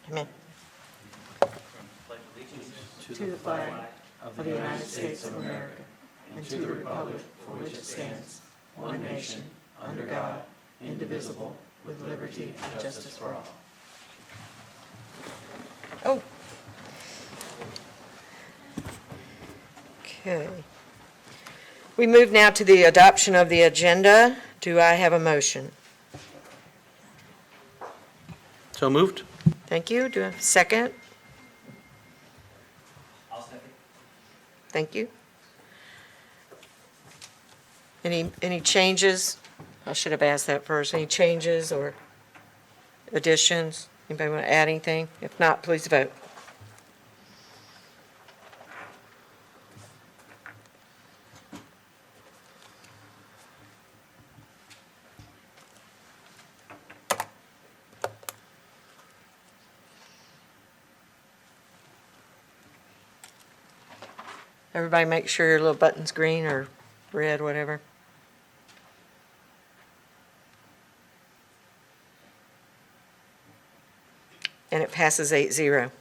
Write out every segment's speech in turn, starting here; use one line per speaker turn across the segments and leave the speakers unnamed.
Amen. To the flag of the United States of America and to the republic for which it stands, one nation, under God, indivisible, with liberty and justice for all. Oh. Okay. We move now to the adoption of the agenda. Do I have a motion?
So moved.
Thank you. Do I have a second?
I'll second.
Thank you. Any changes? I should have asked that first. Any changes or additions? Anybody want to add anything? If not, please vote. Everybody make sure your little button's green or red, whatever. And it passes 8-0.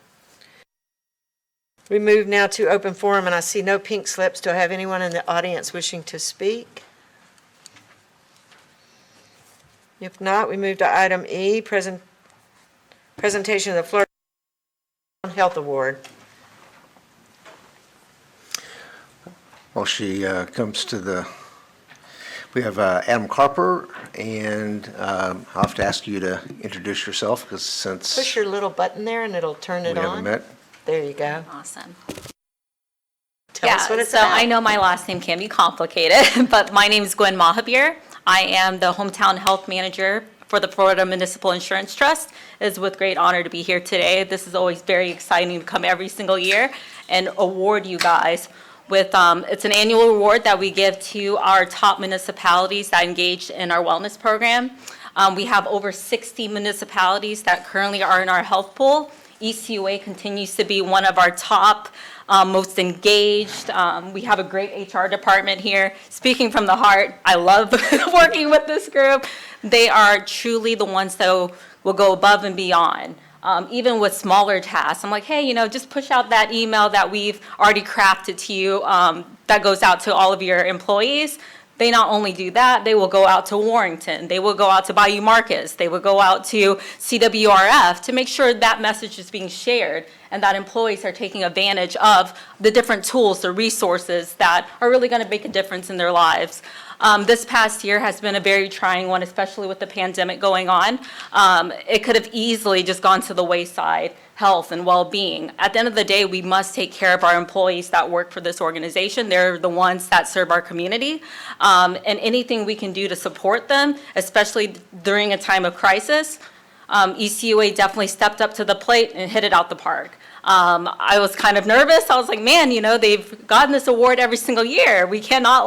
We move now to open forum, and I see no pink slips. Do I have anyone in the audience wishing to speak? If not, we move to item E, presentation of the Florida Health Award.
Well, she comes to the, we have Adam Carper, and I'll have to ask you to introduce yourself, because since
Push your little button there and it'll turn it
we
on.
haven't met.
There you go.
Awesome.
Tell us what it's
so
about.
I know my last name can be complicated, but my name is Gwen Mahabir. I am the Hometown Health Manager for the Florida Municipal Insurance Trust. It is with great honor to be here today. This is always very exciting to come every single year and award you guys with, it's an annual award that we give to our top municipalities that engage in our wellness program. We have over 60 municipalities that currently are in our health pool. ECUA continues to be one of our top, most engaged. We have a great HR department here. Speaking from the heart, I love working with this group. They are truly the ones that will go above and beyond. Even with smaller tasks, I'm like, hey, just push out that email that we've already crafted to you that goes out to all of your employees. They not only do that, they will go out to Warrington, they will go out to Bayou Marcus, they will go out to CWRF to make sure that message is being shared and that employees are taking advantage of the different tools, the resources that are really going to make a difference in their lives. This past year has been a very trying one, especially with the pandemic going on. It could have easily just gone to the wayside, health and well-being. At the end of the day, we must take care of our employees that work for this organization. They're the ones that serve our community. And anything we can do to support them, especially during a time of crisis, ECUA definitely stepped up to the plate and hit it out the park. I was kind of nervous. I was like, man, they've gotten this award every single year. We cannot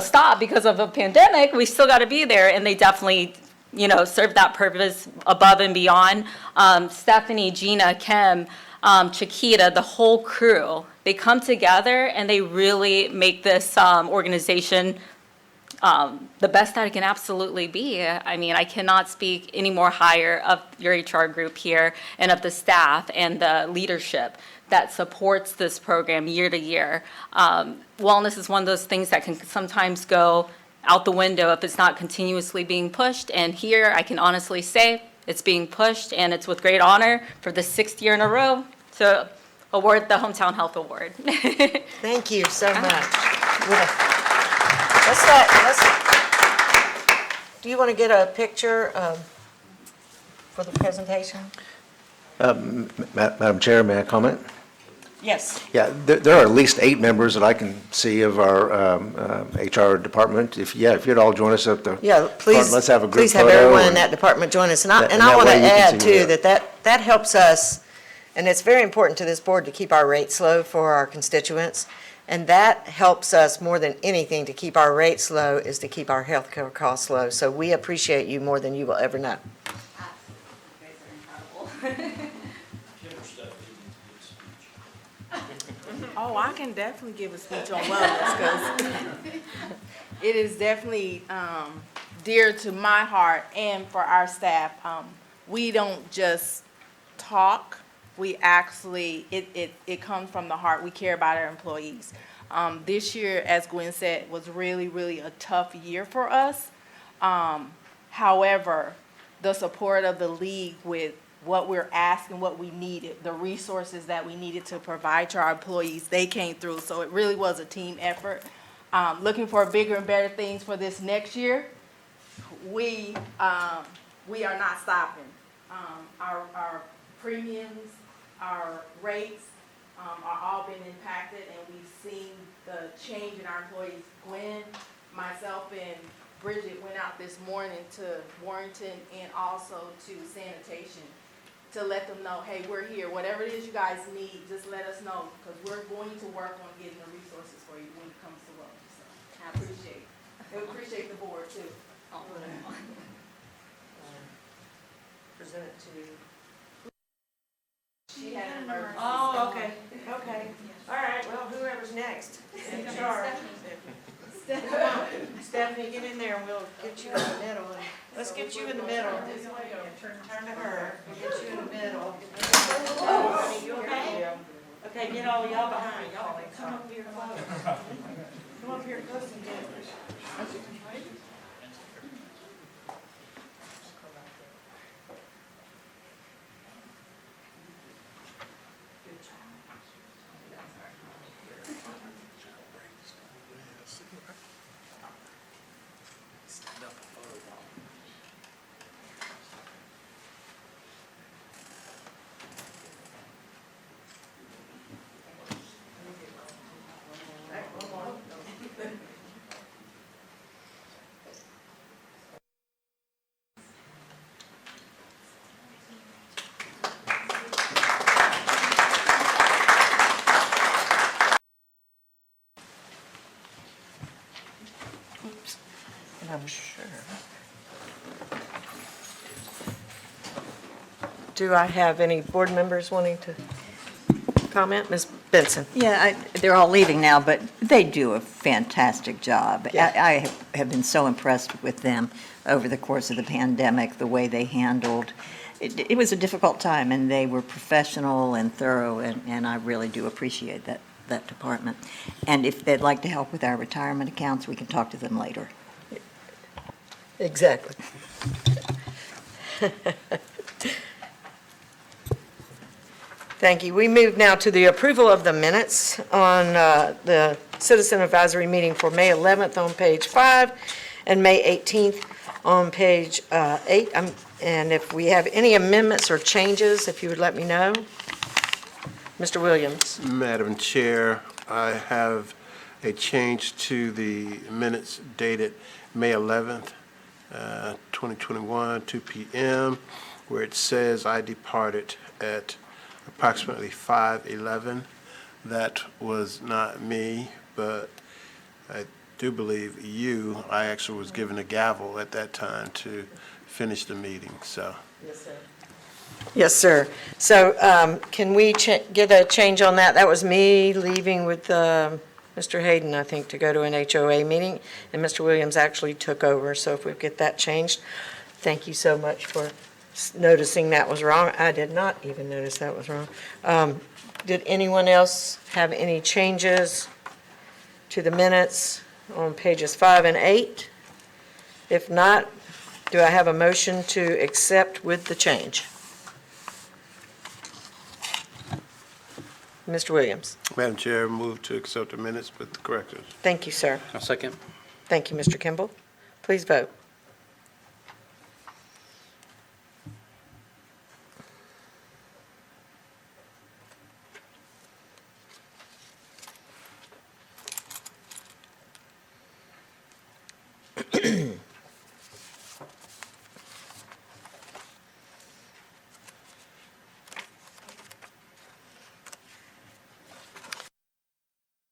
stop because of a pandemic. We still got to be there. And they definitely, serve that purpose above and beyond. Stephanie, Gina, Kim, Chiquita, the whole crew, they come together and they really make this organization the best that it can absolutely be. I mean, I cannot speak any more higher of your HR group here and of the staff and the leadership that supports this program year to year. Wellness is one of those things that can sometimes go out the window if it's not continuously being pushed. And here I can honestly say it's being pushed, and it's with great honor for the 6th year in a row to award the Hometown Health Award.
Thank you so much. Do you want to get a picture for the presentation?
Madam Chair, may I comment?
Yes.
Yeah, there are at least 8 members that I can see of our HR department. If you'd all join us up the
Please.
front, let's have a group
Please have
photo
everyone in
and-
that department join us. And I
that
want to
way you can
add
see
too
where-
that helps us, and it's very important to this board to keep our rates low for our constituents. And that helps us more than anything to keep our rates low is to keep our healthcare costs low. So we appreciate you more than you will ever know.
You guys are incredible.
Oh, I can definitely give a speech on wellness because it is definitely dear to my heart and for our staff. We don't just talk. We actually, it comes from the heart. We care about our employees. This year, as Gwen said, was really, really a tough year for us. However, the support of the league with what we're asking, what we needed, the resources that we needed to provide to our employees, they came through. So it really was a team effort. Looking for bigger and better things for this next year. We are not stopping. Our premiums, our rates, are all been impacted, and we've seen the change in our employees. Gwen, myself, and Bridget went out this morning to Warrington and also to sanitation to let them know, hey, we're here. Whatever it is you guys need, just let us know, because we're going to work on getting the resources for you when it comes to wellness. So I appreciate the board too.
Present it to.
She had an emergency.
Oh, okay. All right, well, whoever's next. Sorry. Stephanie, get in there and we'll get you in the middle. Let's get you in the middle. Turn to her. We'll get you in the middle. Oh, you okay? Okay, get all y'all behind. Y'all come up here close. Come up here close and get it. I'm sure. Do I have any board members wanting to comment? Ms. Benson?
Yeah, they're all leaving now, but they do a fantastic job.
Yeah.
I have been so impressed with them over the course of the pandemic, the way they handled. It was a difficult time, and they were professional and thorough, and I really do appreciate that department. And if they'd like to help with our retirement accounts, we can talk to them later.
Exactly. Thank you. We move now to the approval of the minutes on the Citizen Advisory Meeting for May 11th on page 5 and May 18th on page 8. And if we have any amendments or changes, if you would let me know. Mr. Williams.
Madam Chair, I have a change to the minutes dated May 11th, 2021, 2 p.m., where it says I departed at approximately 5:11. That was not me, but I do believe I actually was given a gavel at that time to finish the meeting, so.
Yes, sir. Yes, sir. So can we get a change on that? That was me leaving with Mr. Hayden, I think, to go to an HOA meeting, and Mr. Williams actually took over, so if we get that changed. Thank you so much for noticing that was wrong. I did not even notice that was wrong. Did anyone else have any changes to the minutes on pages 5 and 8? If not, do I have a motion to accept with the change? Mr. Williams.
Madam Chair, move to accept the minutes with the corrections.
Thank you, sir.
I'll second.
Thank you, Mr. Kimball. Please vote.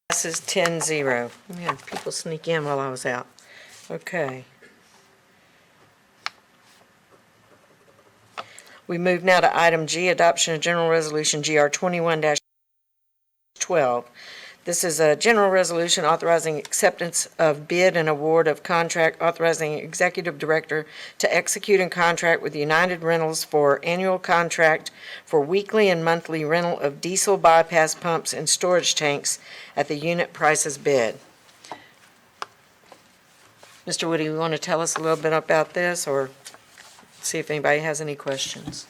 Passes 10-0. We had people sneak in while I was out. Okay. We move now to item G, adoption of general resolution GR 21-12. This is a general resolution authorizing acceptance of bid and award of contract, authorizing executive director to execute a contract with United Rentals for annual contract for weekly and monthly rental of diesel bypass pumps and storage tanks at the unit prices bid. Mr. Woody, you want to tell us a little bit about this, or see if anybody has any questions?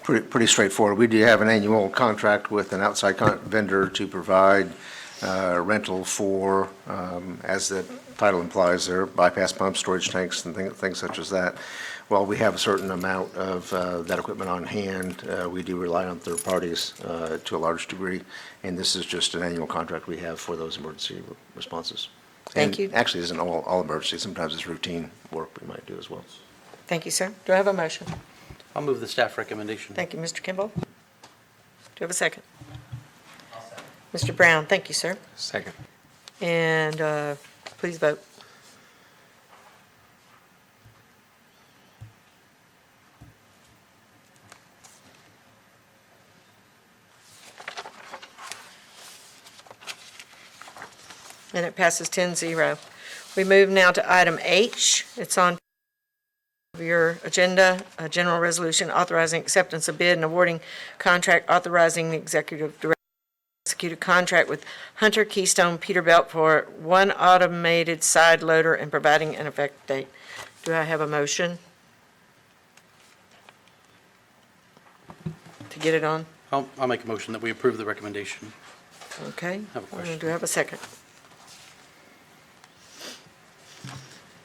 Pretty straightforward. We do have an annual contract with an outside vendor to provide rental for, as the title implies, their bypass pumps, storage tanks, and things such as that. While we have a certain amount of that equipment on hand, we do rely on third parties to a large degree, and this is just an annual contract we have for those emergency responses.
Thank
And
you.
actually, it isn't all emergency. Sometimes it's routine work we might do as well.
Thank you, sir. Do I have a motion?
I'll move the staff recommendation.
Thank you, Mr. Kimball. Do you have a second? Mr. Brown, thank you, sir.
Second.
And please vote. And it passes 10-0. We move now to item H. It's on your agenda, a general resolution authorizing acceptance of bid and awarding contract, authorizing the executive director to execute a contract with Hunter Keystone Peterbilt for one automated side loader and providing an effective date. Do I have a motion to get it on?
I'll make a motion that we approve the recommendation.
Okay.
Have a question.
Do I have a second?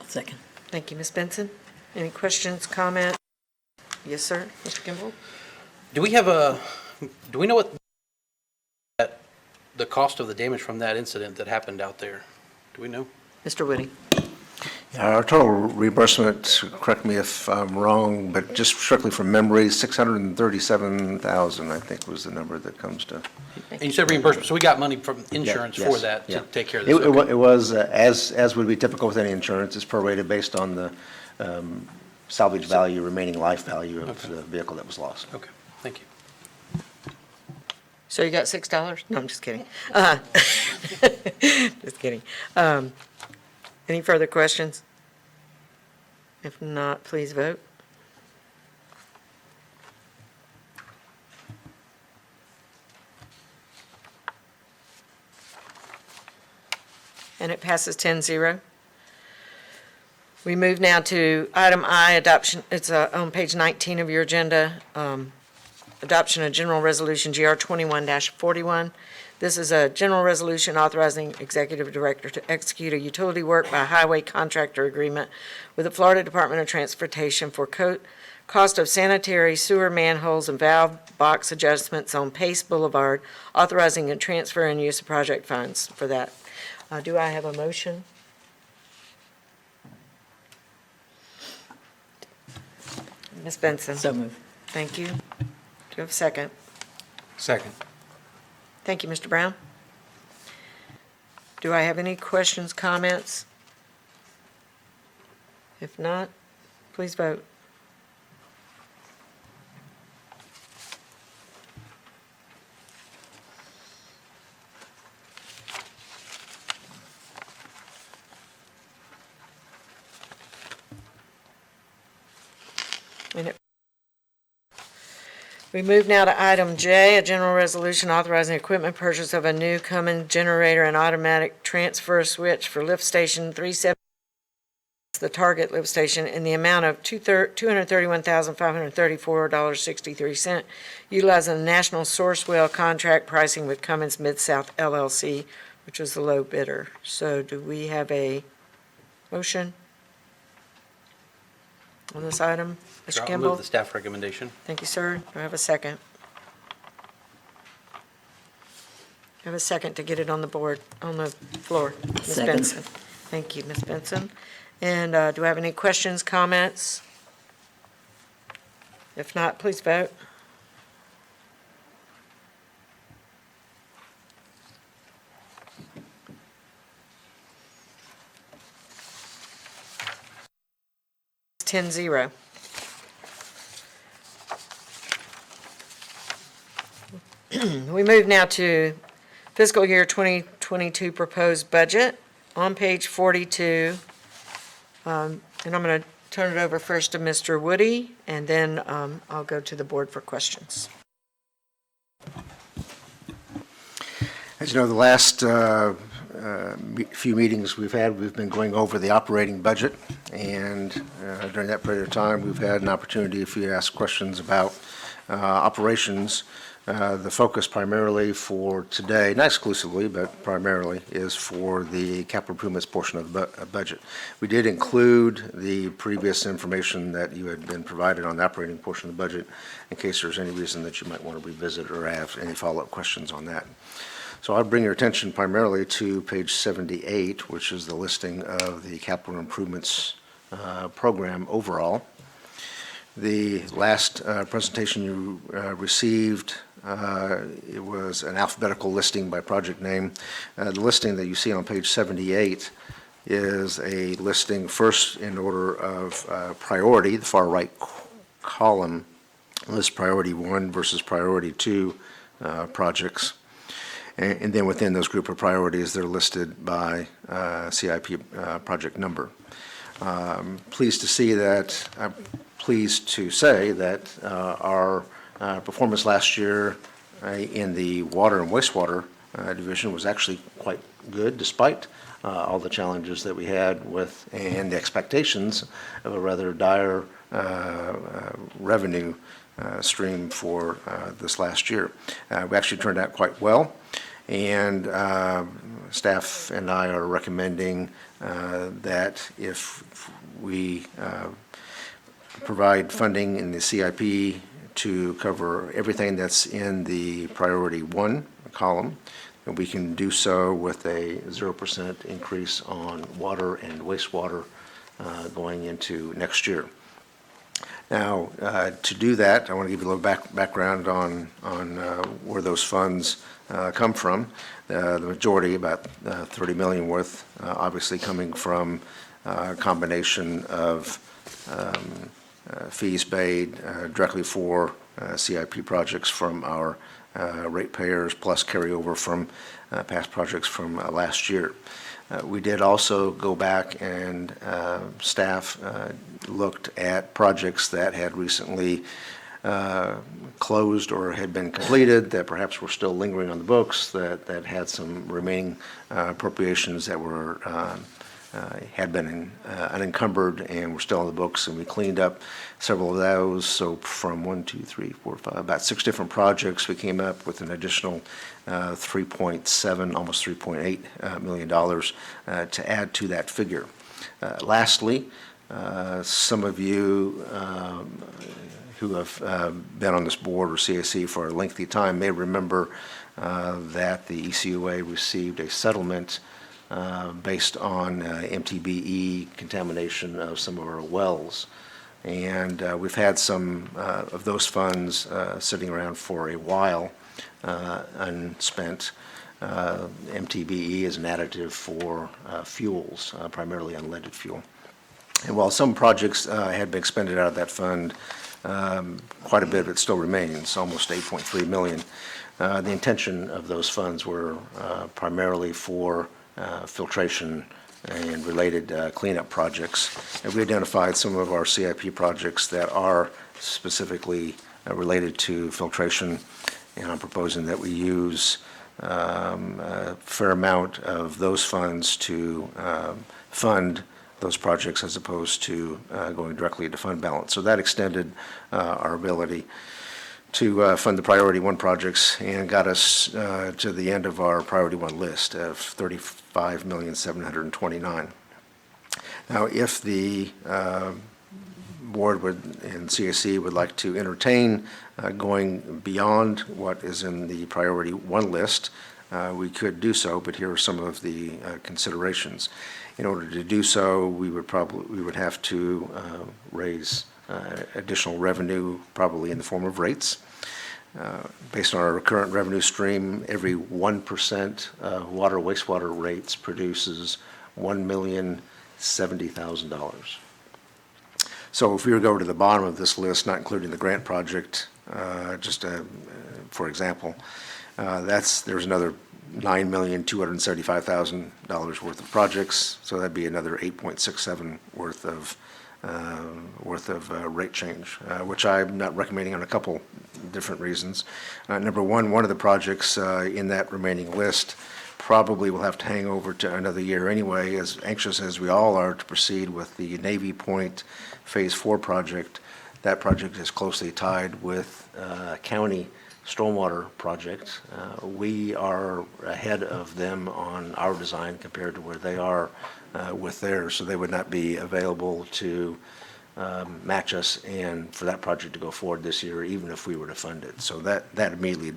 Second.
Thank you, Ms. Benson. Any questions, comments? Yes, sir. Mr. Kimball?
Do we know what the cost of the damage from that incident that happened out there? Do we know?
Mr. Woody?
Our total reimbursement, correct me if I'm wrong, but just strictly from memory, $637,000, I think, was the number that comes to.
And you said reimbursement, so we got money from insurance for
Yes,
that to
yeah.
take care of this?
It
Okay.
was, as would be typical with any insurance, it's prorated based on the salvage value, remaining life value of
Okay.
the vehicle that was lost.
Okay, thank you.
So you got $6? No, I'm just kidding. Just kidding. Any further questions? If not, please vote. And it passes 10-0. We move now to item I, adoption, it's on page 19 of your agenda, adoption of General Resolution GR 21-41. This is a general resolution authorizing executive director to execute a utility work by highway contractor agreement with the Florida Department of Transportation for cost of sanitary sewer manholes and valve box adjustments on Pace Boulevard, authorizing a transfer and use of project funds for that. Do I have a motion? Ms. Benson?
So moved.
Thank you. Do you have a second?
Second.
Thank you, Mr. Brown. Do I have any questions, comments? If not, please vote. And it We move now to item J, a general resolution authorizing equipment purchase of a new Cummins generator and automatic transfer switch for lift station 37, the Target lift station, in the amount of $231,534.63, utilizing the National Sourcewell contract pricing with Cummins Mid-South LLC, which was the low bidder. So do we have a motion on this item? Mr.
I'll
Kimball?
move the staff recommendation.
Thank you, sir. Do I have a second? I have a second to get it on the board, on the floor. Ms.
Second.
Benson. Thank you, Ms. Benson. And do I have any questions, comments? If not, please vote. It's 10-0. We move now to fiscal year 2022 proposed budget on page 42. And I'm going to turn it over first to Mr. Woody, and then I'll go to the board for questions.
As you know, the last few meetings we've had, we've been going over the operating budget, and during that period of time, we've had an opportunity, if you ask questions about operations, the focus primarily for today, not exclusively, but primarily, is for the capital improvements portion of the budget. We did include the previous information that you had been provided on the operating portion of the budget, in case there's any reason that you might want to revisit or have any follow-up questions on that. So I'll bring your attention primarily to page 78, which is the listing of the capital improvements program overall. The last presentation you received, it was an alphabetical listing by project name. The listing that you see on page 78 is a listing first in order of priority. The far right column lists priority 1 versus priority 2 projects. And then within those group of priorities, they're listed by CIP project number. Pleased to say that our performance last year in the water and wastewater division was actually quite good, despite all the challenges that we had with and the expectations of a rather dire revenue stream for this last year. We actually turned out quite well. And staff and I are recommending that if we provide funding in the CIP to cover everything that's in the priority 1 column, and we can do so with a 0% increase on water and wastewater going into next year. Now, to do that, I want to give you a little background on where those funds come from. The majority, about $30 million worth, obviously coming from a combination of fees paid directly for CIP projects from our ratepayers, plus carryover from past projects from last year. We did also go back and staff looked at projects that had recently closed or had been completed, that perhaps were still lingering on the books, that had some remaining appropriations that were had been unencumbered and were still on the books, and we cleaned up several of those. So from 1, 2, 3, 4, 5, about 6 different projects, we came up with an additional $3.7, almost $3.8 million to add to that figure. Lastly, some of you who have been on this board or CAC for a lengthy time may remember that the ECOA received a settlement based on MTBE contamination of some of our wells. And we've had some of those funds sitting around for a while, unspent. MTBE is an additive for fuels, primarily unleaded fuel. And while some projects had been expended out of that fund, quite a bit of it still remains, almost $8.3 million. The intention of those funds were primarily for filtration and related cleanup projects. And we identified some of our CIP projects that are specifically related to filtration, and I'm proposing that we use a fair amount of those funds to fund those projects as opposed to going directly to fund balance. So that extended our ability to fund the priority 1 projects and got us to the end of our priority 1 list of $35,729,000. Now, if the board and CAC would like to entertain going beyond what is in the priority 1 list, we could do so, but here are some of the considerations. In order to do so, we would have to raise additional revenue, probably in the form of rates. Based on our current revenue stream, every 1% water wastewater rates produces $1,070,000. So if we were to go to the bottom of this list, not including the grant project for example, there's another $9,275,000 worth of projects, so that'd be another 8.67 worth of rate change, which I'm not recommending on a couple different reasons. Number one of the projects in that remaining list probably will have to hang over to another year anyway, as anxious as we all are to proceed with the Navy Point Phase 4 project. That project is closely tied with county stormwater project. We are ahead of them on our design compared to where they are with theirs, so they would not be available to match us and for that project to go forward this year, even if we were to fund it. So that immediately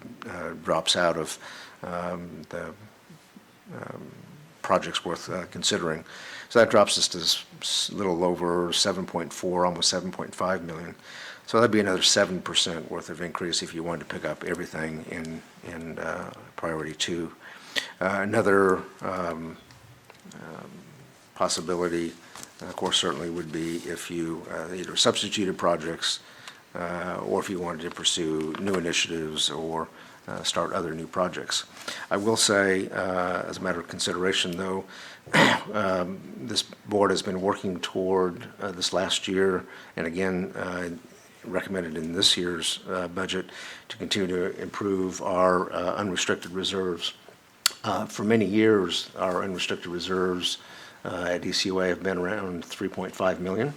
drops out of the projects worth considering. So that drops us to a little over 7.4, almost 7.5 million. So that'd be another 7% worth of increase if you wanted to pick up everything in priority 2. Another possibility, of course, certainly would be if you either substituted projects or if you wanted to pursue new initiatives or start other new projects. I will say, as a matter of consideration, though, this board has been working toward this last year, and again, recommended in this year's budget to continue to improve our unrestricted reserves. For many years, our unrestricted reserves at ECUA have been around 3.5 million.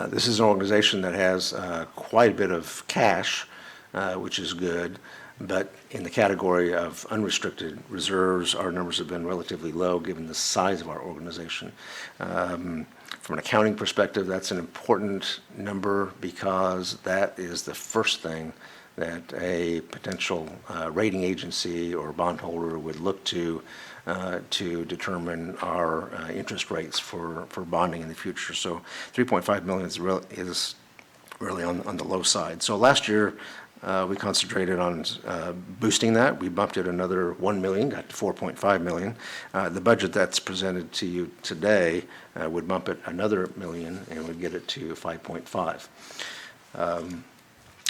This is an organization that has quite a bit of cash, which is good, but in the category of unrestricted reserves, our numbers have been relatively low given the size of our organization. From an accounting perspective, that's an important number because that is the first thing that a potential rating agency or bondholder would look to determine our interest rates for bonding in the future. So 3.5 million is really on the low side. So last year, we concentrated on boosting that. We bumped it another 1 million, got to 4.5 million. The budget that's presented to you today would bump it another million and would get it to 5.5.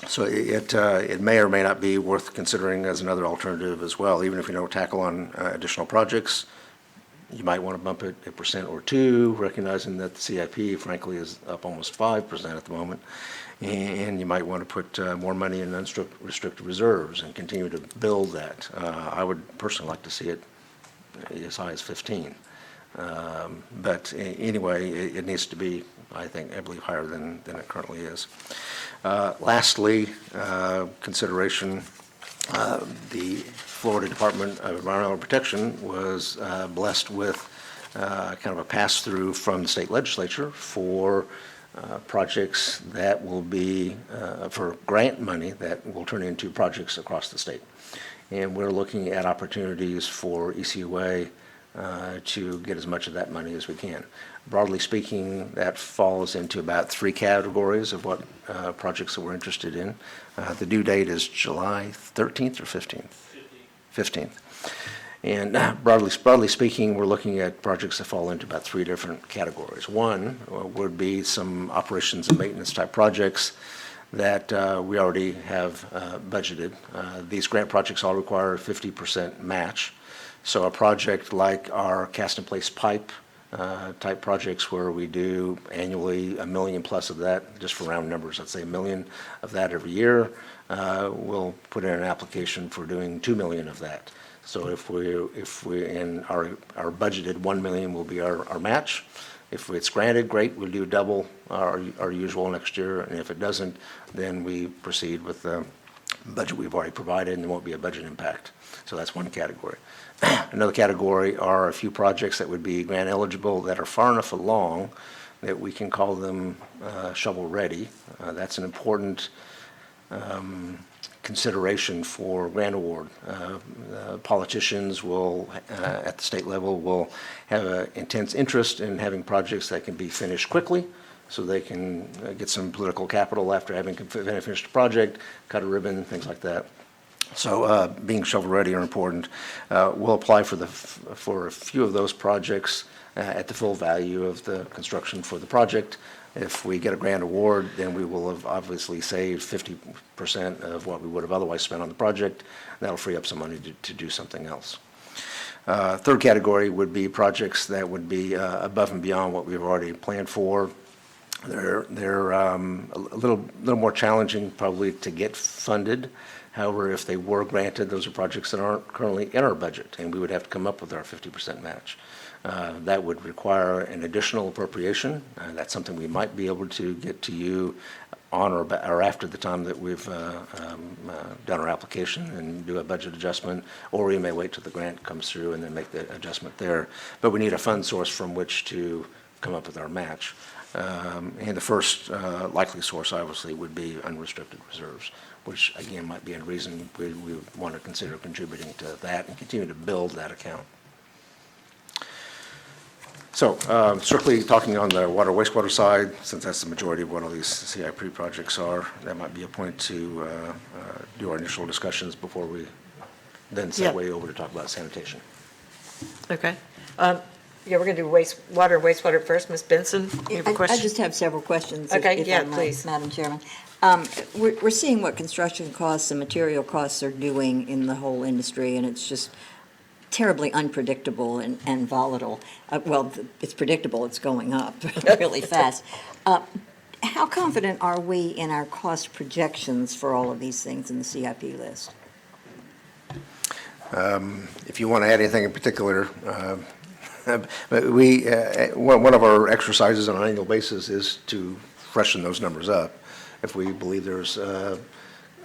So it may or may not be worth considering as another alternative as well. Even if you don't tackle on additional projects, you might want to bump it 1% or 2%, recognizing that the CIP, frankly, is up almost 5% at the moment. And you might want to put more money in unrestricted reserves and continue to build that. I would personally like to see it as high as 15. But anyway, it needs to be, I believe, higher than it currently is. Lastly, consideration, the Florida Department of Environmental Protection was blessed with kind of a pass-through from the state legislature for projects that will be for grant money that will turn into projects across the state. And we're looking at opportunities for ECUA to get as much of that money as we can. Broadly speaking, that falls into about 3 categories of what projects that we're interested in. The due date is July 13th or 15th? 15th. And broadly speaking, we're looking at projects that fall into about 3 different categories. One would be some operations and maintenance type projects that we already have budgeted. These grant projects all require a 50% match. So a project like our cast-in-place pipe type projects where we do annually $1 million plus of that, just for round numbers, let's say $1 million of that every year, we'll put in an application for doing $2 million of that. So if we in our budgeted $1 million will be our match. If it's granted, great, we'll do double our usual next year, and if it doesn't, then we proceed with the budget we've already provided, and there won't be a budget impact. So that's one category. Another category are a few projects that would be grant eligible that are far enough along that we can call them shovel ready. That's an important consideration for grant award. Politicians will, at the state level, will have an intense interest in having projects that can be finished quickly, so they can get some political capital after having finished a project, cut a ribbon, things like that. So being shovel-ready are important. We'll apply for a few of those projects at the full value of the construction for the project. If we get a grant award, then we will have obviously saved 50% of what we would have otherwise spent on the project. That'll free up some money to do something else. Third category would be projects that would be above and beyond what we've already planned for. They're a little more challenging probably to get funded. However, if they were granted, those are projects that aren't currently in our budget, and we would have to come up with our 50% match. That would require an additional appropriation. That's something we might be able to get to you on or after the time that we've done our application and do a budget adjustment, or we may wait till the grant comes through and then make the adjustment there. But we need a fund source from which to come up with our match. And the first likely source, obviously, would be unrestricted reserves, which, again, might be a reason we would want to consider contributing to that and continue to build that account. So strictly talking on the water wastewater side, since that's the majority of what all these CIP projects are, that might be a point to do our initial discussions before we then segue over to talk about sanitation.
Okay. Yeah, we're going to do wastewater first. Ms. Benson, you have a question?
I just have several questions.
Okay,
if
yeah,
I might,
please.
Madam Chairman. We're seeing what construction costs and material costs are doing in the whole industry, and it's just terribly unpredictable and volatile. Well, it's predictable, it's going up really fast. How confident are we in our cost projections for all of these things in the CIP list?
If you want to add anything in particular, one of our exercises on an annual basis is to freshen those numbers up. If we believe there's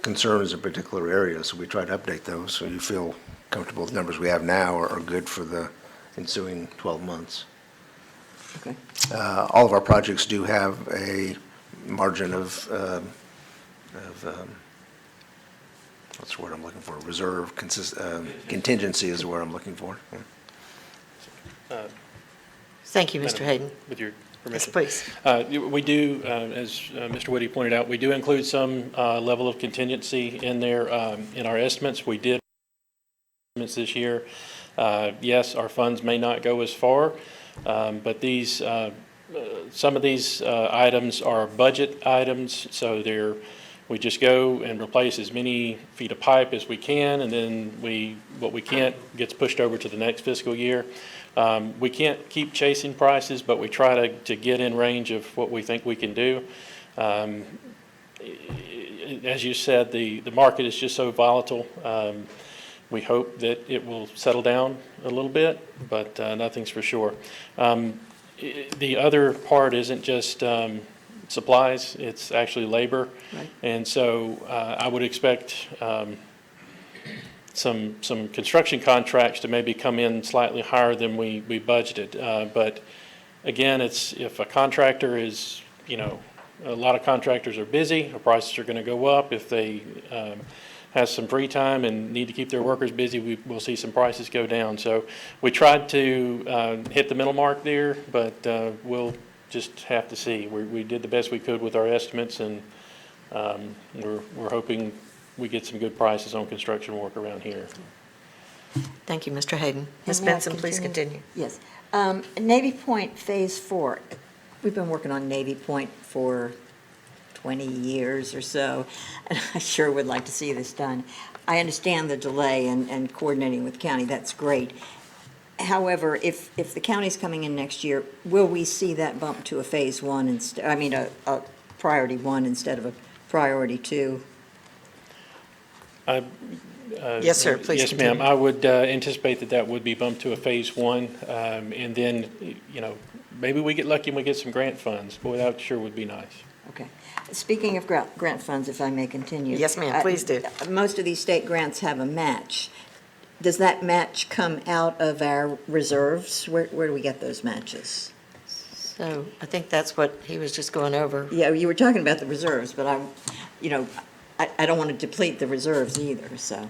concerns in particular areas, so we try to update those so you feel comfortable with the numbers we have now are good for the ensuing 12 months.
Okay.
All of our projects do have a margin of what's the word I'm looking for? Reserve, contingency is the word I'm looking for. Yeah.
Thank you, Mr. Hayden.
With your
Yes,
permission.
please.
We do, as Mr. Woody pointed out, we do include some level of contingency in there in our estimates. We did this year. Yes, our funds may not go as far, but these, some of these items are budget items, so we just go and replace as many feet of pipe as we can, and then what we can't gets pushed over to the next fiscal year. We can't keep chasing prices, but we try to get in range of what we think we can do. As you said, the market is just so volatile. We hope that it will settle down a little bit, but nothing's for sure. The other part isn't just supplies, it's actually labor.
Right.
And so I would expect some construction contracts to maybe come in slightly higher than we budgeted. But again, if a contractor is, a lot of contractors are busy, the prices are going to go up. If they has some free time and need to keep their workers busy, we'll see some prices go down. So we tried to hit the middle mark there, but we'll just have to see. We did the best we could with our estimates, and we're hoping we get some good prices on construction work around here.
Thank you, Mr. Hayden. Ms.
And may I
Benson, please continue.
Yes. Navy Point Phase 4. We've been working on Navy Point for 20 years or so, and I sure would like to see this done. I understand the delay and coordinating with county, that's great. However, if the county's coming in next year, will we see that bump to a Phase 1 a Priority 1 instead of a Priority 2?
Yes, sir, please
Yes,
continue.
ma'am. I would anticipate that would be bumped to a Phase 1, and then, maybe we get lucky and we get some grant funds. Boy, that sure would be nice.
Okay. Speaking of grant funds, if I may continue.
Yes, ma'am, please do.
Most of these state grants have a match. Does that match come out of our reserves? Where do we get those matches?
So I think that's what he was just going over.
Yeah, you were talking about the reserves, but I don't want to deplete the reserves either, so.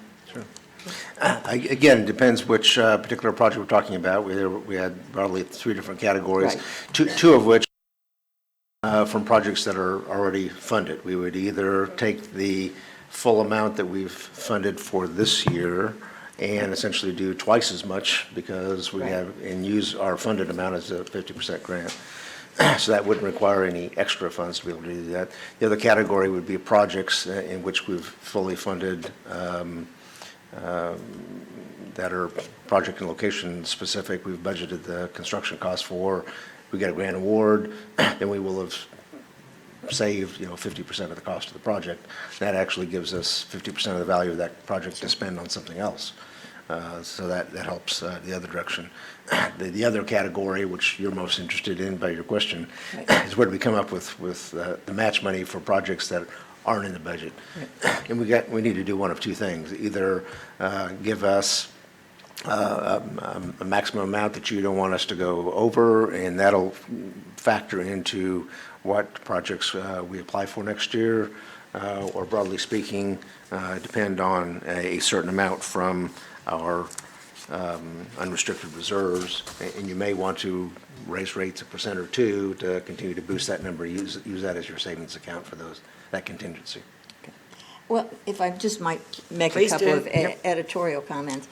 Again, it depends which particular project we're talking about. We had probably 3 different categories,
Right.
two of which from projects that are already funded. We would either take the full amount that we've funded for this year and essentially do twice as much because we
Right.
have, and use our funded amount as a 50% grant. So that wouldn't require any extra funds to be able to do that. The other category would be projects in which we've fully funded that are project and location specific. We've budgeted the construction costs for. We get a grant award, then we will have saved, 50% of the cost of the project. That actually gives us 50% of the value of that project to spend on something else. So that helps the other direction. The other category, which you're most interested in by your question, is where do we come up with the match money for projects that aren't in the budget? And we need to do one of two things. Either give us a maximum amount that you don't want us to go over, and that'll factor into what projects we apply for next year, or broadly speaking, depend on a certain amount from our unrestricted reserves, and you may want to raise rates 1% or 2% to continue to boost that number. Use that as your savings account for that contingency.
Well, if I just might make a
Please
couple
do.
of
Yep.
editorial comments.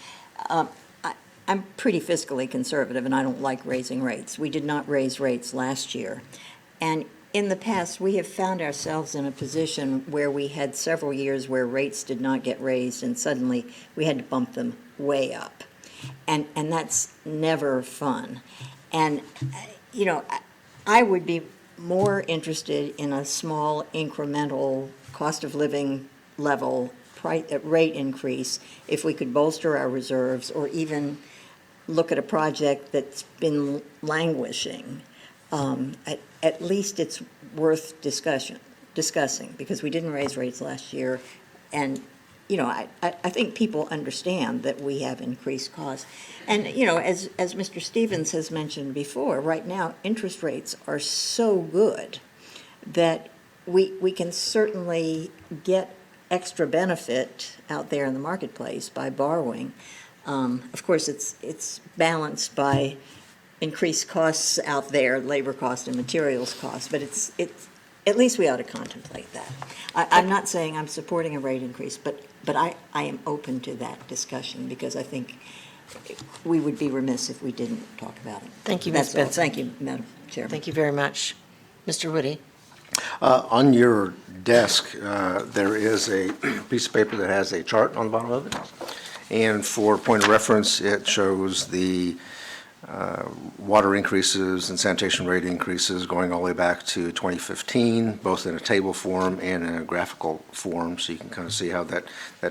I'm pretty fiscally conservative, and I don't like raising rates. We did not raise rates last year. And in the past, we have found ourselves in a position where we had several years where rates did not get raised, and suddenly we had to bump them way up. And that's never fun. And, I would be more interested in a small incremental cost of living level rate increase if we could bolster our reserves or even look at a project that's been languishing. At least it's worth discussing, because we didn't raise rates last year. And, I think people understand that we have increased costs. And, as Mr. Stevens has mentioned before, right now, interest rates are so good that we can certainly get extra benefit out there in the marketplace by borrowing. Of course, it's balanced by increased costs out there, labor cost and materials cost, but it's at least we ought to contemplate that. I'm not saying I'm supporting a rate increase, but I am open to that discussion, because I think we would be remiss if we didn't talk about it.
Thank you, Ms.
That's all.
Benson.
Thank you, Madam Chairman.
Thank you very much. Mr. Woody?
On your desk, there is a piece of paper that has a chart on the bottom of it. And for point of reference, it shows the water increases and sanitation rate increases going all the way back to 2015, both in a table form and in a graphical form, so you can kind of see how that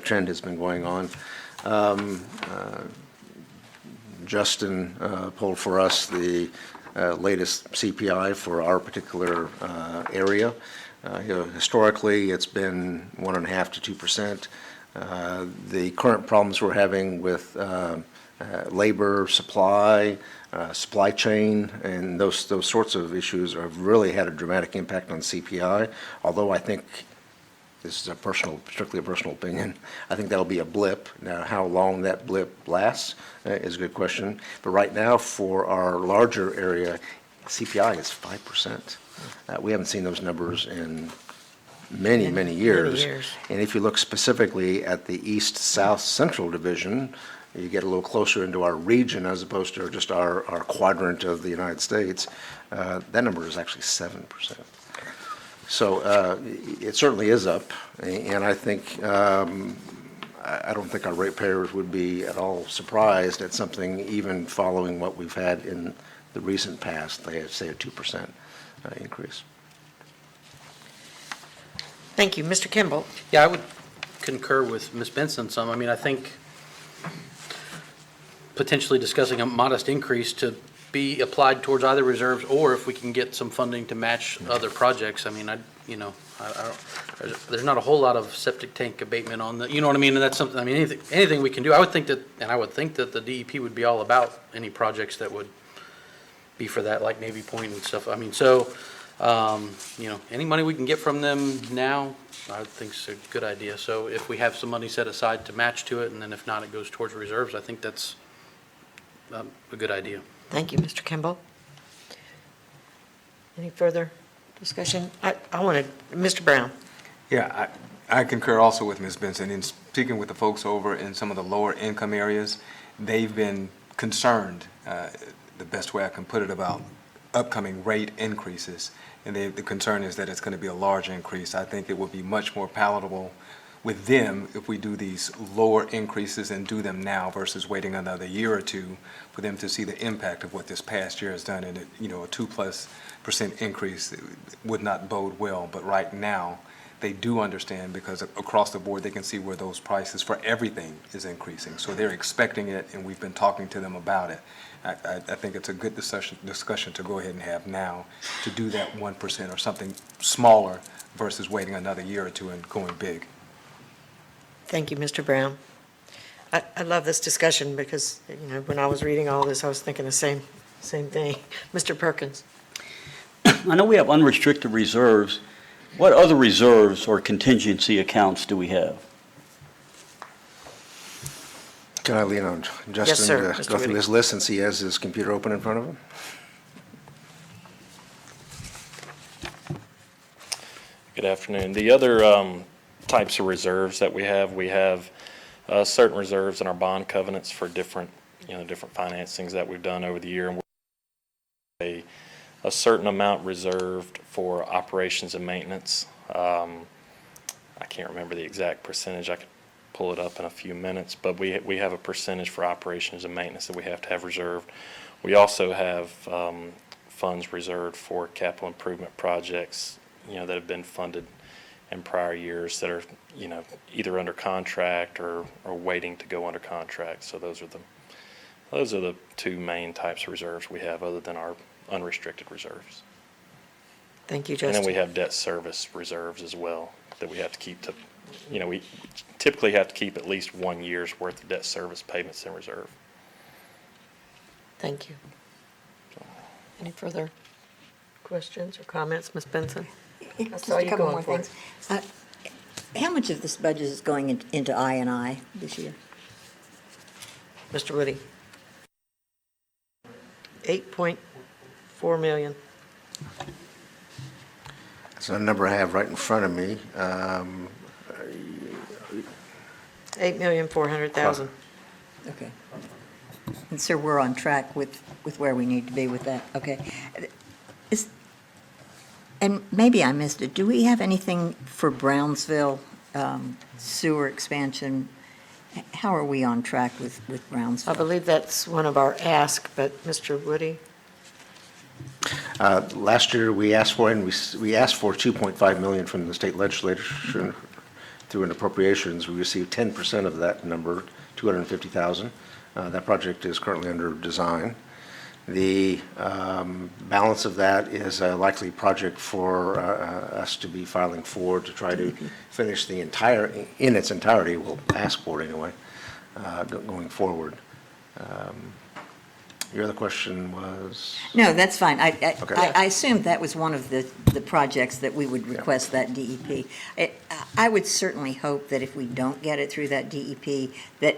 trend has been going on. Justin pulled for us the latest CPI for our particular area. Historically, it's been 1.5% to 2%. The current problems we're having with labor, supply chain, and those sorts of issues have really had a dramatic impact on CPI, although I think, this is strictly a personal opinion, I think that'll be a blip. Now, how long that blip lasts is a good question. But right now, for our larger area, CPI is 5%. We haven't seen those numbers in many years.
Many years.
And if you look specifically at the East, South, Central Division, you get a little closer into our region as opposed to just our quadrant of the United States, that number is actually 7%. So it certainly is up, and I think, I don't think our ratepayers would be at all surprised at something even following what we've had in the recent past. They say a 2% increase.
Thank you. Mr. Kimball?
Yeah, I would concur with Ms. Benson some. I mean, I think potentially discussing a modest increase to be applied towards either reserves, or if we can get some funding to match other projects. I mean, there's not a whole lot of septic tank abatement on the, you know what I mean? And that's something, I mean, anything we can do. I would think that the DEP would be all about any projects that would be for that, like Navy Point and stuff. I mean, so, any money we can get from them now, I think is a good idea. So if we have some money set aside to match to it, and then if not, it goes towards reserves, I think that's a good idea.
Thank you, Mr. Kimball. Any further discussion? I wanted, Mr. Brown?
Yeah, I concur also with Ms. Benson. In speaking with the folks over in some of the lower income areas, they've been concerned, the best way I can put it, about upcoming rate increases. And the concern is that it's going to be a large increase. I think it would be much more palatable with them if we do these lower increases and do them now versus waiting another year or two for them to see the impact of what this past year has done. And, a 2+% increase would not bode well. But right now, they do understand because across the board, they can see where those prices for everything is increasing. So they're expecting it, and we've been talking to them about it. I think it's a good discussion to go ahead and have now to do that 1% or something smaller versus waiting another year or two and going big.
Thank you, Mr. Brown. I love this discussion because, when I was reading all this, I was thinking the same thing. Mr. Perkins?
I know we have unrestricted reserves. What other reserves or contingency accounts do we have?
Can I lean on
Yes,
Justin
sir,
to
Mr.
go through
Whitty.
his list since he has his computer open in front of him?
Good afternoon. The other types of reserves that we have certain reserves in our bond covenants for different financings that we've done over the year. And a certain amount reserved for operations and maintenance. I can't remember the exact percentage. I could pull it up in a few minutes, but we have a percentage for operations and maintenance that we have to have reserved. We also have funds reserved for capital improvement projects, that have been funded in prior years that are, either under contract or waiting to go under contract. So those are the two main types of reserves we have other than our unrestricted reserves.
Thank you,
And
Justin.
then we have debt service reserves as well that we have to keep to, we typically have to keep at least 1 year's worth of debt service payments in reserve.
Thank you. Any further questions or comments, Ms. Benson?
Just
saw
a
you
couple
going
more
for it.
things. How much of this budget is going into I&I this year?
Mr. Woody? 8.4 million.
That's a number I have right in front of me.
8,400,000.
Okay. And so we're on track with where we need to be with that, okay. And maybe I missed it, do we have anything for Brownsville sewer expansion? How are we on track with
I
Brownsville?
believe that's one of our asks, but Mr. Woody?
Last year, we asked for 2.5 million from the state legislature through an appropriations. We received 10% of that number, 250,000. That project is currently under design. The balance of that is a likely project for us to be filing for to try to finish in its entirety. We'll ask for it anyway, going forward. Your other question was?
No, that's fine.
Okay.
I assumed that was one of the projects that we would request that DEP. I would certainly hope that if we don't get it through that DEP, that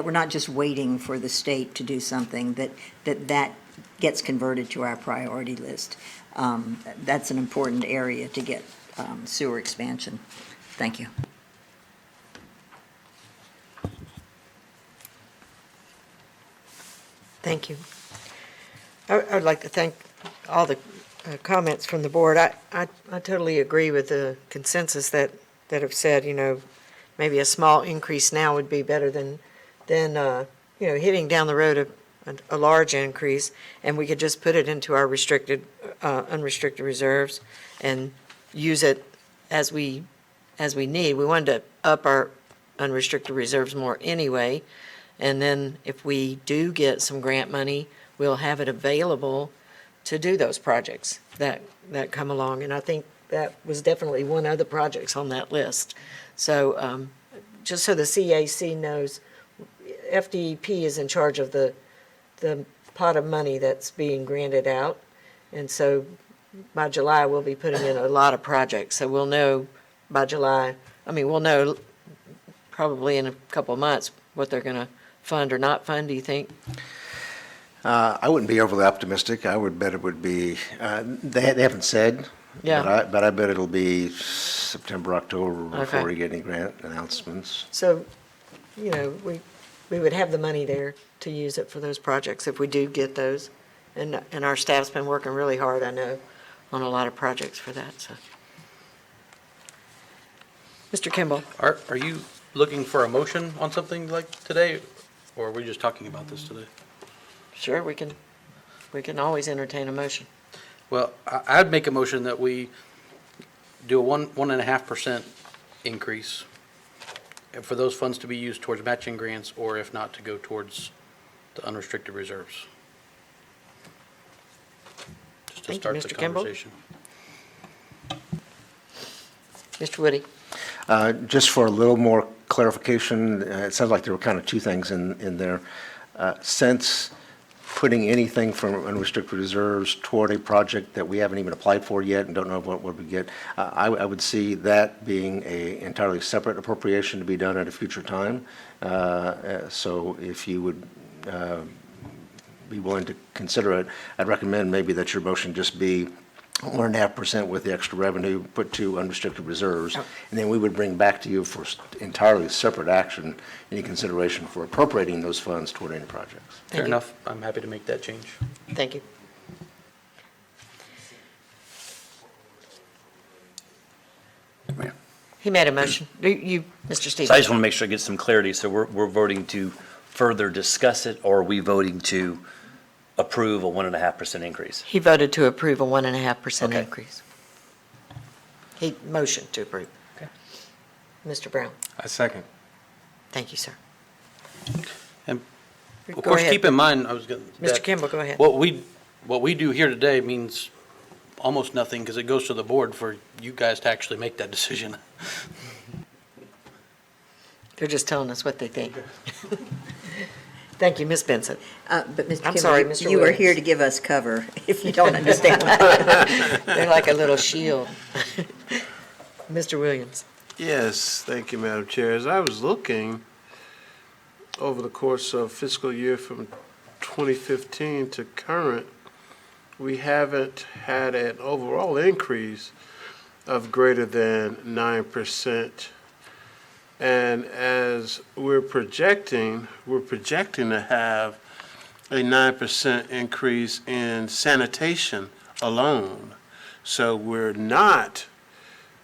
we're not just waiting for the state to do something, that gets converted to our priority list. That's an important area to get sewer expansion. Thank you.
Thank you. I'd like to thank all the comments from the board. I totally agree with the consensus that have said, maybe a small increase now would be better than hitting down the road a large increase, and we could just put it into our unrestricted reserves and use it as we need. We wanted to up our unrestricted reserves more anyway, and then if we do get some grant money, we'll have it available to do those projects that come along. And I think that was definitely one of the projects on that list. So just so the CAC knows, FDEP is in charge of the pot of money that's being granted out. And so by July, we'll be putting in a lot of projects. So we'll know by July, we'll know probably in a couple of months what they're going to fund or not fund, do you think?
I wouldn't be overly optimistic. I would bet it would be, they haven't said,
Yeah.
but I bet it'll be September, October before
Okay.
we get any grant announcements.
So, we would have the money there to use it for those projects if we do get those. And our staff's been working really hard, I know, on a lot of projects for that, so. Mr. Kimball?
Are you looking for a motion on something like today, or are we just talking about this today?
Sure, we can always entertain a motion.
Well, I'd make a motion that we do a 1.5% increase for those funds to be used towards matching grants, or if not, to go towards the unrestricted reserves. Just to
Thank you,
start the
Mr. Kimball.
conversation.
Mr. Woody?
Just for a little more clarification, it sounds like there were kind of two things in there. Since putting anything from unrestricted reserves toward a project that we haven't even applied for yet and don't know what we get, I would see that being a entirely separate appropriation to be done at a future time. So if you would be willing to consider it, I'd recommend maybe that your motion just be 1.5% with the extra revenue put to unrestricted reserves, and then we would bring back to you for entirely separate action, any consideration for appropriating those funds toward any projects.
Fair enough. I'm happy to make that change.
Thank you. He made a motion. You, Mr. Stevens?
So I just want to make sure I get some clarity. So we're voting to further discuss it, or are we voting to approve a 1.5% increase?
He voted to approve a 1.5%
Okay.
increase. He motioned to approve.
Okay.
Mr. Brown?
I second.
Thank you, sir.
And of
Go
course,
ahead.
keep in mind, I was going to.
Mr. Kimball, go ahead.
What we do here today means almost nothing, because it goes to the board for you guys to actually make that decision.
They're just telling us what they think. Thank you, Ms. Benson.
But Mr.
I'm
Kimball,
sorry, Mr.
you are here
Williams.
to give us cover, if you don't understand.
They're like a little shield. Mr. Williams?
Yes, thank you, Madam Chair. As I was looking over the course of fiscal year from 2015 to current, we haven't had an overall increase of greater than 9%. And as we're projecting to have a 9% increase in sanitation alone. So we're not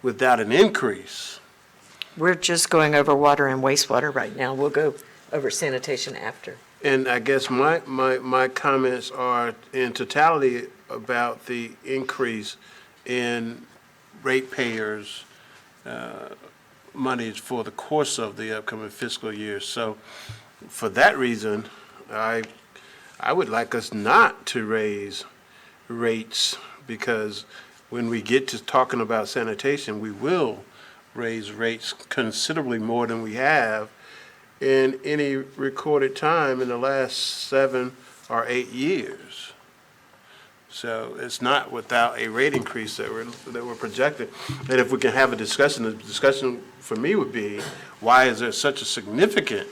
without an increase.
We're just going over water and wastewater right now. We'll go over sanitation after.
And I guess my comments are in totality about the increase in ratepayers' monies for the course of the upcoming fiscal year. So for that reason, I would like us not to raise rates, because when we get to talking about sanitation, we will raise rates considerably more than we have in any recorded time in the last 7 or 8 years. So it's not without a rate increase that we're projecting. And if we can have a discussion, the discussion for me would be, why is there such a significant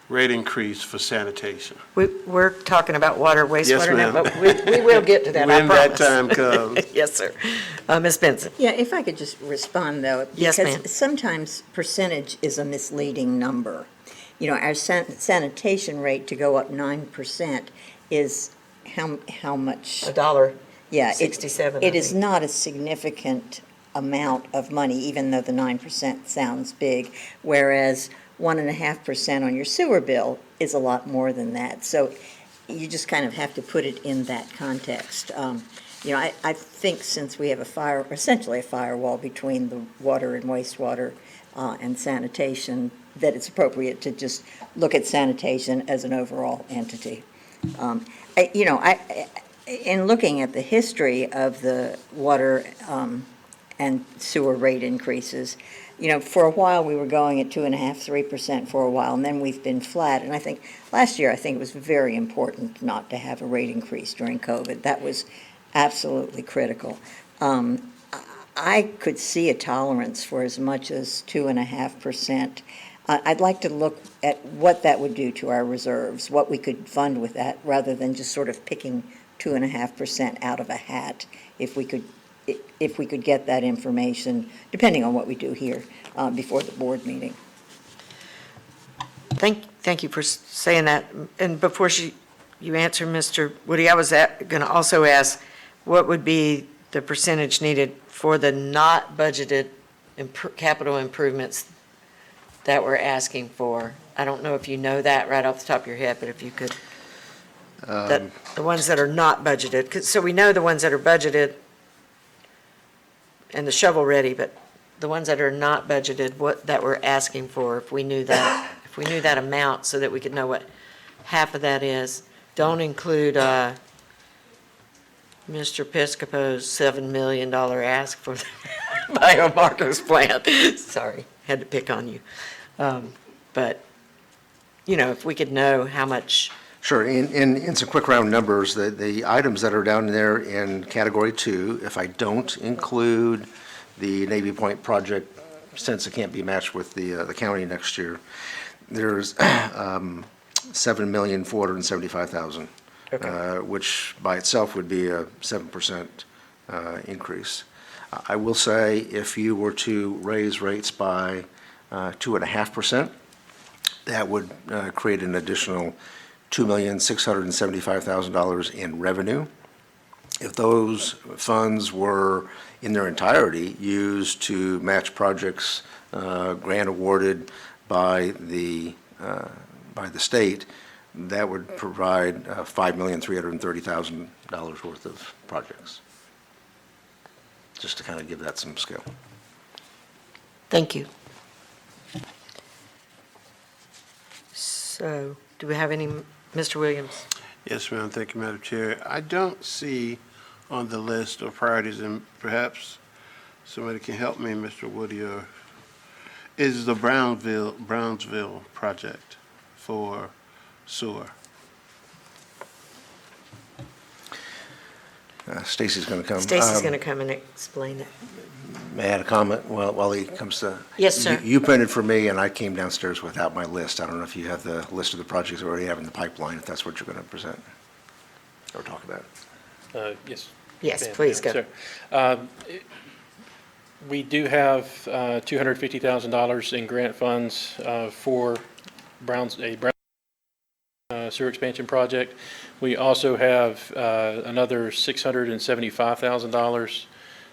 rate increase for sanitation?
We're talking about water,
Yes,
wastewater now,
ma'am.
but we will get to that, I
When that
promise.
time comes.
Yes, sir. Ms. Benson?
Yeah, if I could just respond, though.
Yes, ma'am.
Because sometimes percentage is a misleading number. You know, our sanitation rate to go up 9% is how much?
$1.
Yeah,
67,
it
I
is
think.
not a significant amount of money, even though the 9% sounds big, whereas 1.5% on your sewer bill is a lot more than that. So you just kind of have to put it in that context. You know, I think since we have essentially a firewall between the water and wastewater and sanitation, that it's appropriate to just look at sanitation as an overall entity. In looking at the history of the water and sewer rate increases, you know, for a while we were going at 2.5%, 3% for a while, and then we've been flat. And I think last year, it was very important not to have a rate increase during COVID. That was absolutely critical. I could see a tolerance for as much as 2.5%. I'd like to look at what that would do to our reserves, what we could fund with that, rather than just sort of picking 2.5% out of a hat. If we could get that information, depending on what we do here, before the board meeting.
Thank you for saying that. And before she you answered Mr. Woody. I was going to also ask, what would be the percentage needed for the not budgeted capital improvements that we're asking for? I don't know if you know that right off the top of your head, but if you could, the ones that are not budgeted, so we know the ones that are budgeted and the shovel-ready, but the ones that are not budgeted, what, that we're asking for, if we knew that, if we knew that amount so that we could know what half of that is. Don't include Mr. Piscopo's $7 million ask for the biomarkers plant. Sorry, had to pick on you. But, you know, if we could know how much.
Sure, in some quick round numbers, the items that are down there in category 2, if I don't include the Navy Point project, since it can't be matched with the county next year, there's $7,475,000, which by itself would be a 7% increase. I will say, if you were to raise rates by 2.5%, that would create an additional $2,675,000 in revenue. If those funds were in their entirety used to match projects grant awarded by the state, that would provide $5,330,000 worth of projects. Just to kind of give that some scale.
Thank you. So, do we have any, Mr. Williams?
Yes, ma'am. Thank you, Madam Chair. I don't see on the list of priorities, and perhaps somebody can help me, Mr. Woody, or is the Brownsville project for sewer.
Stacy's going to come.
Stacy's going to come and explain it.
May I add a comment while he comes to?
Yes, sir.
You printed for me, and I came downstairs without my list. I don't know if you have the list of the projects we already have in the pipeline, if that's what you're going to present or talk about.
Yes.
Yes,
Ma'am,
please go.
sir. We do have $250,000 in grant funds for Brown sewer expansion project. We also have another $675,000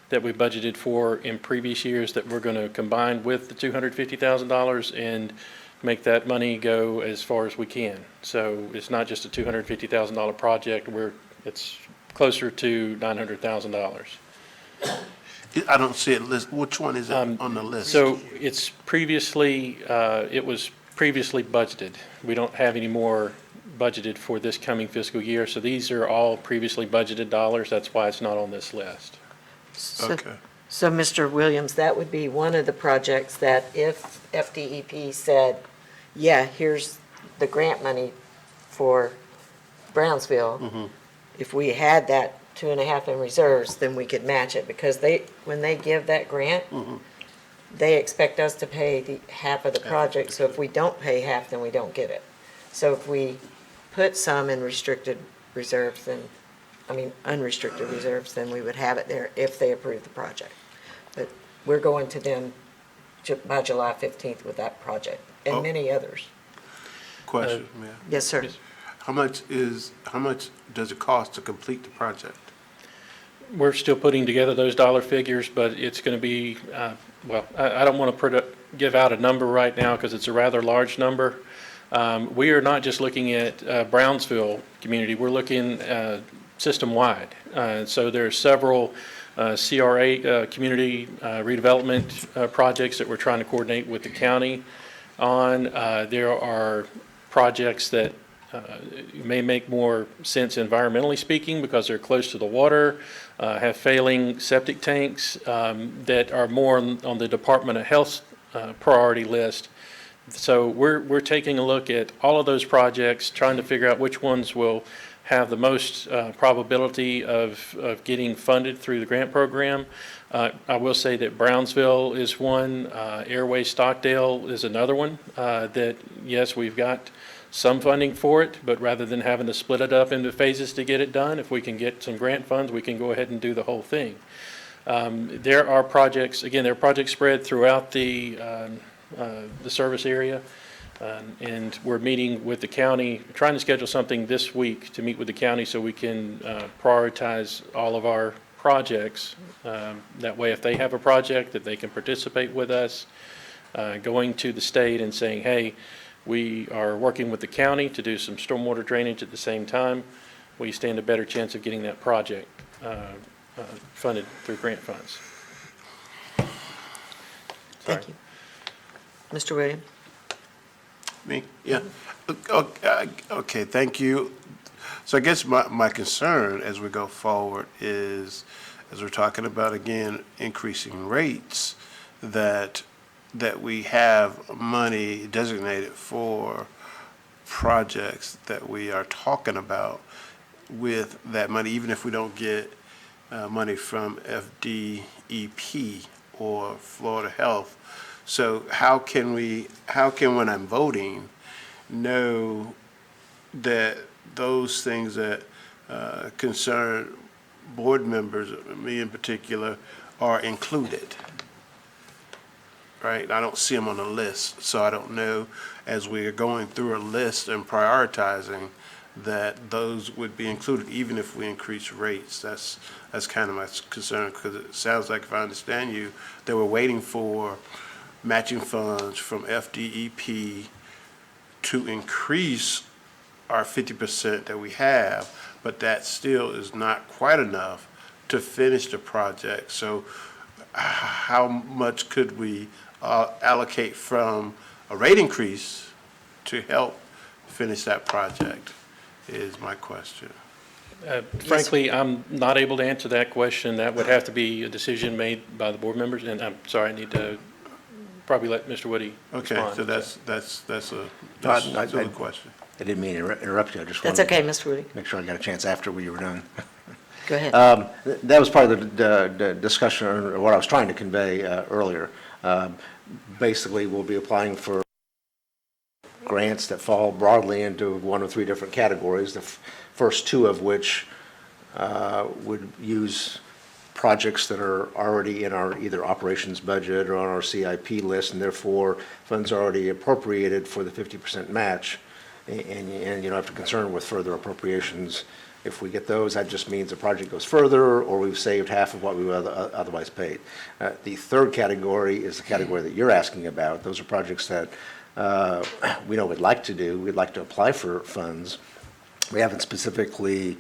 that we budgeted for in previous years that we're going to combine with the $250,000 and make that money go as far as we can. So it's not just a $250,000 project, it's closer to $900,000.
I don't see it list. Which one is it on the list?
So it's previously, it was previously budgeted. We don't have any more budgeted for this coming fiscal year. So these are all previously budgeted dollars. That's why it's not on this list.
Okay.
So, Mr. Williams, that would be one of the projects that if FDEP said, yeah, here's the grant money for Brownsville, if we had that 2.5 in reserves, then we could match it, because when they give that grant, they expect us to pay the half of the project, so if we don't pay half, then we don't get it. So if we put some in restricted reserves, unrestricted reserves, then we would have it there if they approve the project. But we're going to them by July 15th with that project, and many others.
Question, Mayor.
Yes, sir.
Yes.
How much does it cost to complete the project?
We're still putting together those dollar figures, but it's going to be, I don't want to give out a number right now because it's a rather large number. We are not just looking at Brownsville community, we're looking system-wide. So there are several CRA, community redevelopment projects that we're trying to coordinate with the county on. There are projects that may make more sense environmentally speaking because they're close to the water, have failing septic tanks that are more on the Department of Health's priority list. So we're taking a look at all of those projects, trying to figure out which ones will have the most probability of getting funded through the grant program. I will say that Brownsville is one, Airway Stockdale is another one that, yes, we've got some funding for it, but rather than having to split it up into phases to get it done, if we can get some grant funds, we can go ahead and do the whole thing. There are projects, again, there are projects spread throughout the service area. And we're meeting with the county, trying to schedule something this week to meet with the county so we can prioritize all of our projects. That way, if they have a project that they can participate with us, going to the state and saying, hey, we are working with the county to do some stormwater drainage at the same time, we stand a better chance of getting that project funded through grant funds.
Thank you. Mr. Williams?
Me? Yeah. Okay, thank you. So I guess my concern as we go forward is, as we're talking about, again, increasing rates, that we have money designated for projects that we are talking about with that money, even if we don't get money from FDEP or Florida Health. So how can when I'm voting, know that those things that concern board members, me in particular, are included? Right? I don't see them on the list, so I don't know, as we are going through a list and prioritizing, that those would be included, even if we increase rates. That's kind of my concern, because it sounds like, if I understand you, that we're waiting for matching funds from FDEP to increase our 50% that we have, but that still is not quite enough to finish the project. So how much could we allocate from a rate increase to help finish that project, is my question.
Frankly, I'm not able to answer that question. That would have to be a decision made by the board members, and I'm sorry, I need to probably let Mr. Woody respond.
Okay, so that's a good question.
I didn't mean to interrupt you, I just
That's
wanted
okay,
to
Mr. Woody.
make sure I got a chance after we were done.
Go ahead.
That was part of the discussion, or what I was trying to convey earlier. Basically, we'll be applying for grants that fall broadly into one of three different categories, the first two of which would use projects that are already in our either operations budget or on our CIP list, and therefore funds are already appropriated for the 50% match, and you don't have to concern with further appropriations. If we get those, that just means the project goes further, or we've saved half of what we would otherwise paid. The third category is the category that you're asking about. Those are projects that we know we'd like to do. We'd like to apply for funds. We haven't specifically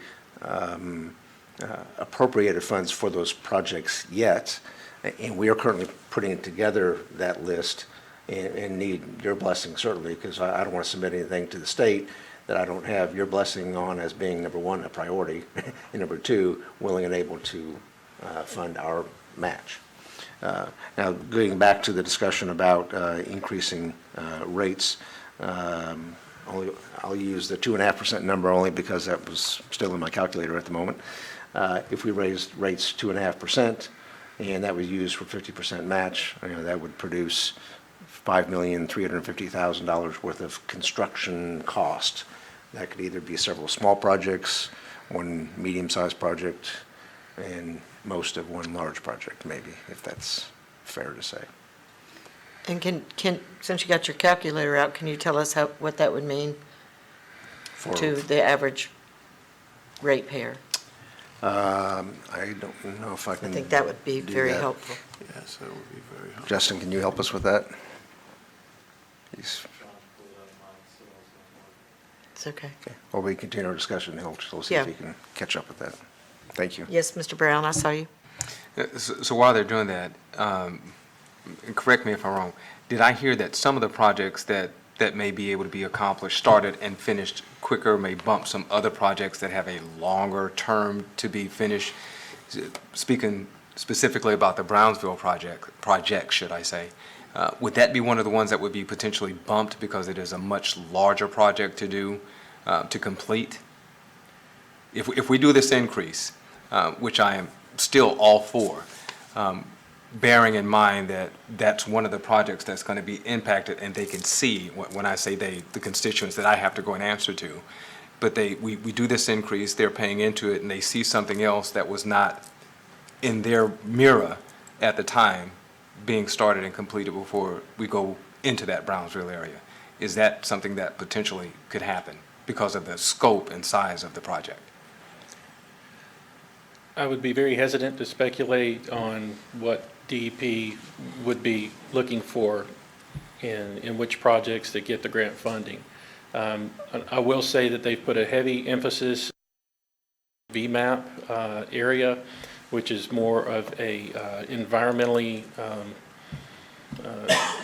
appropriated funds for those projects yet, and we are currently putting together that list and need your blessing, certainly, because I don't want to submit anything to the state that I don't have your blessing on as being, number one, a priority, and number two, willing and able to fund our match. Now, going back to the discussion about increasing rates, I'll use the 2.5% number only because that was still in my calculator at the moment. If we raised rates 2.5%, and that was used for 50% match, that would produce $5,350,000 worth of construction cost. That could either be several small projects, one medium-sized project, and most of one large project, maybe, if that's fair to say.
And since you got your calculator out, can you tell us what that would mean to the average ratepayer?
I don't know if I
I
can.
think that would be
do
very
that.
helpful.
Yes, that would be very helpful.
Justin, can you help us with that?
It's okay.
Okay. While we continue our discussion, he'll see
Yeah.
if he can catch up with that. Thank you.
Yes, Mr. Brown, I saw you.
So while they're doing that, and correct me if I'm wrong, did I hear that some of the projects that may be able to be accomplished, started and finished quicker, may bump some other projects that have a longer term to be finished? Speaking specifically about the Brownsville project, should I say, would that be one of the ones that would be potentially bumped because it is a much larger project to do, to complete? If we do this increase, which I am still all for, bearing in mind that that's one of the projects that's going to be impacted, and they can see, when I say they, the constituents that I have to go and answer to, but we do this increase, they're paying into it, and they see something else that was not in their mirror at the time being started and completed before we go into that Brownsville area. Is that something that potentially could happen because of the scope and size of the project?
I would be very hesitant to speculate on what DEP would be looking for in which projects that get the grant funding. I will say that they've put a heavy emphasis VMAP area, which is more of a environmentally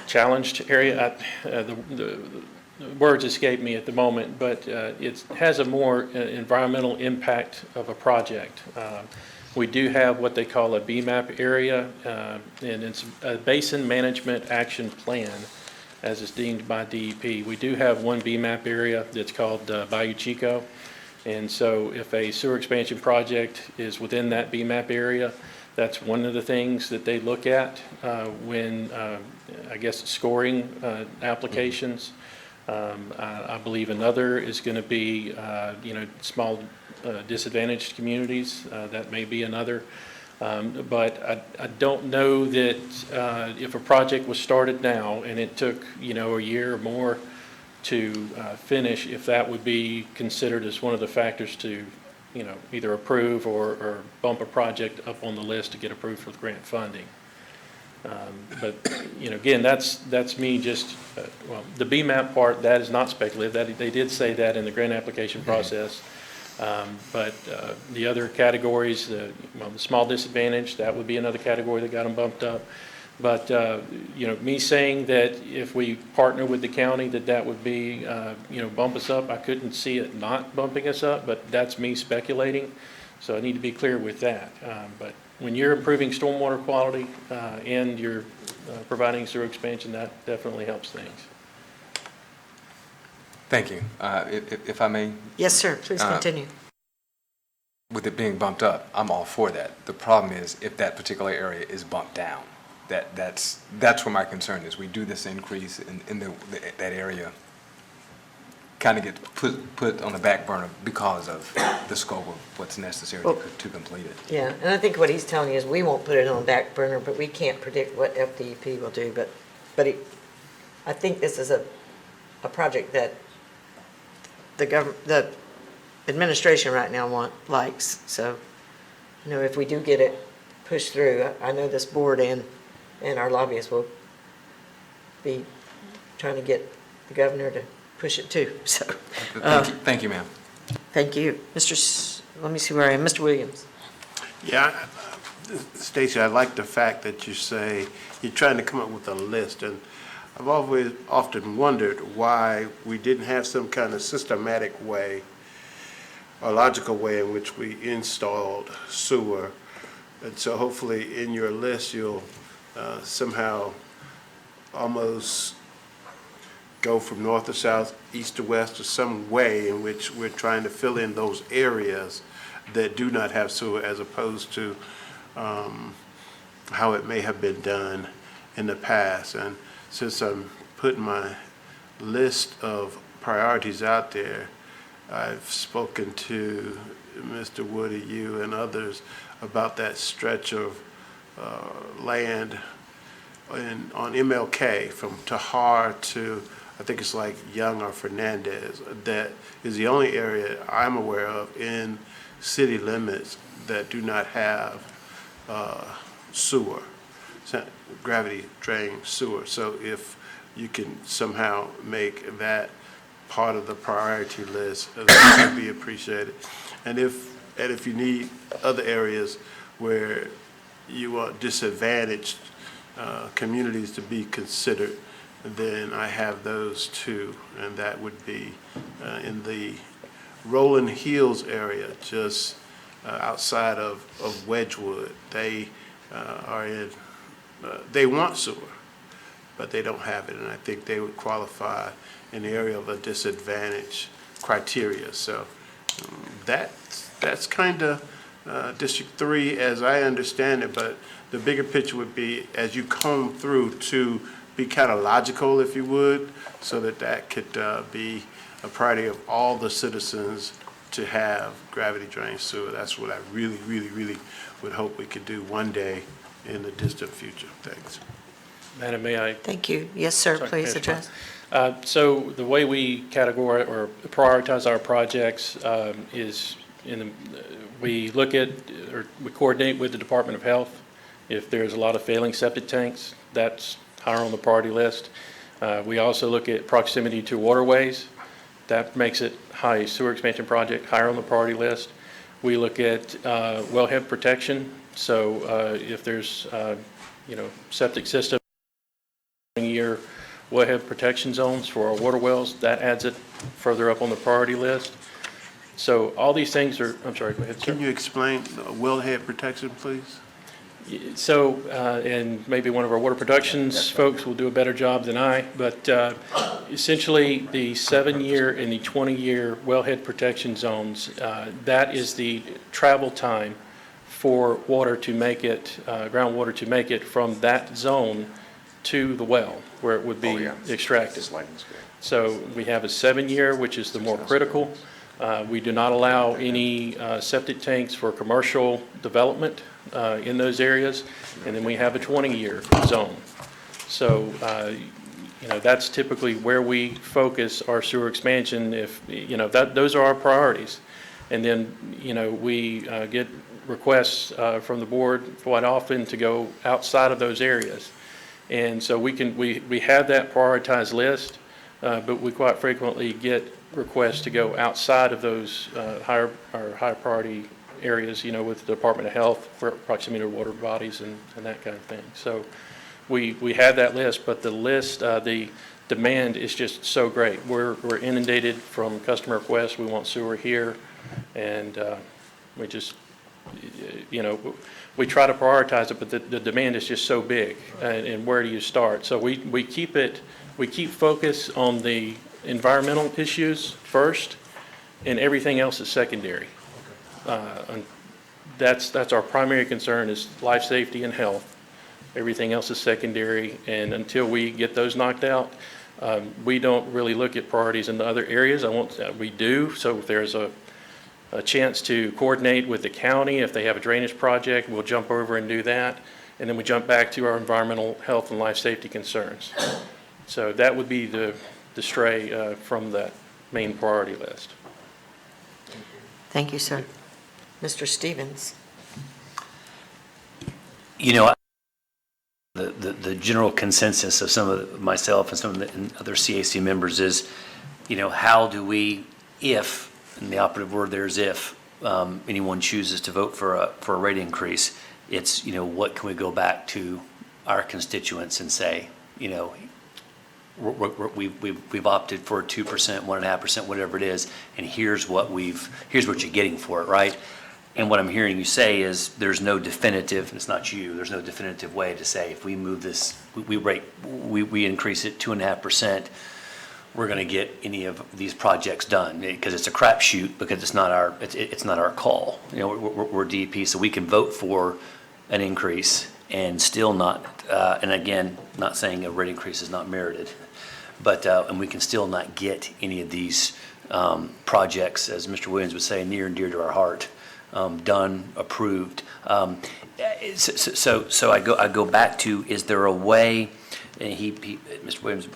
challenged area. The words escape me at the moment, but it has a more environmental impact of a project. We do have what they call a BMAP area, and it's a Basin Management Action Plan, as is deemed by DEP. We do have one BMAP area that's called Bayou Chico, and so if a sewer expansion project is within that BMAP area, that's one of the things that they look at when, I guess, scoring applications. I believe another is going to be, small disadvantaged communities. That may be another. But I don't know that if a project was started now and it took, a year or more to finish, if that would be considered as one of the factors to, either approve or bump a project up on the list to get approved for the grant funding. But, again, that's me just, the BMAP part, that is not speculative. That, they did say that in the grant application process. But the other categories, the small disadvantage, that would be another category that got them bumped up. But, me saying that if we partner with the county, that would be, bump us up, I couldn't see it not bumping us up, but that's me speculating. So I need to be clear with that. But when you're improving stormwater quality and you're providing sewer expansion, that definitely helps things.
Thank you. If I may,
Yes, sir, please continue.
with it being bumped up, I'm all for that. The problem is if that particular area is bumped down, that's where my concern is. We do this increase in that area, kind of gets put on the back burner because of the scope of what's necessary to complete it.
Yeah, and I think what he's telling you is we won't put it on the back burner, but we can't predict what FDEP will do. But I think this is a project that the administration right now likes. So, if we do get it pushed through, I know this board and our lobbyists will be trying to get the governor to push it too. So,
Thank you, ma'am.
thank you. Let me see where I am. Mr. Williams.
Yeah, Stacy, I like the fact that you say you're trying to come up with a list, and I've always often wondered why we didn't have some kind of systematic way or logical way in which we installed sewer. And so hopefully in your list, you'll somehow almost go from north to south, east to west, or some way in which we're trying to fill in those areas that do not have sewer, as opposed to how it may have been done in the past. And since I'm putting my list of priorities out there, I've spoken to Mr. Woody, you, and others about that stretch of land on MLK from Tahar to, I think it's like Young or Fernandez. That is the only area I'm aware of in city limits that do not have sewer, gravity drain sewer. So if you can somehow make that part of the priority list, that would be appreciated. And if you need other areas where you want disadvantaged communities to be considered, then I have those too, and that would be in the Rolling Hills area, just outside of Wedgwood. They are in, they want sewer, but they don't have it, and I think they would qualify in the area of a disadvantage criteria. So that's kind of District 3 as I understand it, but the bigger picture would be as you comb through to be kind of logical, if you would, so that could be a priority of all the citizens to have gravity drain sewer. That's what I really, really, really would hope we could do one day in the distant future. Thanks.
Madam, may I?
Thank you. Yes, sir,
Sorry,
please
finish mine.
address.
So the way we categorize or prioritize our projects is we look at, or we coordinate with the Department of Health. If there's a lot of failing septic tanks, that's higher on the priority list. We also look at proximity to waterways. That makes it high. Sewer expansion project, higher on the priority list. We look at wellhead protection. So if there's, septic system year wellhead protection zones for our water wells, that adds it further up on the priority list. So all these things are, I'm sorry, go ahead, sir.
Can you explain wellhead protection, please?
So, and maybe one of our water productions folks will do a better job than I, but essentially the 7-year and the 20-year wellhead protection zones, that is the travel time for water to make it, groundwater to make it from that zone to the well where it would be extracted. So we have a 7-year, which is the more critical. We do not allow any septic tanks for commercial development in those areas. And then we have a 20-year zone. So, that's typically where we focus our sewer expansion if, those are our priorities. And then, we get requests from the board quite often to go outside of those areas. And so we have that prioritized list, but we quite frequently get requests to go outside of those high priority areas, with the Department of Health for proximity to water bodies and that kind of thing. So we have that list, but the list, the demand is just so great. We're inundated from customer requests. We want sewer here, and we just, we try to prioritize it, but the demand is just so big, and where do you start? So we keep focus on the environmental issues first, and everything else is secondary. And that's our primary concern is life safety and health. Everything else is secondary, and until we get those knocked out, we don't really look at priorities in the other areas. We do, so if there's a chance to coordinate with the county, if they have a drainage project, we'll jump over and do that, and then we jump back to our environmental health and life safety concerns. So that would be the stray from that main priority list.
Thank you, sir. Mr. Stevens.
The general consensus of some of myself and some of the other CAC members is, how do we, if, and the operative word there is if, anyone chooses to vote for a rate increase, it's, what can we go back to our constituents and say, we've opted for 2%, 1.5%, whatever it is, and here's what you're getting for it, right? And what I'm hearing you say is there's no definitive, and it's not you, there's no definitive way to say if we move this, we increase it 2.5%, we're going to get any of these projects done, because it's a crapshoot, because it's not our call. We're DEP, so we can vote for an increase and still not, and again, not saying a rate increase is not merited, but and we can still not get any of these projects, as Mr. Williams would say, near and dear to our heart, done, approved. So I go back to, is there a way? And Mr. Williams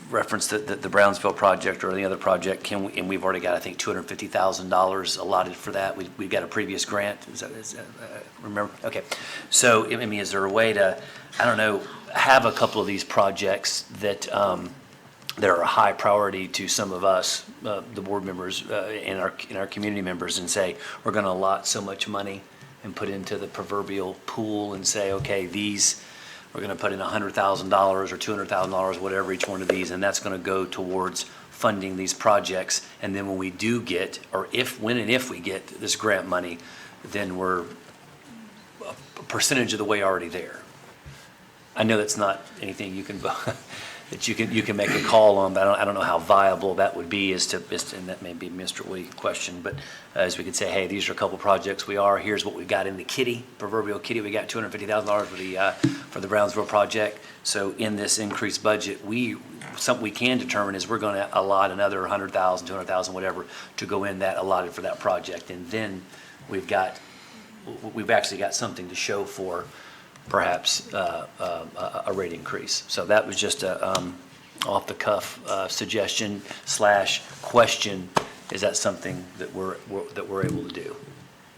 referenced the Brownsville project or any other project. And we've already got, I think, $250,000 allotted for that. We've got a previous grant. Remember? Okay. So, is there a way to, have a couple of these projects that are a high priority to some of us, the board members and our community members, and say, we're going to allot so much money and put into the proverbial pool and say, okay, we're going to put in $100,000 or $200,000, whatever each one of these, and that's going to go towards funding these projects. And then when we do get, or when and if we get this grant money, then we're a percentage of the way already there. I know that's not anything you can that you can make a call on, but I don't know how viable that would be. And that may be a Mr. Woody question, but as we could say, hey, these are a couple projects here's what we've got in the kitty, proverbial kitty. We got $250,000 for the Brownsville project. So in this increased budget, something we can determine is we're going to allot another $100,000, $200,000, whatever, to go in that allotted for that project, and then we've actually got something to show for perhaps a rate increase. So that was just a off-the-cuff suggestion / question. Is that something that we're able to do?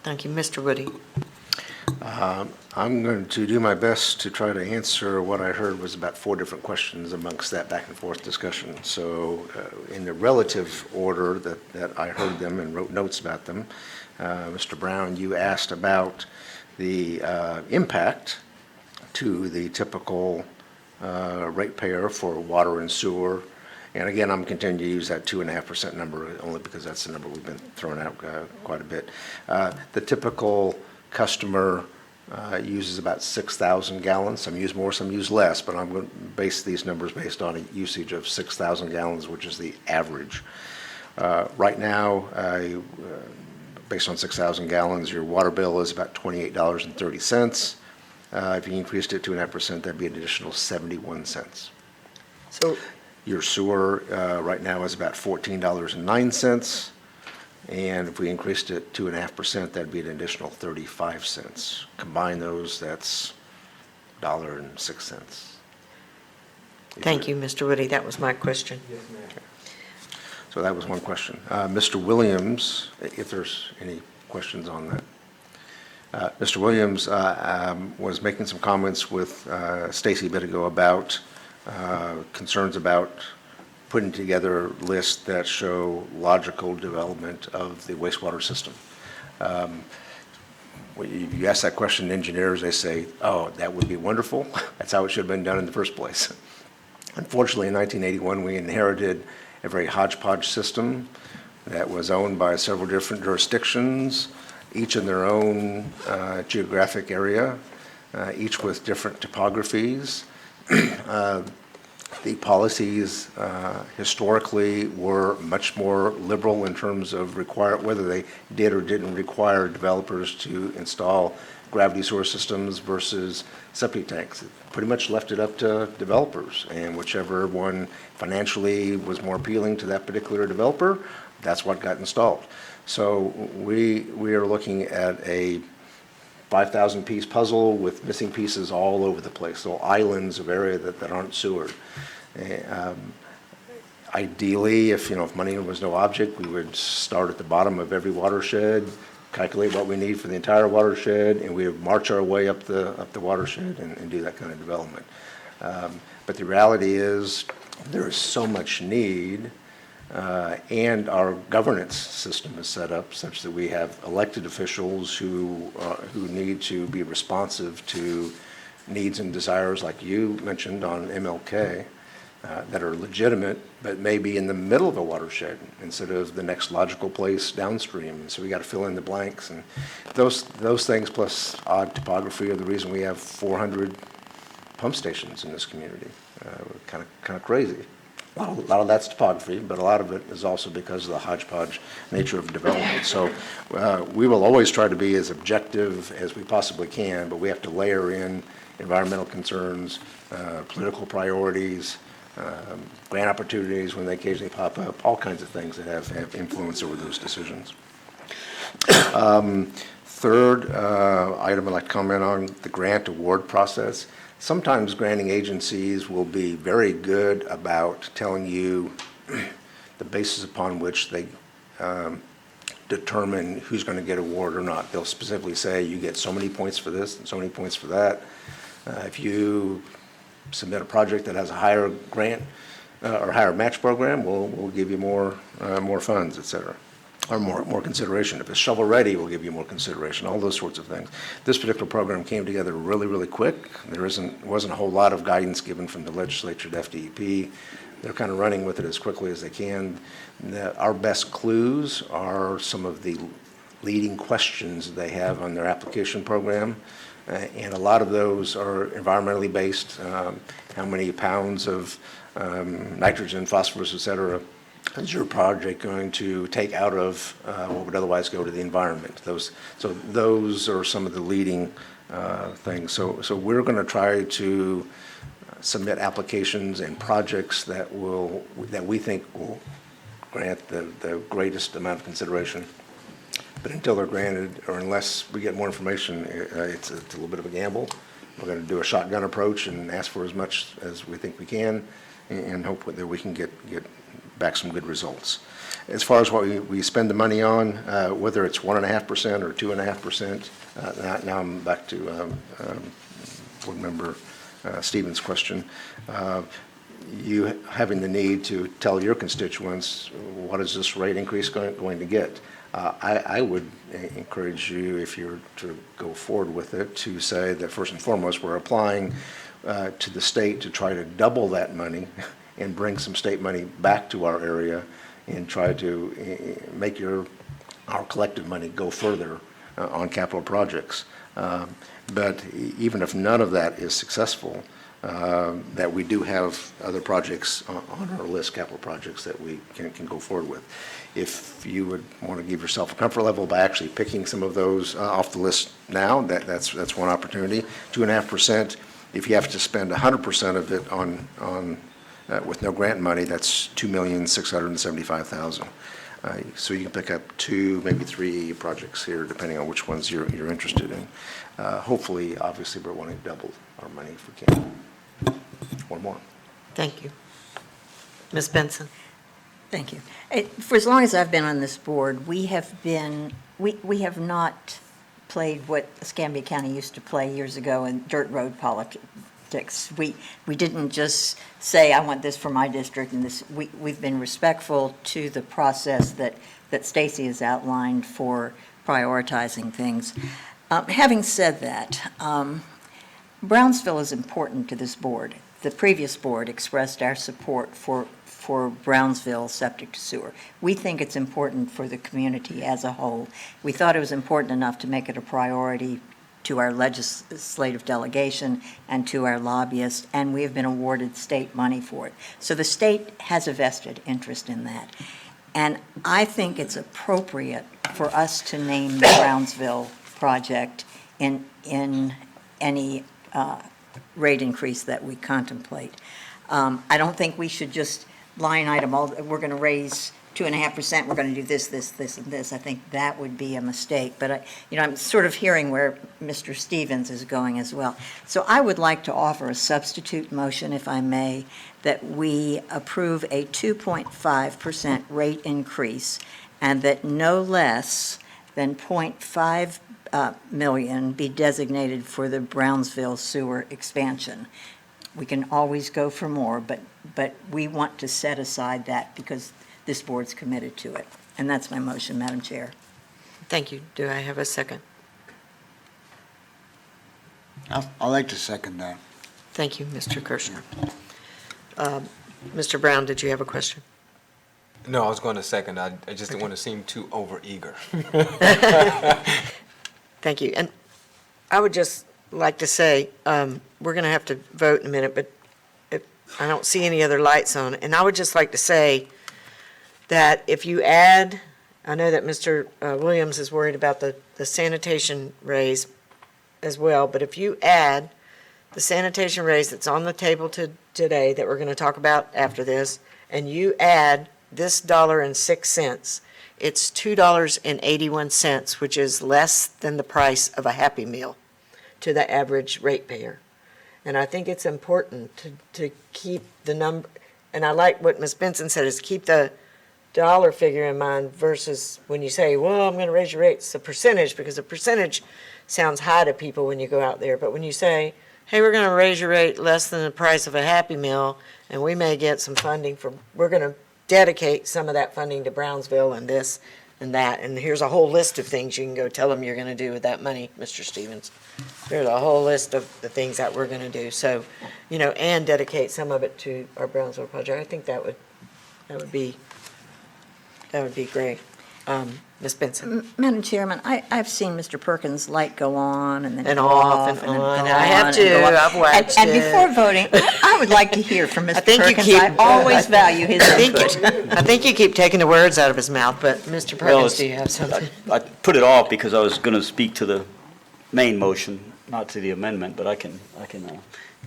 Thank you. Mr. Woody?
I'm going to do my best to try to answer what I heard was about 4 different questions amongst that back and forth discussion. So in the relative order that I heard them and wrote notes about them, Mr. Brown, you asked about the impact to the typical ratepayer for water and sewer. And again, I'm continuing to use that 2.5% number only because that's the number we've been throwing out quite a bit. The typical customer uses about 6,000 gallons. Some use more, some use less, but I'm going to base these numbers based on a usage of 6,000 gallons, which is the average. Right now, based on 6,000 gallons, your water bill is about $28.30. If you increased it 2.5%, that'd be an additional 71 cents.
So,
Your sewer right now is about $14.09. And if we increased it 2.5%, that'd be an additional 35 cents. Combine those, that's $1.06.
thank you, Mr. Woody. That was my question.
So that was one question. Mr. Williams, if there's any questions on that. Mr. Williams was making some comments with Stacy a bit ago about concerns about putting together lists that show logical development of the wastewater system. When you ask that question to engineers, they say, oh, that would be wonderful. That's how it should have been done in the first place. Unfortunately, in 1981, we inherited a very hodgepodge system that was owned by several different jurisdictions, each in their own geographic area, each with different topographies. The policies historically were much more liberal in terms of whether they did or didn't require developers to install gravity sewer systems versus septic tanks. It pretty much left it up to developers, and whichever one financially was more appealing to that particular developer, that's what got installed. So we are looking at a 5,000-piece puzzle with missing pieces all over the place, so islands of area that aren't sewered. Ideally, if money was no object, we would start at the bottom of every watershed, calculate what we need for the entire watershed, and we would march our way up the watershed and do that kind of development. But the reality is there is so much need, and our governance system is set up such that we have elected officials who need to be responsive to needs and desires like you mentioned on MLK that are legitimate, but maybe in the middle of a watershed instead of the next logical place downstream. So we got to fill in the blanks, and those things plus odd topography are the reason we have 400 pump stations in this community. Kind of crazy. A lot of that's topography, but a lot of it is also because of the hodgepodge nature of development. So we will always try to be as objective as we possibly can, but we have to layer in environmental concerns, political priorities, grant opportunities when they occasionally pop up, all kinds of things that have influence over those decisions. Third item I'd like to comment on, the grant award process. Sometimes granting agencies will be very good about telling you the basis upon which they determine who's going to get award or not. They'll specifically say you get so many points for this and so many points for that. If you submit a project that has a higher grant or higher match program, we'll give you more funds, et cetera, or more consideration. If it's shovel ready, we'll give you more consideration, all those sorts of things. This particular program came together really, really quick. There wasn't a whole lot of guidance given from the legislature to FDEP. They're kind of running with it as quickly as they can. Our best clues are some of the leading questions they have on their application program. And a lot of those are environmentally based. How many pounds of nitrogen, phosphorus, et cetera, is your project going to take out of what would otherwise go to the environment? So those are some of the leading things. So we're going to try to submit applications and projects that we think will grant the greatest amount of consideration. But until they're granted, or unless we get more information, it's a little bit of a gamble. we're going to do a shotgun approach and ask for as much as we think we can and hope that we can get back some good results. As far as what we spend the money on, whether it's 1.5% or 2.5%, now I'm back to Board Member Stevens' question. You having the need to tell your constituents, what is this rate increase going to get? I would encourage you, if you're to go forward with it, to say that first and foremost, we're applying to the state to try to double that money and bring some state money back to our area and try to make our collective money go further on capital projects. But even if none of that is successful, that we do have other projects on our list, capital projects that we can go forward with. If you would want to give yourself a comfort level by actually picking some of those off the list now, that's one opportunity. 2.5%, if you have to spend 100% of it on with no grant money, that's $2,675,000. So you can pick up 2, maybe 3 projects here, depending on which ones you're interested in. Hopefully, obviously, we're wanting to double our money if we can. Or more.
Thank you. Ms. Benson?
Thank you. For as long as I've been on this board, we have not played what Escambia County used to play years ago in dirt road politics. We didn't just say, I want this for my district, and this. We've been respectful to the process that Stacy has outlined for prioritizing things. Having said that, Brownsville is important to this board. The previous board expressed our support for Brownsville septic to sewer. We think it's important for the community as a whole. We thought it was important enough to make it a priority to our legislative delegation and to our lobbyists, and we have been awarded state money for it. So the state has a vested interest in that. And I think it's appropriate for us to name the Brownsville project in any rate increase that we contemplate. I don't think we should just line item we're going to raise 2.5%, we're going to do this, this, this, and this. I think that would be a mistake. But I'm sort of hearing where Mr. Stevens is going as well. So I would like to offer a substitute motion, if I may, that we approve a 2.5% rate increase and that no less than 0.5 million be designated for the Brownsville sewer expansion. We can always go for more, but we want to set aside that because this board's committed to it. And that's my motion, Madam Chair.
Thank you. Do I have a second?
I'd like to second that.
Thank you, Mr. Kirschner. Mr. Brown, did you have a question?
No, I was going to second. I just didn't want to seem too overeager.
Thank you. And I would just like to say, we're going to have to vote in a minute, but I don't see any other lights on. And I would just like to say that if you add, I know that Mr. Williams is worried about the sanitation raise as well, but if you add the sanitation raise that's on the table today that we're going to talk about after this, and you add this $1.06, it's $2.81, which is less than the price of a Happy Meal to the average ratepayer. And I think it's important to keep the number, and I like what Ms. Benson said, is keep the dollar figure in mind versus when you say, well, I'm going to raise your rates, the percentage, because the percentage sounds high to people when you go out there. But when you say, hey, we're going to raise your rate less than the price of a Happy Meal, and we may get some funding we're going to dedicate some of that funding to Brownsville and this and that. And here's a whole list of things you can go tell them you're going to do with that money, Mr. Stevens. There's a whole list of the things that we're going to do. So, and dedicate some of it to our Brownsville project. I think that would be great. Ms. Benson.
Madam Chairman, I've seen Mr. Perkins' light go on and then
And
go
off and
then
on.
go
I have
on
to.
and go on.
I've watched
And
it.
before voting, I would like to hear from Mr.
think you
Perkins.
keep-
I always value his input.
I think you keep taking the words out of his mouth, but Mr.
Well,
Perkins, do you have something?
I put it off because I was going to speak to the main motion, not to the amendment, but I can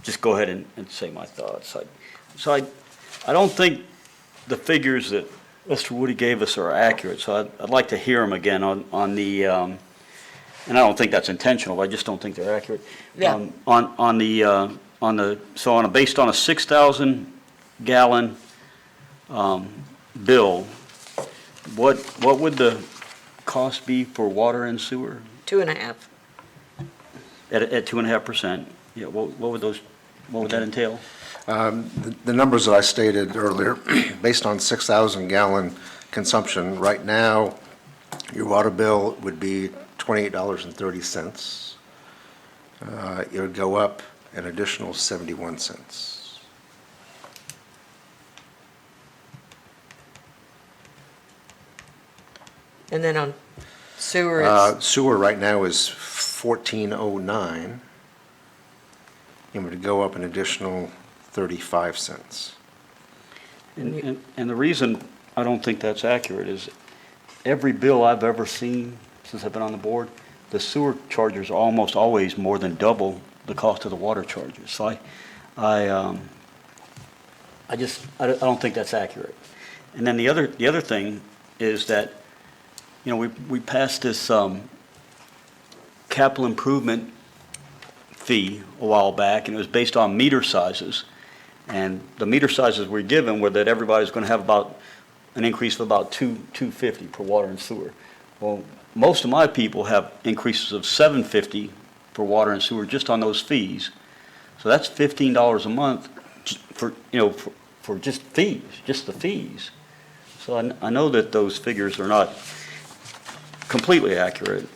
just go ahead and say my thoughts. I don't think the figures that Mr. Woody gave us are accurate, so I'd like to hear them again on the and I don't think that's intentional, I just don't think they're accurate.
Yeah.
Based on a 6,000 gallon bill, what would the cost be for water and sewer
2.5.
at 2.5%? Yeah, what would that entail?
The numbers that I stated earlier, based on 6,000 gallon consumption, right now, your water bill would be $28.30. It would go up an additional 71 cents.
And then on sewer, it's,
Sewer right now is 14.09. It would go up an additional 35 cents.
And the reason I don't think that's accurate is every bill I've ever seen since I've been on the board, the sewer charges are almost always more than double the cost of the water charges. So I don't think that's accurate. And then the other thing is that, we passed this capital improvement fee a while back, and it was based on meter sizes. And the meter sizes we're given were that everybody's going to have about an increase of about $2.50 per water and sewer. Well, most of my people have increases of $7.50 for water and sewer just on those fees. So that's $15 a month for just fees, just the fees. So I know that those figures are not completely accurate.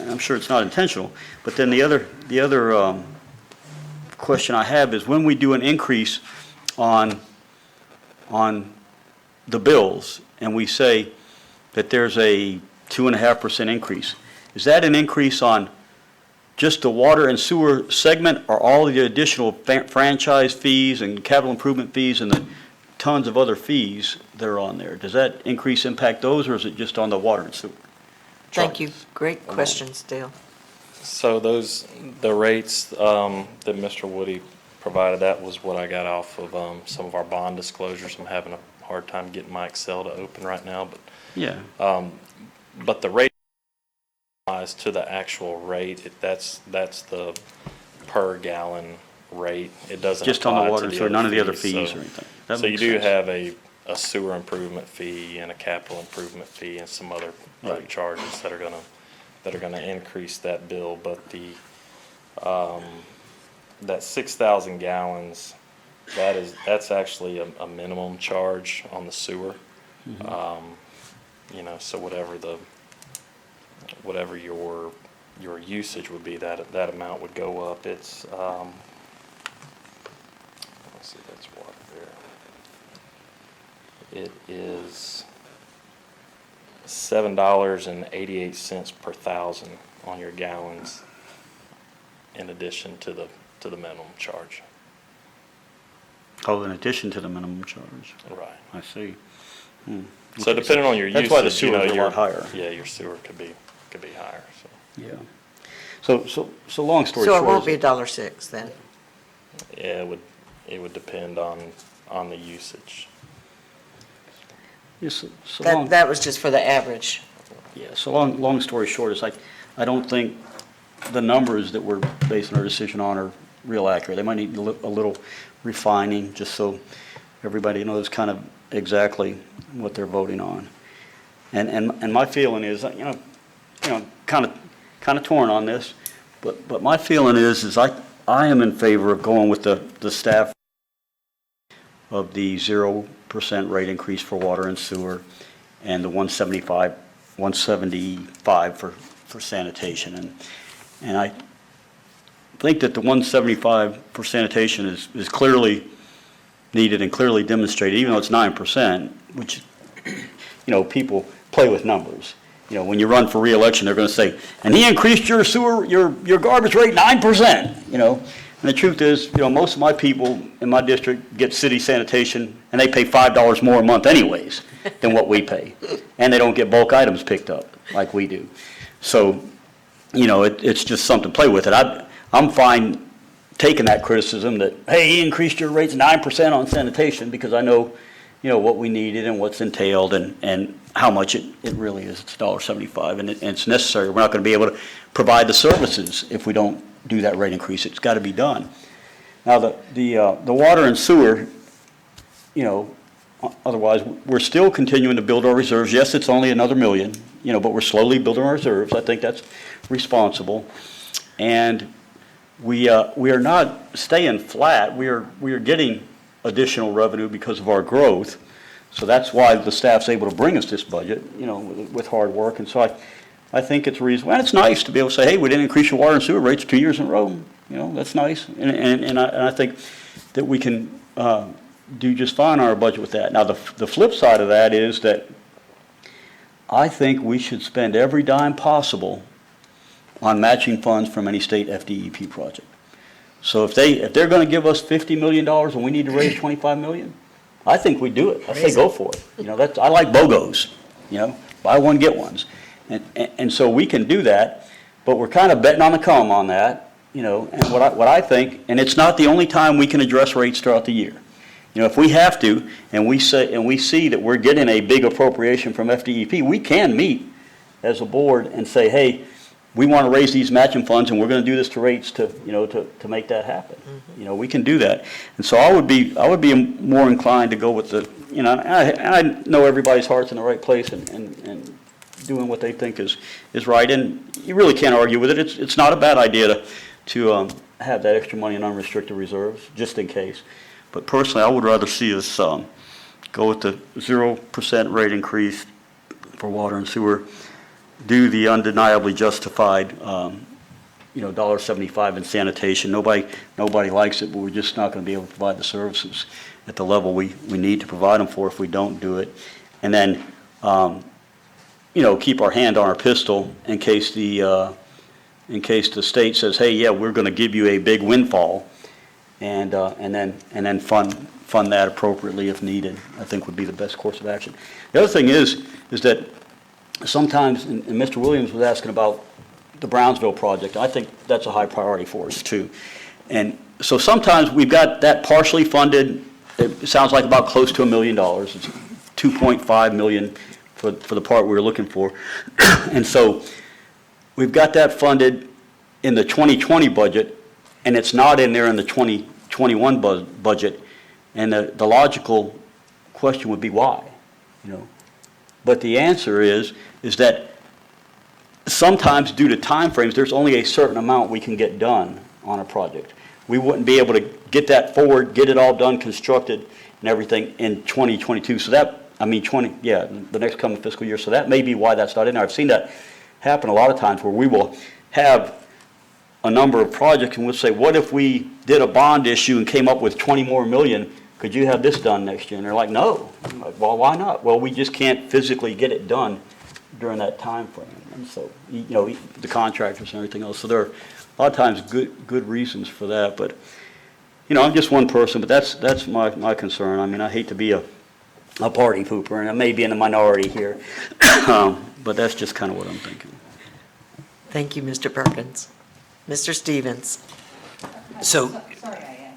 I'm sure it's not intentional. But then the other question I have is when we do an increase on the bills and we say that there's a 2.5% increase, is that an increase on just the water and sewer segment or all the additional franchise fees and capital improvement fees and the tons of other fees that are on there? Does that increase impact those, or is it just on the water and sewer?
thank you. Great questions, Dale.
So the rates that Mr. Woody provided, that was what I got off of some of our bond disclosures. I'm having a hard time getting my Excel to open right now,
Yeah.
but the rate applies to the actual rate. That's the per gallon rate. It doesn't
Just on the
apply
water,
to
so none of the other
fees.
fees
So-
or anything? That
So you
makes
do
sense.
have a sewer improvement fee and a capital improvement fee and some other
Right.
charges that are gonna increase that bill, but that 6,000 gallons, that's actually a minimum charge on the sewer. So whatever your usage would be, that amount would go up. It's, let's see, that's water there. It is $7.88 per thousand on your gallons in addition to the minimum charge.
Oh, in addition to the minimum charge.
Right.
I see.
So depending on your usage,
That's why the sewer is a
your-
lot higher.
Yeah, your sewer could be higher, so.
Yeah. So long story
So
short.
it won't
is-
be $1.06 then?
Yeah, it would depend on the usage.
Yes, so long-
That was just for the average.
Yeah, so long story short, is I don't think the numbers that we're basing our decision on are real accurate. They might need a little refining, just so everybody knows kind of exactly what they're voting on. And my feeling is, kind of torn on this, but my feeling is I am in favor of going with the staff of the 0% rate increase for water and sewer and the 175 for sanitation. And I think that the 175 for sanitation is clearly needed and clearly demonstrated, even though it's 9%, which, people play with numbers. When you run for reelection, they're going to say, and he increased your sewer, your garbage rate 9%, And the truth is, most of my people in my district get city sanitation, and they pay $5 more a month anyways than what we pay. And they don't get bulk items picked up like we do. So, it's just something to play with. I'm fine taking that criticism that, hey, he increased your rates 9% on sanitation, because I know what we needed and what's entailed and how much it really is. It's $1.75 and it's necessary. We're not going to be able to provide the services if we don't do that rate increase. It's got to be done. Now, the water and sewer, otherwise, we're still continuing to build our reserves. Yes, it's only another $1 million, but we're slowly building our reserves. I think that's responsible. And we are not staying flat. We are getting additional revenue because of our growth. So that's why the staff's able to bring us this budget, with hard work. And so I think it's reasonable. And it's nice to be able to say, hey, we didn't increase your water and sewer rates 2 years in a row. That's nice. And I think that we can do just fine on our budget with that. Now, the flip side of that is that I think we should spend every dime possible on matching funds from any state FDEP project. So if they're going to give us $50 million and we need to raise $25 million, I think we do it. I say go for it. I like BOGOs, buy one, get ones. And so we can do that, but we're kind of betting on the come on that, and what I think, and it's not the only time we can address rates throughout the year. If we have to, and we see that we're getting a big appropriation from FDEP, we can meet as a board and say, hey, we want to raise these matching funds, and we're going to do this to rates to make that happen.
Mm-hmm.
We can do that. And so I would be more inclined to go with the, I know everybody's heart's in the right place and doing what they think is right, and you really can't argue with it. It's not a bad idea to have that extra money in unrestricted reserves, just in case. But personally, I would rather see us go with the 0% rate increase for water and sewer, do the undeniably justified, $1.75 in sanitation. Nobody likes it, but we're just not going to be able to provide the services at the level we need to provide them for if we don't do it. And then, keep our hand on our pistol in case the state says, hey, yeah, we're going to give you a big windfall, and then fund that appropriately if needed. I think would be the best course of action. The other thing is that sometimes, and Mr. Williams was asking about the Brownsville project, I think that's a high priority for us too. And so sometimes we've got that partially funded. It sounds like about close to $1 million. It's $2.5 million for the part we were looking for. And so we've got that funded in the 2020 budget, and it's not in there in the 2021 budget. And the logical question would be why, But the answer is that sometimes due to timeframes, there's only a certain amount we can get done on a project. We wouldn't be able to get that forward, get it all done, constructed, and everything in 2022. So the next coming fiscal year. So that may be why that's not in there. I've seen that happen a lot of times where we will have a number of projects and we'll say, what if we did a bond issue and came up with 20 more million? Could you have this done next year? And they're like, no. I'm like, well, why not? Well, we just can't physically get it done during that time frame. And so, the contractors and everything else. So there are a lot of times good reasons for that. But, I'm just one person, but that's my concern. I mean, I hate to be a party pooper, and I may be in the minority here, but that's just kind of what I'm thinking.
Thank you, Mr. Perkins. Mr. Stevens.
So,
Sorry, I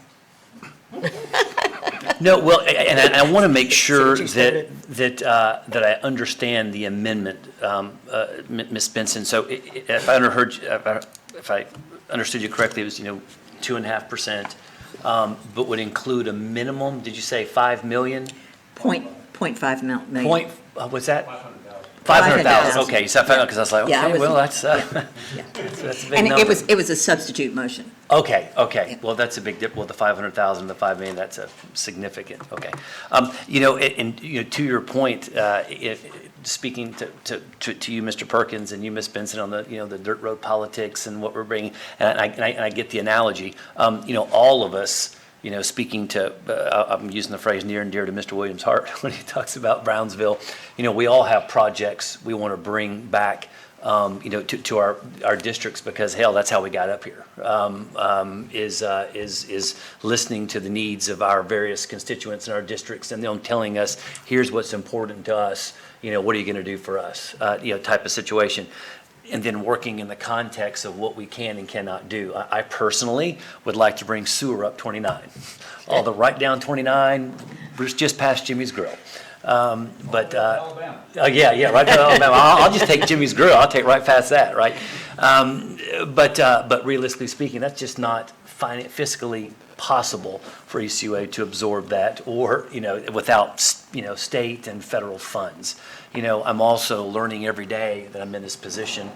asked.
no, well, and I want to make sure
what you started.
that I understand the amendment, Ms. Benson. So if I understood you correctly, it was, 2.5%, but would include a minimum, did you say 5 million?
0.5 million.
What's that? 500,000.
500,000.
Okay, you said 500, because I was like,
Yeah,
okay,
it was-
well, that's
Yeah.
that's a big
And
number.
it was a substitute motion.
Okay,
Yeah.
well, that's a big dip, well, the 500,000, the 5 million, that's a significant, okay. To your point, speaking to you, Mr. Perkins, and you, Ms. Benson, on the dirt road politics and what we're bringing, and I get the analogy, all of us, speaking to, I'm using the phrase near and dear to Mr. Williams' heart when he talks about Brownsville, we all have projects we want to bring back, to our districts, because hell, that's how we got up here, is listening to the needs of our various constituents in our districts and them telling us, here's what's important to us, what are you going to do for us, type of situation. And then working in the context of what we can and cannot do. I personally would like to bring sewer up 29. Although right down 29, We're just past Jimmy's Grill. Yeah, right to Alabama. I'll just take Jimmy's Grill. I'll take right past that, right? But realistically speaking, that's just not fiscally possible for ECUA to absorb that, or, without, state and federal funds. I'm also learning every day that I'm in this position,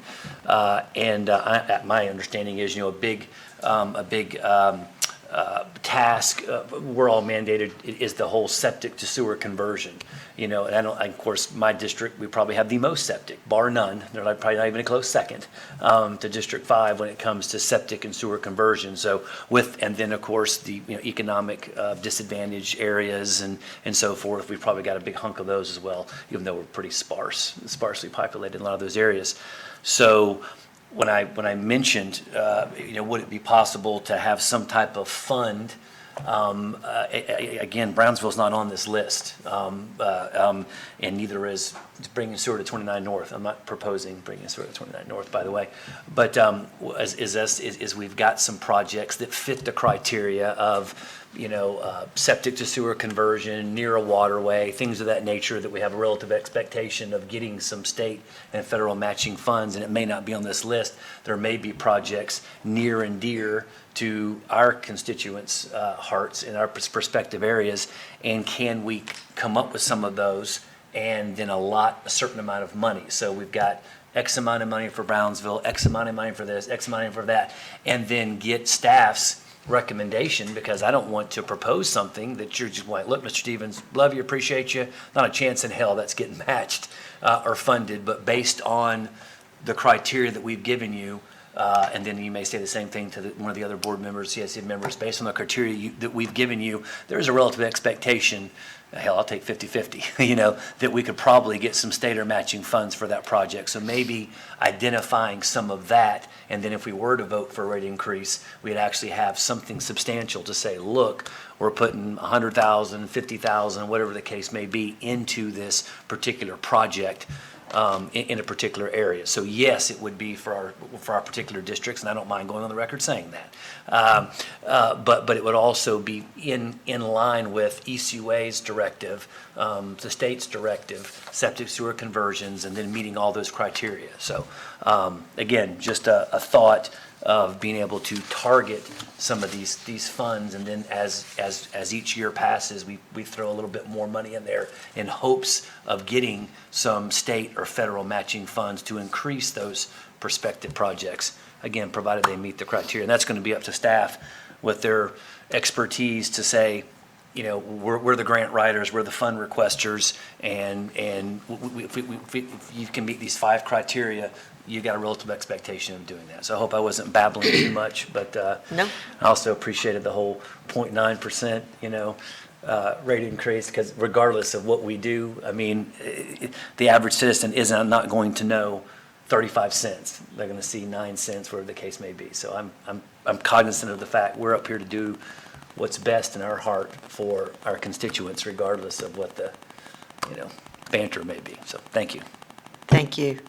my understanding is, a big task, we're all mandated, is the whole septic to sewer conversion. And of course, my district, we probably have the most septic, bar none. They're probably not even a close second to District 5 when it comes to septic and sewer conversion. So and then of course, the economic disadvantaged areas and so forth, we've probably got a big hunk of those as well, even though we're pretty sparsely populated in a lot of those areas. So when I mentioned, would it be possible to have some type of fund? Again, Brownsville's not on this list, and neither is bringing sewer to 29 North. I'm not proposing bringing sewer to 29 North, by the way. But is we've got some projects that fit the criteria of, septic to sewer conversion, near a waterway, things of that nature that we have a relative expectation of getting some state and federal matching funds, and it may not be on this list. There may be projects near and dear to our constituents' hearts in our prospective areas, and can we come up with some of those and then allot a certain amount of money? So we've got X amount of money for Brownsville, X amount of money for this, X amount for that, and then get staff's recommendation, because I don't want to propose something that you're just like, look, Mr. Stevens, love you, appreciate you, not a chance in hell that's getting matched or funded, but based on the criteria that we've given you, and then you may say the same thing to one of the other board members, CSC members, based on the criteria that we've given you, there's a relative expectation, hell, I'll take 50-50, that we could probably get some state or matching funds for that project. So maybe identifying some of that, and then if we were to vote for a rate increase, we'd actually have something substantial to say, look, we're putting 100,000, 50,000, whatever the case may be, into this particular project. In a particular area. So yes, it would be for our particular districts, and I don't mind going on the record saying that. But it would also be in line with ECUA's directive, the state's directive, septic sewer conversions, and then meeting all those criteria. So again, just a thought of being able to target some of these funds, and then as each year passes, we throw a little bit more money in there in hopes of getting some state or federal matching funds to increase those prospective projects, again, provided they meet the criteria. And that's going to be up to staff with their expertise to say, we're the grant writers, we're the fund requesters, and if you can meet these 5 criteria, you got a relative expectation of doing that. So I hope I wasn't babbling too much, but
No.
I also appreciated the whole 0.9%, rate increase, because regardless of what we do, I mean, the average citizen is not going to know 35 cents. They're going to see 9 cents, whatever the case may be. So I'm cognizant of the fact we're up here to do what's best in our heart for our constituents, regardless of what the, banter may be. So thank you.
Thank you.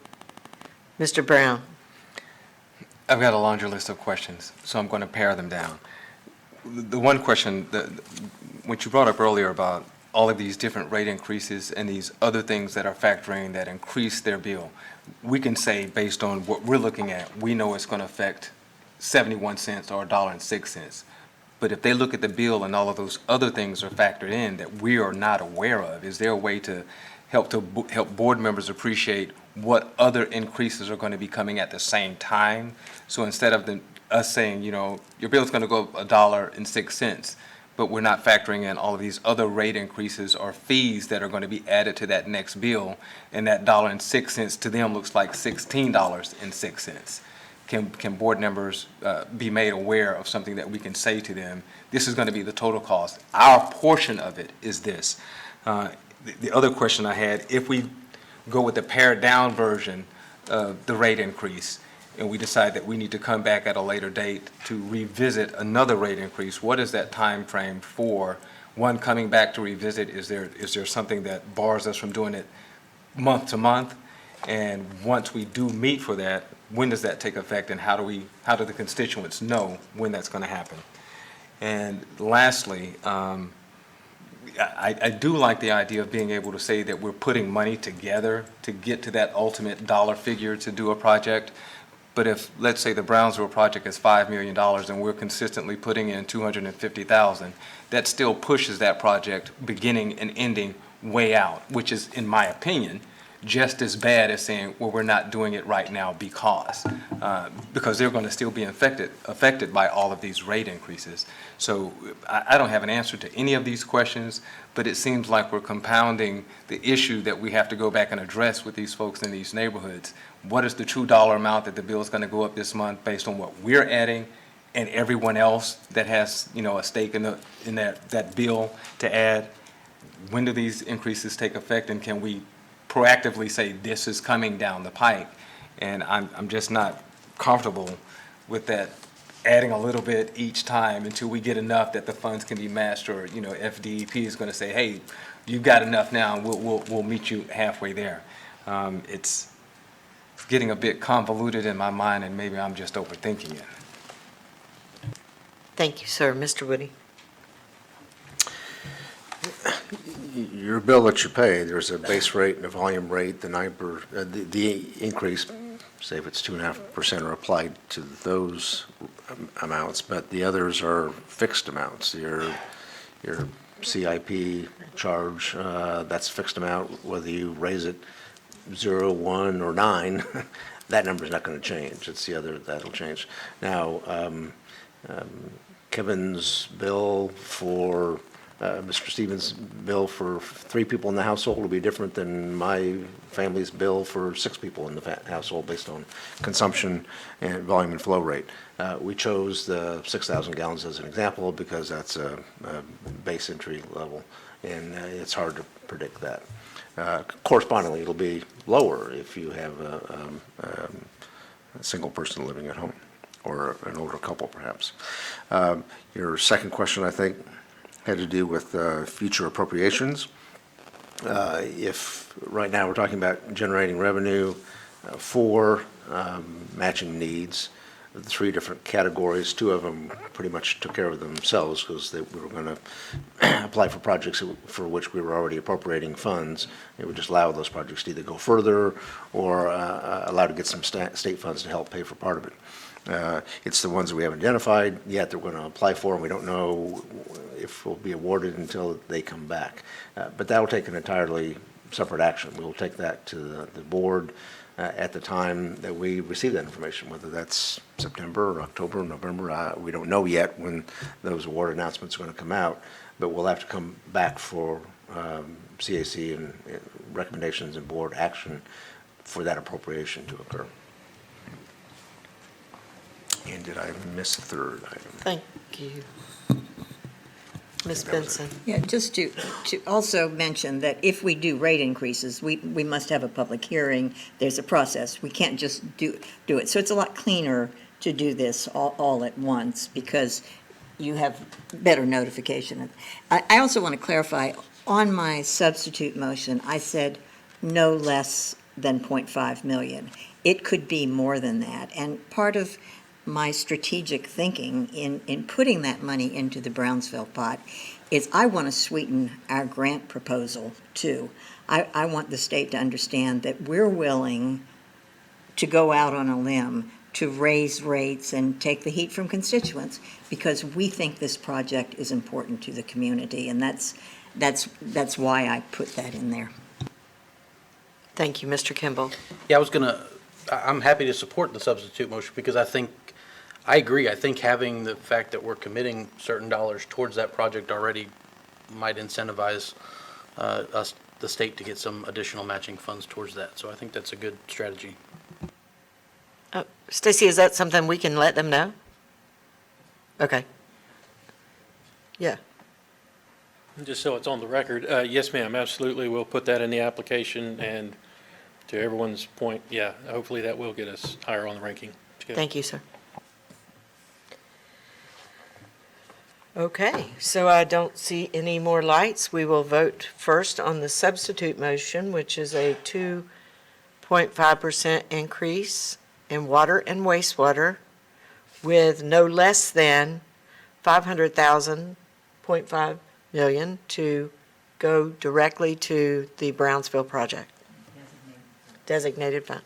Mr. Brown?
I've got a laundry list of questions, so I'm going to pare them down. The one question, what you brought up earlier about all of these different rate increases and these other things that are factoring that increase their bill, we can say based on what we're looking at, we know it's going to affect 71 cents or $1.06. But if they look at the bill and all of those other things are factored in that we are not aware of, is there a way to help board members appreciate what other increases are going to be coming at the same time? So instead of us saying, your bill's going to go up $1.06, but we're not factoring in all of these other rate increases or fees that are going to be added to that next bill, and that $1.06 to them looks like $16.06. Can board members be made aware of something that we can say to them, this is going to be the total cost, our portion of it is this? The other question I had, if we go with the pared down version of the rate increase, and we decide that we need to come back at a later date to revisit another rate increase, what is that time frame for one coming back to revisit? Is there something that bars us from doing it month to month? And once we do meet for that, when does that take effect, and how do the constituents know when that's going to happen? And lastly, I do like the idea of being able to say that we're putting money together to get to that ultimate dollar figure to do a project. But if, let's say, the Brownsville project is $5 million and we're consistently putting in $250,000, that still pushes that project beginning and ending way out, which is, in my opinion, just as bad as saying, well, we're not doing it right now because they're going to still be affected by all of these rate increases. So I don't have an answer to any of these questions, but it seems like we're compounding the issue that we have to go back and address with these folks in these neighborhoods. What is the true dollar amount that the bill is going to go up this month based on what we're adding and everyone else that has, a stake in that bill to add? When do these increases take effect, and can we proactively say this is coming down the pike? And I'm just not comfortable with that adding a little bit each time until we get enough that the funds can be matched, or FDEP is going to say, hey, you've got enough now, and we'll meet you halfway there. It's getting a bit convoluted in my mind, and maybe I'm just overthinking it.
Thank you, sir. Mr. Woody?
Your bill that you pay, there's a base rate and a volume rate. The increase, say if it's 2.5%, are applied to those amounts, but the others are fixed amounts. Your CIP charge, that's a fixed amount, whether you raise it 0, 1, or 9, that number's not going to change. It's the other that'll change. Now, Kevin's bill for Mr. Stevens' bill for 3 people in the household will be different than my family's bill for 6 people in the household based on consumption and volume and flow rate. We chose the 6,000 gallons as an example because that's a base entry level, and it's hard to predict that. Correspondingly, it'll be lower if you have a single person living at home, or an older couple perhaps. Your second question, I think, had to do with future appropriations. If right now we're talking about generating revenue for matching needs, the 3 different categories, 2 of them pretty much took care of themselves because we were going to apply for projects for which we were already appropriating funds. It would just allow those projects to either go further or allow to get some state funds to help pay for part of it. It's the ones that we haven't identified yet that we're going to apply for, and we don't know if we'll be awarded until they come back. But that will take an entirely separate action. We will take that to the board at the time that we receive that information, whether that's September or October or November. We don't know yet when those award announcements are going to come out, but we'll have to come back for CAC and recommendations and board action for that appropriation to occur. And did I miss a third item?
Thank you. Ms. Benson?
Yeah, just to also mention that if we do rate increases, we must have a public hearing. There's a process. We can't just do it. So it's a lot cleaner to do this all at once because you have better notification. I also want to clarify, on my substitute motion, I said no less than 0.5 million. It could be more than that. And part of my strategic thinking in putting that money into the Brownsville pot is I want to sweeten our grant proposal too. I want the state to understand that we're willing to go out on a limb to raise rates and take the heat from constituents because we think this project is important to the community, and that's why I put that in there.
Thank you, Mr. Kimball.
Yeah, I'm happy to support the substitute motion because I agree. I think having the fact that we're committing certain dollars towards that project already might incentivize the state to get some additional matching funds towards that. So I think that's a good strategy.
Stacy, is that something we can let them know? Okay. Yeah.
Just so it's on the record, yes, ma'am, absolutely. We'll put that in the application, and to everyone's point, yeah, hopefully that will get us higher on the ranking.
Thank you, sir. Okay, so I don't see any more lights. We will vote first on the substitute motion, which is a 2.5% increase in water and wastewater with no less than 500,000, 0.5 million to go directly to the Brownsville project? Designated fund.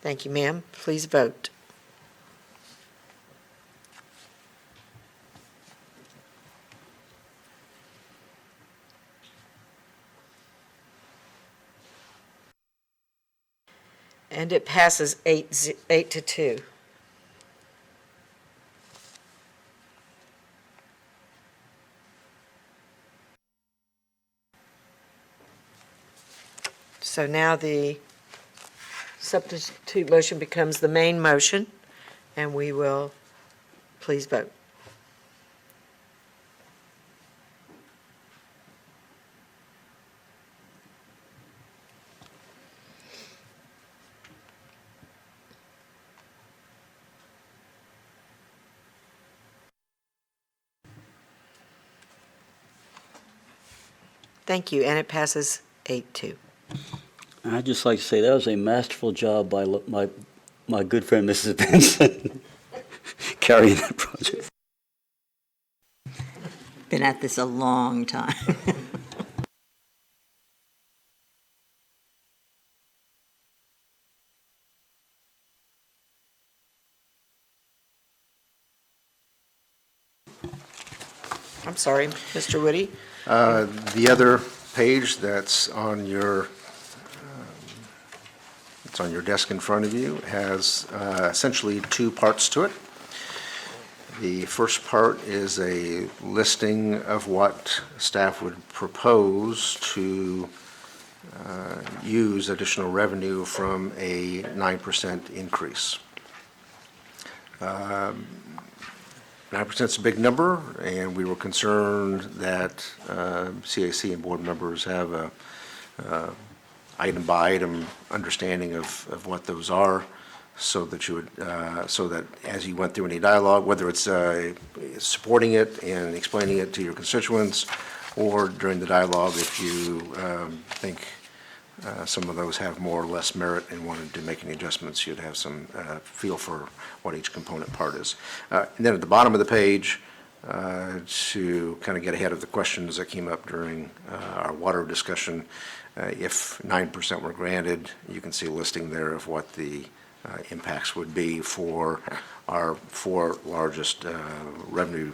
Thank you, ma'am. Please vote. And it passes 8 to 2. So now the substitute motion becomes the main motion, and we will, please vote. Thank you, and it passes 8-2.
I'd just like to say that was a masterful job by my good friend Mrs. Benson carrying that project.
Been at this a long time.
I'm sorry, Mr. Woody?
The other page that's on your, it's on your desk in front of you, has essentially two parts to it. The first part is a listing of what staff would propose to use additional revenue from a 9% increase. 9% is a big number, and we were concerned that CAC and board members have a item-by-item understanding of what those are, so that you would, so that as you went through any dialogue, whether it's supporting it and explaining it to your constituents, or during the dialogue, if you think some of those have more or less merit and wanted to make any adjustments, you'd have some feel for what each component part is. And then at the bottom of the page, to kind of get ahead of the questions that came up during our water discussion, if 9% were granted, you can see a listing there of what the impacts would be for our four largest revenue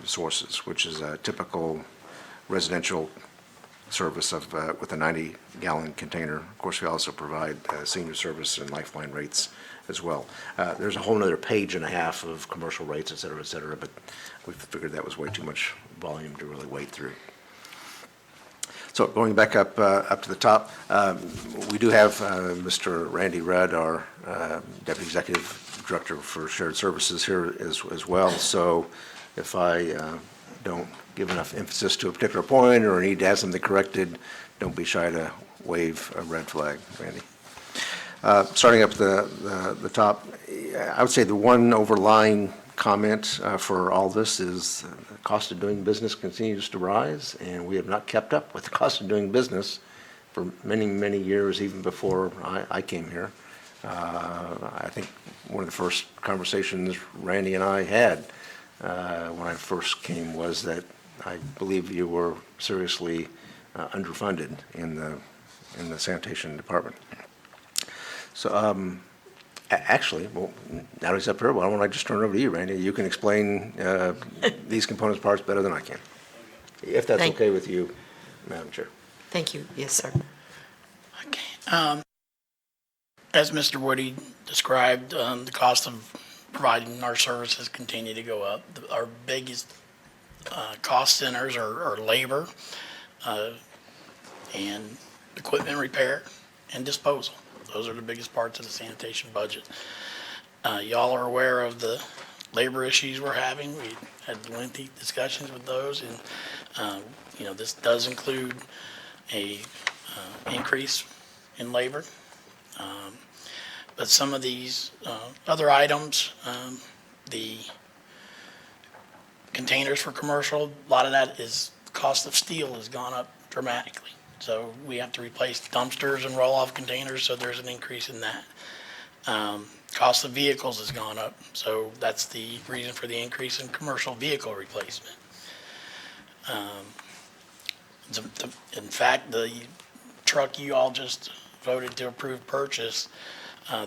sources, which is a typical residential service of with a 90-gallon container. Of course, we also provide senior service and lifeline rates as well. There's a whole other page and a half of commercial rates, et cetera, but we figured that was way too much volume to really wade through. So going back up to the top, we do have Mr. Randy Rudd, our Deputy Executive Director for Shared Services here as well. So if I don't give enough emphasis to a particular point or need to have something corrected, don't be shy to wave a red flag, Randy. Starting up the top, I would say the one overlying comment for all this is the cost of doing business continues to rise, and we have not kept up with the cost of doing business for many, many years, even before I came here. I think one of the first conversations Randy and I had when I first came was that I believe you were seriously underfunded in the sanitation department. So actually, well, now he's up here, why don't I just turn it over to you, Randy? You can explain these components parts better than I can, if that's okay with you, Madam Chair.
Thank you. Yes, sir.
Okay. As Mr. Woody described, the cost of providing our services continue to go up. Our biggest cost centers are labor and equipment repair and disposal. Those are the biggest parts of the sanitation budget. Y'all are aware of the labor issues we're having. We had lengthy discussions with those, and this does include a increase in labor. But some of these other items, the containers for commercial, a lot of that is the cost of steel has gone up dramatically. So we have to replace dumpsters and roll-off containers, so there's an increase in that. Cost of vehicles has gone up, so that's the reason for the increase in commercial vehicle replacement. In fact, the truck you all just voted to approve purchase,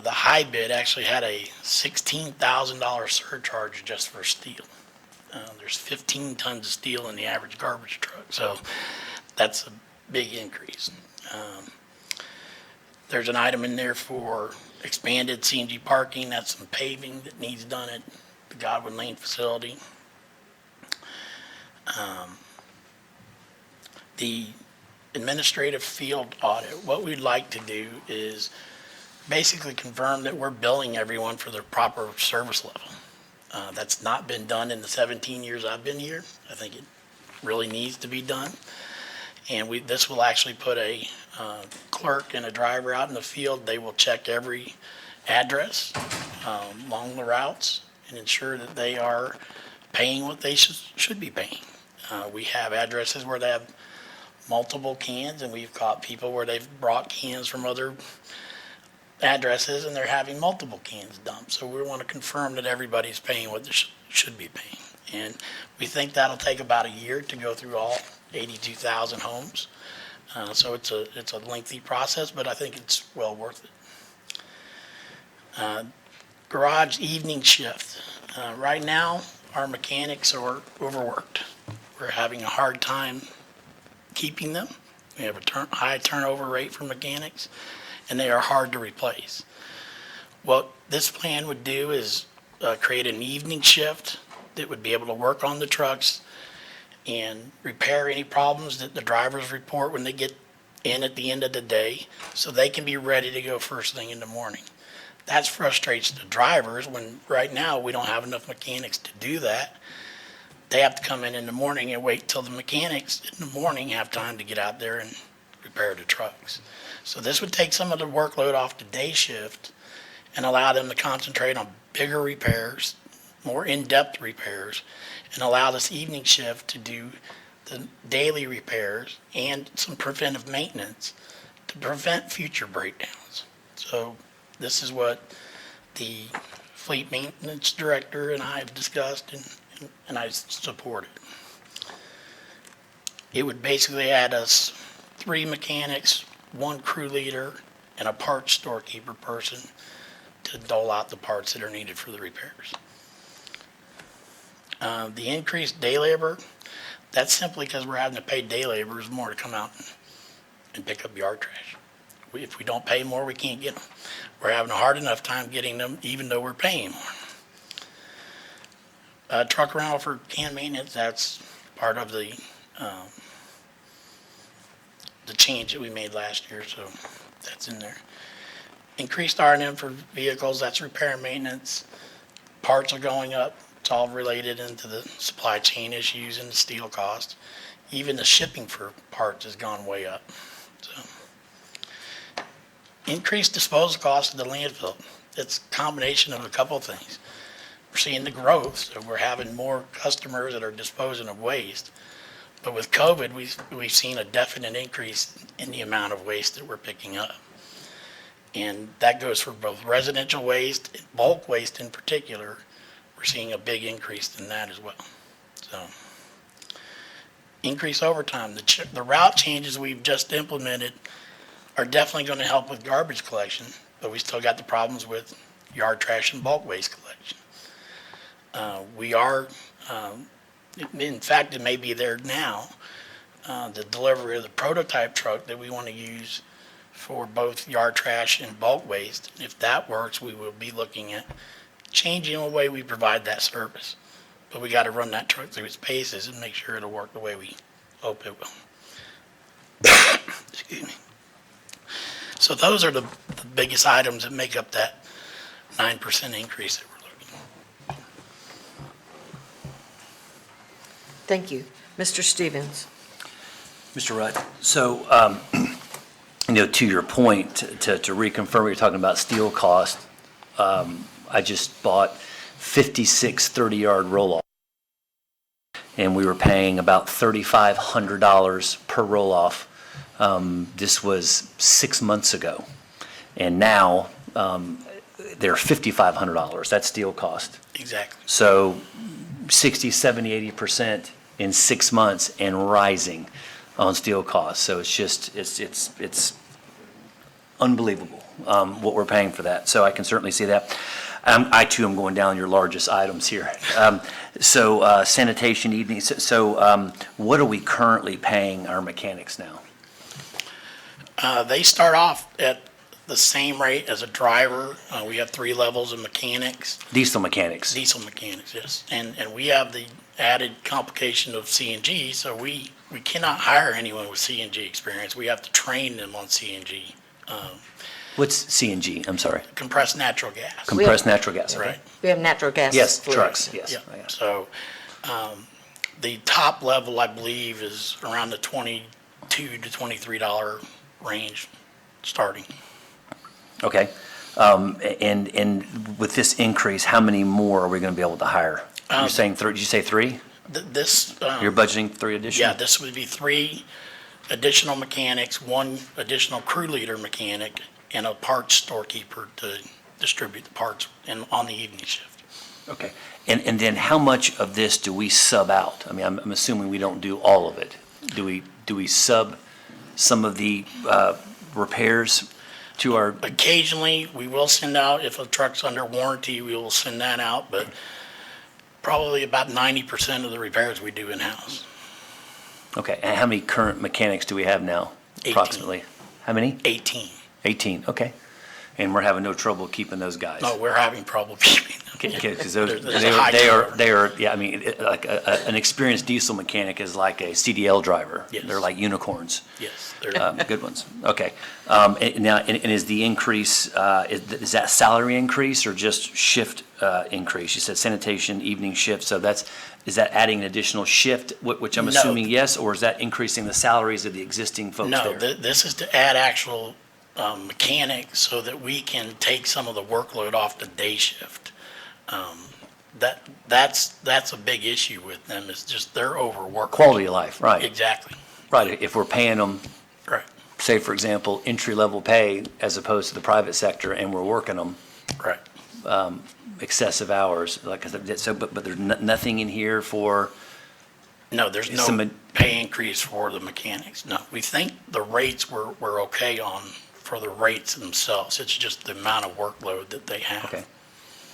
the high bid actually had a $16,000 surcharge just for steel. There's 15 tons of steel in the average garbage truck, so that's a big increase. There's an item in there for expanded CNG parking. That's some paving that needs done at the Godwin Lane facility. The administrative field audit, what we'd like to do is basically confirm that we're billing everyone for their proper service level. That's not been done in the 17 years I've been here. I think it really needs to be done. And this will actually put a clerk and a driver out in the field. They will check every address along the routes and ensure that they are paying what they should be paying. We have addresses where they have multiple cans, and we've caught people where they've brought cans from other addresses and they're having multiple cans dumped. So we want to confirm that everybody's paying what they should be paying. And we think that'll take about a year to go through all 82,000 homes. So it's a lengthy process, but I think it's well worth it. Garage evening shift. Right now, our mechanics are overworked. We're having a hard time keeping them. We have a high turnover rate for mechanics, and they are hard to replace. What this plan would do is create an evening shift that would be able to work on the trucks and repair any problems that the drivers report when they get in at the end of the day, so they can be ready to go first thing in the morning. That frustrates the drivers when right now we don't have enough mechanics to do that. They have to come in the morning and wait till the mechanics in the morning have time to get out there and repair the trucks. So this would take some of the workload off the day shift and allow them to concentrate on bigger repairs, more in-depth repairs, and allow this evening shift to do the daily repairs and some preventive maintenance to prevent future breakdowns. So this is what the fleet maintenance director and I have discussed, and I support it. It would basically add us 3 mechanics, 1 crew leader, and a parts storekeeper person to dole out the parts that are needed for the repairs. The increased day labor, that's simply because we're having to pay day laborers more to come out and pick up yard trash. If we don't pay more, we can't get them. We're having a hard enough time getting them, even though we're paying more. Truck rental for can maintenance, that's part of the change that we made last year, so that's in there. Increased R&M for vehicles, that's repair and maintenance. Parts are going up. It's all related into the supply chain issues and the steel cost. Even the shipping for parts has gone way up. So, increased disposal costs of the landfill. It's a combination of a couple of things. We're seeing the growth, so we're having more customers that are disposing of waste. But with COVID, we've seen a definite increase in the amount of waste that we're picking up. And that goes for both residential waste, bulk waste in particular. We're seeing a big increase in that as well. So, increase overtime. The route changes we've just implemented are definitely going to help with garbage collection, but we still got the problems with yard trash and bulk waste collection. We are, in fact, it may be there now, the delivery of the prototype truck that we want to use for both yard trash and bulk waste. If that works, we will be looking at changing the way we provide that service. But we got to run that truck through its paces and make sure it'll work the way we hope it will. Excuse me. So those are the biggest items that make up that 9% increase that we're looking at.
Thank you. Mr. Stevens.
Mr. Rudd, so, to your point, to reconfirm, you're talking about steel cost. I just bought 56 30-yard roll-off, and we were paying about $3,500 per roll-off. This was 6 months ago, and now they're $5,500. That's steel cost.
Exactly.
So 60, 70, 80% in 6 months and rising. on steel costs. So it's just, it's unbelievable, what we're paying for that. So I can certainly see that. I too am going down your largest items here. So sanitation evening, so what are we currently paying our mechanics now?
They start off at the same rate as a driver. We have 3 levels of mechanics.
Diesel mechanics?
Diesel mechanics, yes. And we have the added complication of CNG, so we cannot hire anyone with CNG experience. We have to train them on CNG.
What's CNG? I'm sorry.
Compressed natural gas.
Compressed natural gas, okay.
Right.
We have natural gas.
Yes,
fluid.
trucks, yes.
Yeah,
Oh, yeah.
so, the top level, I believe, is around the $22 to $23 range starting.
Okay. And with this increase, how many more are we going to be able to hire? You're saying did you say 3?
This.
You're budgeting 3 additional?
Yeah, this would be 3 additional mechanics, 1 additional crew leader mechanic, and a parts storekeeper to distribute the parts on the evening shift.
Okay. And then how much of this do we sub out? I mean, I'm assuming we don't do all of it. Do we sub some of the repairs to our?
Occasionally, we will send out, if a truck's under warranty, we will send that out, but probably about 90% of the repairs we do in-house.
Okay. And how many current mechanics do we have now,
18.
approximately? How many?
18.
18, okay. And we're having no trouble keeping those guys?
No, we're having trouble keeping them.
Because
There's a high
they are, yeah, I mean, like an experienced diesel mechanic is like a CDL driver.
Yes.
They're like unicorns.
Yes.
Good ones. Okay. And is the increase, is that salary increase or just shift increase? You said sanitation, evening shift, so is that adding an additional shift, which I'm
No.
assuming yes, or is that increasing the salaries of the existing folks there?
No, this is to add actual mechanics so that we can take some of the workload off the day shift. That's a big issue with them, is just they're overworked.
Quality of life, right.
Exactly,
Right, if we're paying them,
right,
say, for example, entry-level pay as opposed to the private sector, and we're working them
right.
excessive hours, like I said, so, but there's nothing in here for,
No, there's no
Some-
pay increase for the mechanics. No, we think the rates we're okay on for the rates themselves. It's just the amount of workload that they have.
okay.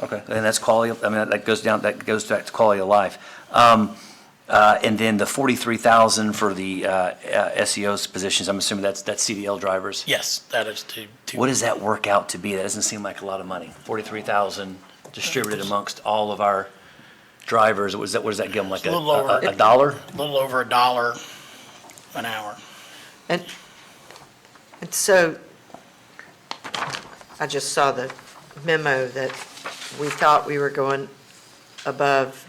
Okay, and that's quality, I mean, that goes back to quality of life. And then the 43,000 for the SEO's positions, I'm assuming that's CDL drivers?
Yes, that is to.
What does that work out to be? That doesn't seem like a lot of money. 43,000 distributed amongst all of our drivers, what does that give them, like
A little over.
a dollar?
A little over $1 an hour.
And so, I just saw the memo that we thought we were going above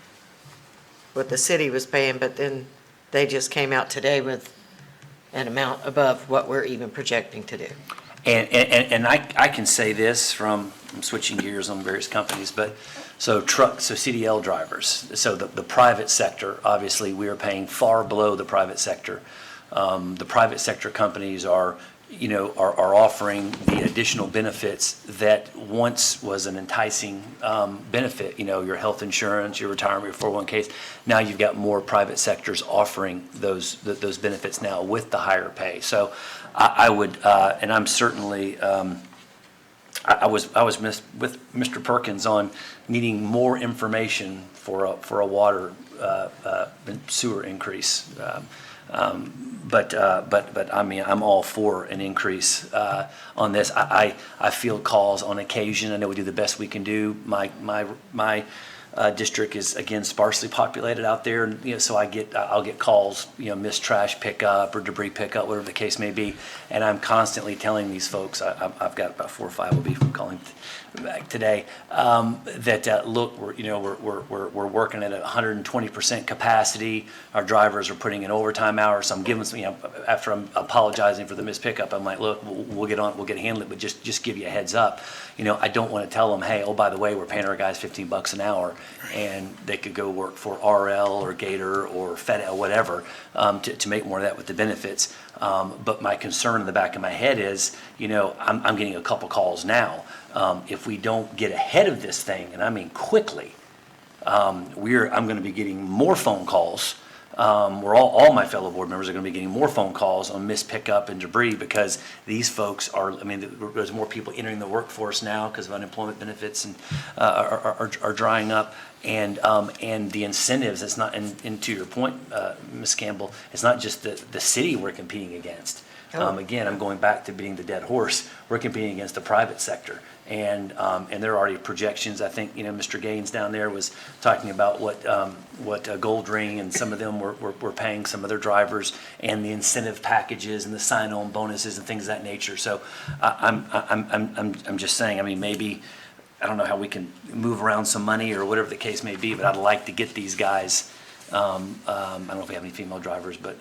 what the city was paying, but then they just came out today with an amount above what we're even projecting to do.
And I can say this from, I'm switching gears on various companies, but, so CDL drivers, so the private sector, obviously, we are paying far below the private sector. The private sector companies are offering the additional benefits that once was an enticing benefit, your health insurance, your retirement, your 401ks. Now you've got more private sectors offering those benefits now with the higher pay. So I would, and I'm certainly, I was with Mr. Perkins on needing more information for a water sewer increase. But I mean, I'm all for an increase on this. I field calls on occasion. I know we do the best we can do. My district is, again, sparsely populated out there, and, so I'll get calls, missed trash pickup or debris pickup, whatever the case may be. And I'm constantly telling these folks, I've got about 4 or 5 will be calling back today, that look, we're working at 120% capacity. Our drivers are putting in overtime hours. So I'm giving some, after I'm apologizing for the missed pickup, I'm like, look, we'll get handle it, but just give you a heads up. I don't want to tell them, hey, oh, by the way, we're paying our guys $15 an hour, and they could go work for RL or Gator or FedEx or whatever to make more of that with the benefits. But my concern in the back of my head is, I'm getting a couple calls now. If we don't get ahead of this thing, and I mean quickly, I'm going to be getting more phone calls where all my fellow board members are going to be getting more phone calls on missed pickup and debris because these folks are, I mean, there's more people entering the workforce now because of unemployment benefits and are drying up. And the incentives, it's not, and to your point, Ms. Campbell, it's not just the city we're competing against. Again, I'm going back to beating the dead horse. We're competing against the private sector. And there are already projections. I think, Mr. Gaines down there was talking about what Gold Ring and some of them were paying some of their drivers and the incentive packages and the sign-on bonuses and things of that nature. So I'm just saying, I mean, maybe, I don't know how we can move around some money or whatever the case may be, but I'd like to get these guys, I don't know if we have any female drivers, but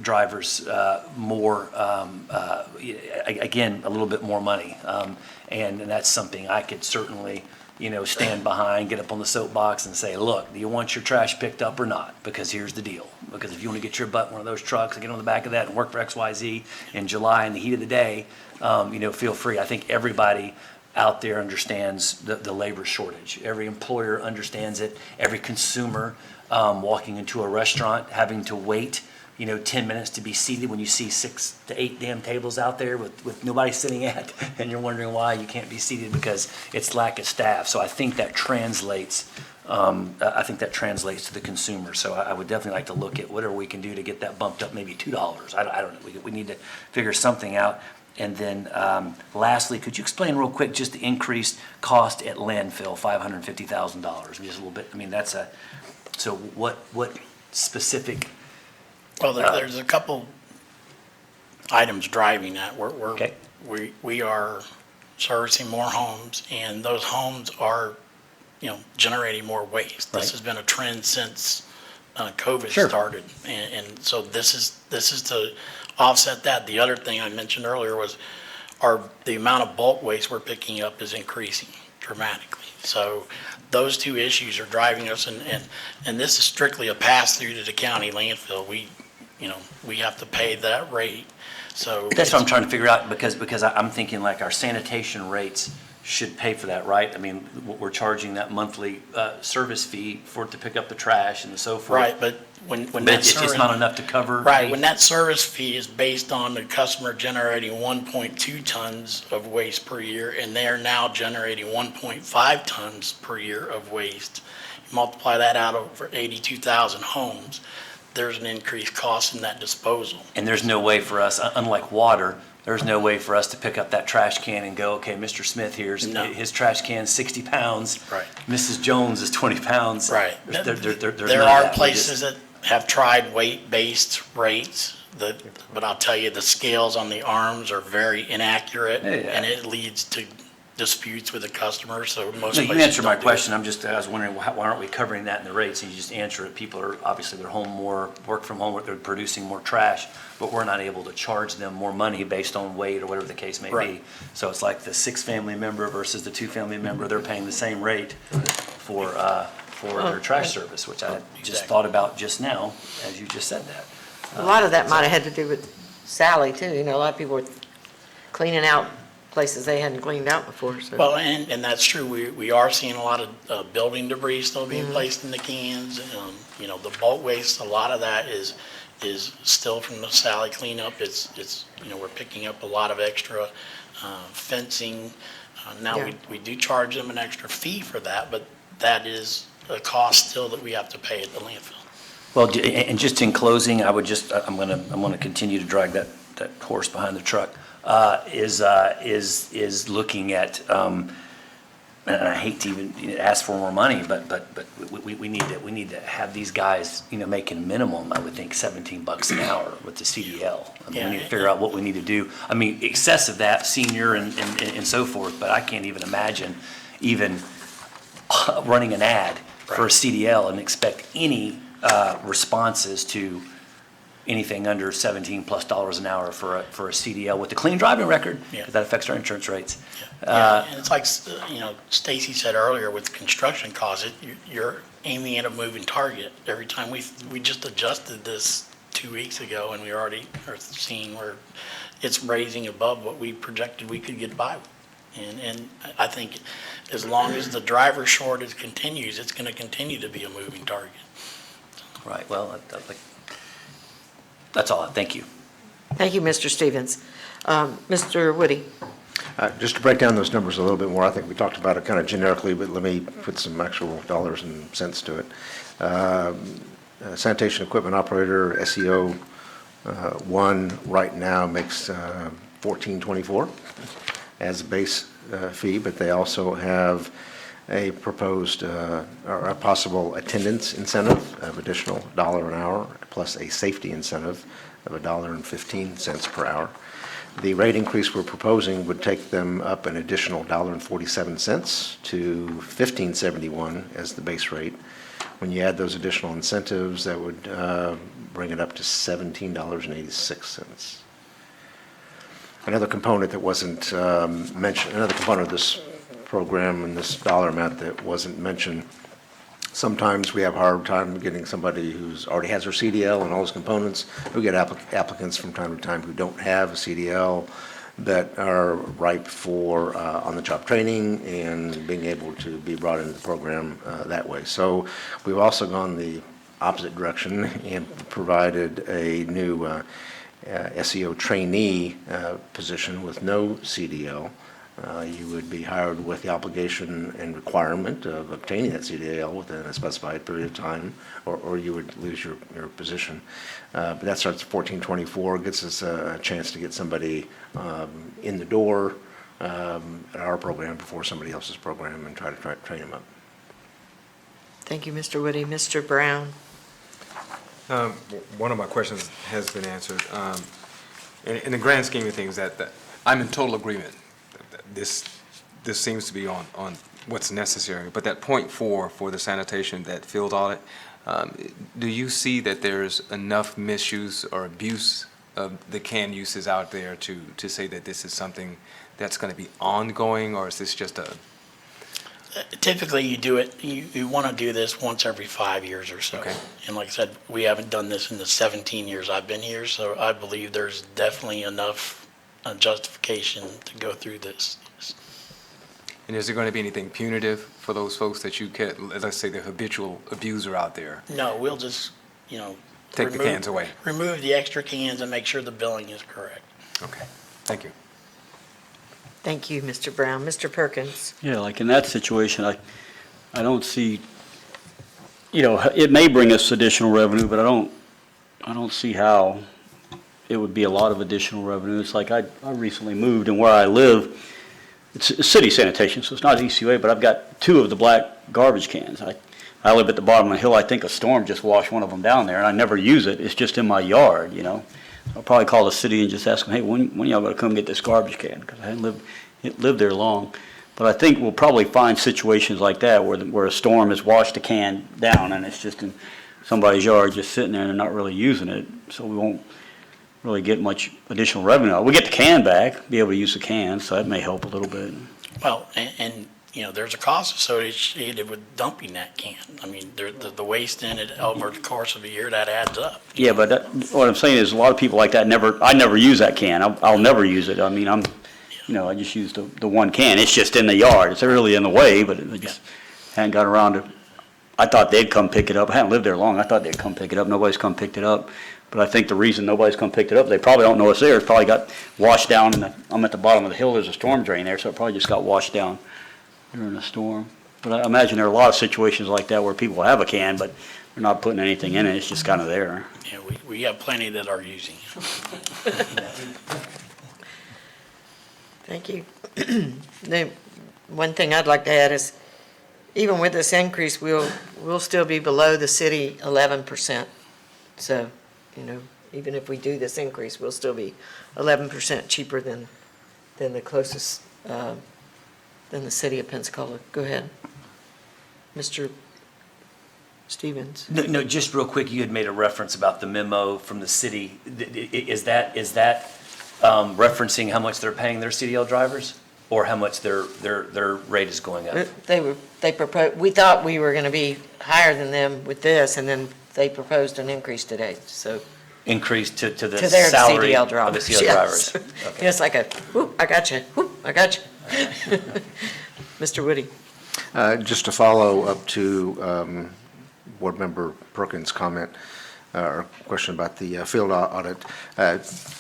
drivers more, again, a little bit more money. And that's something I could certainly, stand behind, get up on the soapbox and say, look, do you want your trash picked up or not? Because here's the deal. Because if you want to get your butt in one of those trucks and get on the back of that and work for XYZ in July in the heat of the day, feel free. I think everybody out there understands the labor shortage. Every employer understands it. Every consumer walking into a restaurant, having to wait 10 minutes to be seated when you see 6 to 8 damn tables out there with nobody sitting at, and you're wondering why you can't be seated because it's lack of staff. So I think that translates. I think that translates to the consumer. So I would definitely like to look at whatever we can do to get that bumped up, maybe $2. I don't know. We need to figure something out. And then lastly, could you explain real quick just the increased cost at landfill, $550,000? Just a little bit. I mean, so what specific?
Well, there's a couple items driving that.
Okay.
We are servicing more homes, and those homes are, generating more waste. This
Right.
has been a trend since COVID
Sure.
started, and so this is to offset that. The other thing I mentioned earlier was the amount of bulk waste we're picking up is increasing dramatically. So those two issues are driving us, and this is strictly a pass-through to the county landfill. We have to pay that rate, so.
That's what I'm trying to figure out, because I'm thinking like our sanitation rates should pay for that, right? I mean, we're charging that monthly service fee for it to pick up the trash and so forth.
Right, but when
But
that
it's just not enough to cover.
Right, when that service fee is based on the customer generating 1.2 tons of waste per year, and they are now generating 1.5 tons per year of waste, you multiply that out over 82,000 homes, there's an increased cost in that disposal.
And there's no way for us, unlike water, there's no way for us to pick up that trash can and go, okay, Mr. Smith,
No.
his trash can's 60 pounds.
Right.
Mrs. Jones is 20 pounds.
Right.
There's none of
There
that.
are places that have tried weight-based rates, but I'll tell you, the scales on the arms are very inaccurate,
Yeah.
and it leads to disputes with the customer, so most
No,
places
you answered my
don't do it.
question. I was wondering, why aren't we covering that in the rates? And you just answer it. People are, obviously, they're home more, work from home, they're producing more trash, but we're not able to charge them more money based on weight or whatever the case may be.
Right.
So it's like the 6-family member versus the 2-family member, they're paying the same rate for their trash service, which I just
Exactly.
thought about just now, as you just said that.
A lot of that might have had to do with Sally, too. A lot of people were cleaning out places they hadn't cleaned out before, so.
Well, and that's true. We are seeing a lot of building debris still being placed in the cans. The bulk waste, a lot of that is still from the Sally cleanup. It's we're picking up a lot of extra fencing. Now,
Yeah.
we do charge them an extra fee for that, but that is a cost still that we have to pay at the landfill.
Well, and just in closing, I'm gonna continue to drag that horse behind the truck, is looking at, and I hate to even ask for more money, but we need to have these guys, making minimum, I would think, $17 an hour with the CDL. I mean, we need to figure out what we need to do. I mean, excess of that, senior and so forth, but I can't even imagine even running an ad for a CDL and expect any responses to anything under $17+ an hour for a CDL with a clean driving record,
Yeah.
because that affects our insurance rates.
Yeah, and it's like, Stacy said earlier with construction costs, you're aiming at a moving target. Every time we just adjusted this 2 weeks ago, and we already are seeing where it's raising above what we projected we could get by with. And I think as long as the driver shortage continues, it's going to continue to be a moving target.
Right, well, that's all, thank you.
Thank you, Mr. Stevens. Mr. Woody?
Just to break down those numbers a little bit more, I think we talked about it kind of generically, but let me put some actual dollars and cents to it. Sanitation equipment operator, SEO, one right now makes $14.24 as a base fee, but they also have a proposed or a possible attendance incentive of additional $1 an hour, plus a safety incentive of $1.15 per hour. The rate increase we're proposing would take them up an additional $1.47 to $15.71 as the base rate. When you add those additional incentives, that would bring it up to $17.86. Another component that wasn't mentioned, another component of this program and this dollar amount that wasn't mentioned, sometimes we have a hard time getting somebody who's already has their CDL and all those components. We get applicants from time to time who don't have a CDL that are ripe for on-the-job training and being able to be brought into the program that way. So we've also gone the opposite direction and provided a new SEO trainee position with no CDL. You would be hired with the obligation and requirement of obtaining that CDL within a specified period of time, or you would lose your position. But that starts at $14.24, gets us a chance to get somebody in the door at our program before somebody else's program and try to train them up.
Thank you, Mr. Woody. Mr. Brown?
One of my questions has been answered. In the grand scheme of things, that I'm in total agreement. This seems to be on what's necessary, but that point 4 for the sanitation, that field audit, do you see that there's enough misuse or abuse of the can uses out there to say that this is something that's going to be ongoing, or is this just a...
Typically, you do it, you want to do this once every 5 years or so.
Okay.
And like I said, we haven't done this in the 17 years I've been here, so I believe there's definitely enough justification to go through this.
And is there going to be anything punitive for those folks that you can, let's say the habitual abuser out there?
No, we'll just,
Take the cans away.
remove the extra cans and make sure the billing is correct.
Okay, thank you.
Thank you, Mr. Brown. Mr. Perkins?
Yeah, like in that situation, I don't see, it may bring us additional revenue, but I don't see how it would be a lot of additional revenue. It's like I recently moved, and where I live, it's city sanitation, so it's not ECUA, but I've got 2 of the black garbage cans. I live at the bottom of the hill. I think a storm just washed one of them down there, and I never use it. It's just in my yard, I'll probably call the city and just ask them, hey, when y'all gonna come get this garbage can? Because I hadn't lived there long. But I think we'll probably find situations like that where a storm has washed a can down, and it's just in somebody's yard just sitting there and they're not really using it. So we won't really get much additional revenue. We get the can back, be able to use the can, so that may help a little bit.
Well, and there's a cost associated with dumping that can. I mean, the waste in it over the course of a year, that adds up.
Yeah, but what I'm saying is a lot of people like that I never use that can. I'll never use it. I mean, I just use the one can. It's just in the yard. It's really in the way, but I just hadn't got around to. I thought they'd come pick it up. I hadn't lived there long. I thought they'd come pick it up. Nobody's come picked it up. But I think the reason nobody's come pick it up, they probably don't know it's there. It's probably got washed down, I'm at the bottom of the hill. There's a storm drain there, so it probably just got washed down during a storm. But I imagine there are a lot of situations like that where people have a can, but they're not putting anything in it. It's just kind of there.
Yeah, we have plenty that are using it.
Thank you. The one thing I'd like to add is, even with this increase, we'll still be below the city 11%. So, even if we do this increase, we'll still be 11% cheaper than the closest, than the city of Pensacola. Go ahead. Mr. Stevens?
No, just real quick, you had made a reference about the memo from the city. Is that referencing how much they're paying their CDL drivers, or how much their rate is going up?
They proposed, we thought we were gonna be higher than them with this, and then they proposed an increase today, so.
Increase to the
To their
salary
CDL
of the
drivers.
CDL
Yes.
drivers? Okay.
It's like a, whoop, I got you, whoop, I got you. Mr. Woody?
Just to follow up to Board Member Perkins' comment or question about the field audit.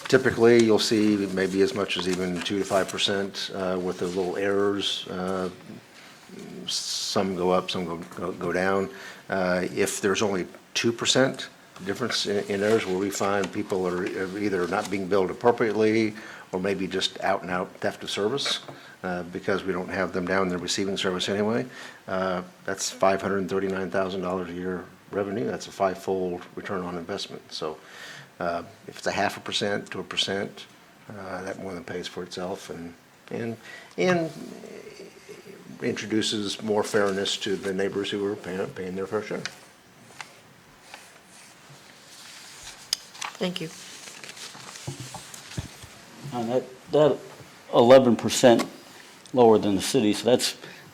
Typically, you'll see maybe as much as even 2 to 5% with the little errors. Some go up, some go down. If there's only 2% difference in errors where we find people are either not being billed appropriately or maybe just out and out theft of service because we don't have them down there receiving service anyway, that's $539,000 a year revenue. That's a 5-fold return on investment. So if it's a 0.5% to 1%, that more than pays for itself and introduces more fairness to the neighbors who are paying their fair share.
Thank you.
And that 11% lower than the city, so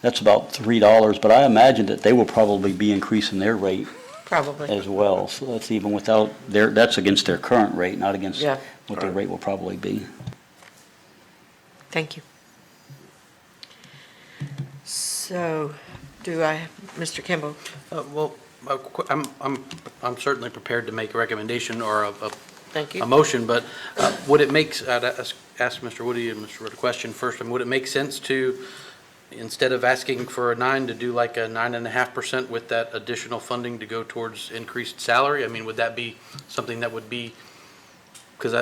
that's about $3, but I imagine that they will probably be increasing their rate
Probably.
as well. So that's even without that's against their current rate, not against
Yeah.
what their rate will probably be.
Thank you. So, Mr. Kimball?
Well, I'm certainly prepared to make a recommendation or
Thank you.
a motion, but would it make, I'd ask Mr. Woody and Mr. Wood a question first. I mean, would it make sense to, instead of asking for a 9, to do like a 9.5% with that additional funding to go towards increased salary? I mean, would that be something that would be, because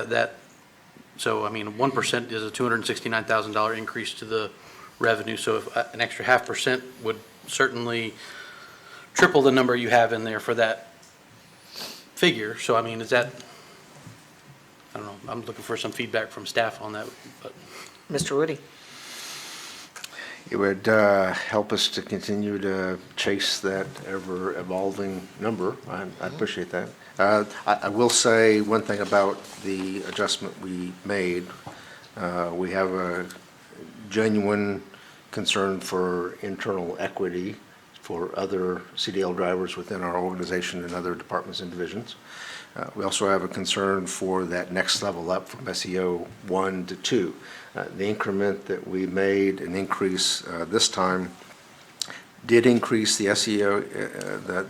so I mean, 1% is a $269,000 increase to the revenue, so if an extra 0.5% would certainly triple the number you have in there for that figure. So I mean, is that, I don't know, I'm looking for some feedback from staff on that, but.
Mr. Woody?
It would help us to continue to chase that ever-evolving number. I appreciate that. I will say one thing about the adjustment we made. We have a genuine concern for internal equity for other CDL drivers within our organization and other departments and divisions. We also have a concern for that next level up from SEO 1 to 2. The increment that we made an increase this time did increase the SEO,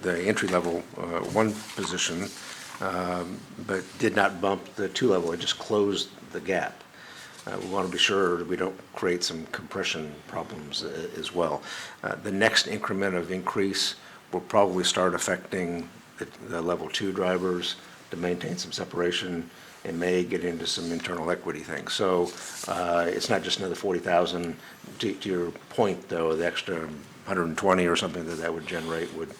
the entry level 1 position, but did not bump the 2 level. It just closed the gap. We want to be sure that we don't create some compression problems as well. The next increment of increase will probably start affecting the level 2 drivers to maintain some separation and may get into some internal equity things. So it's not just another 40,000. To your point, though, the extra 120 or something that would generate would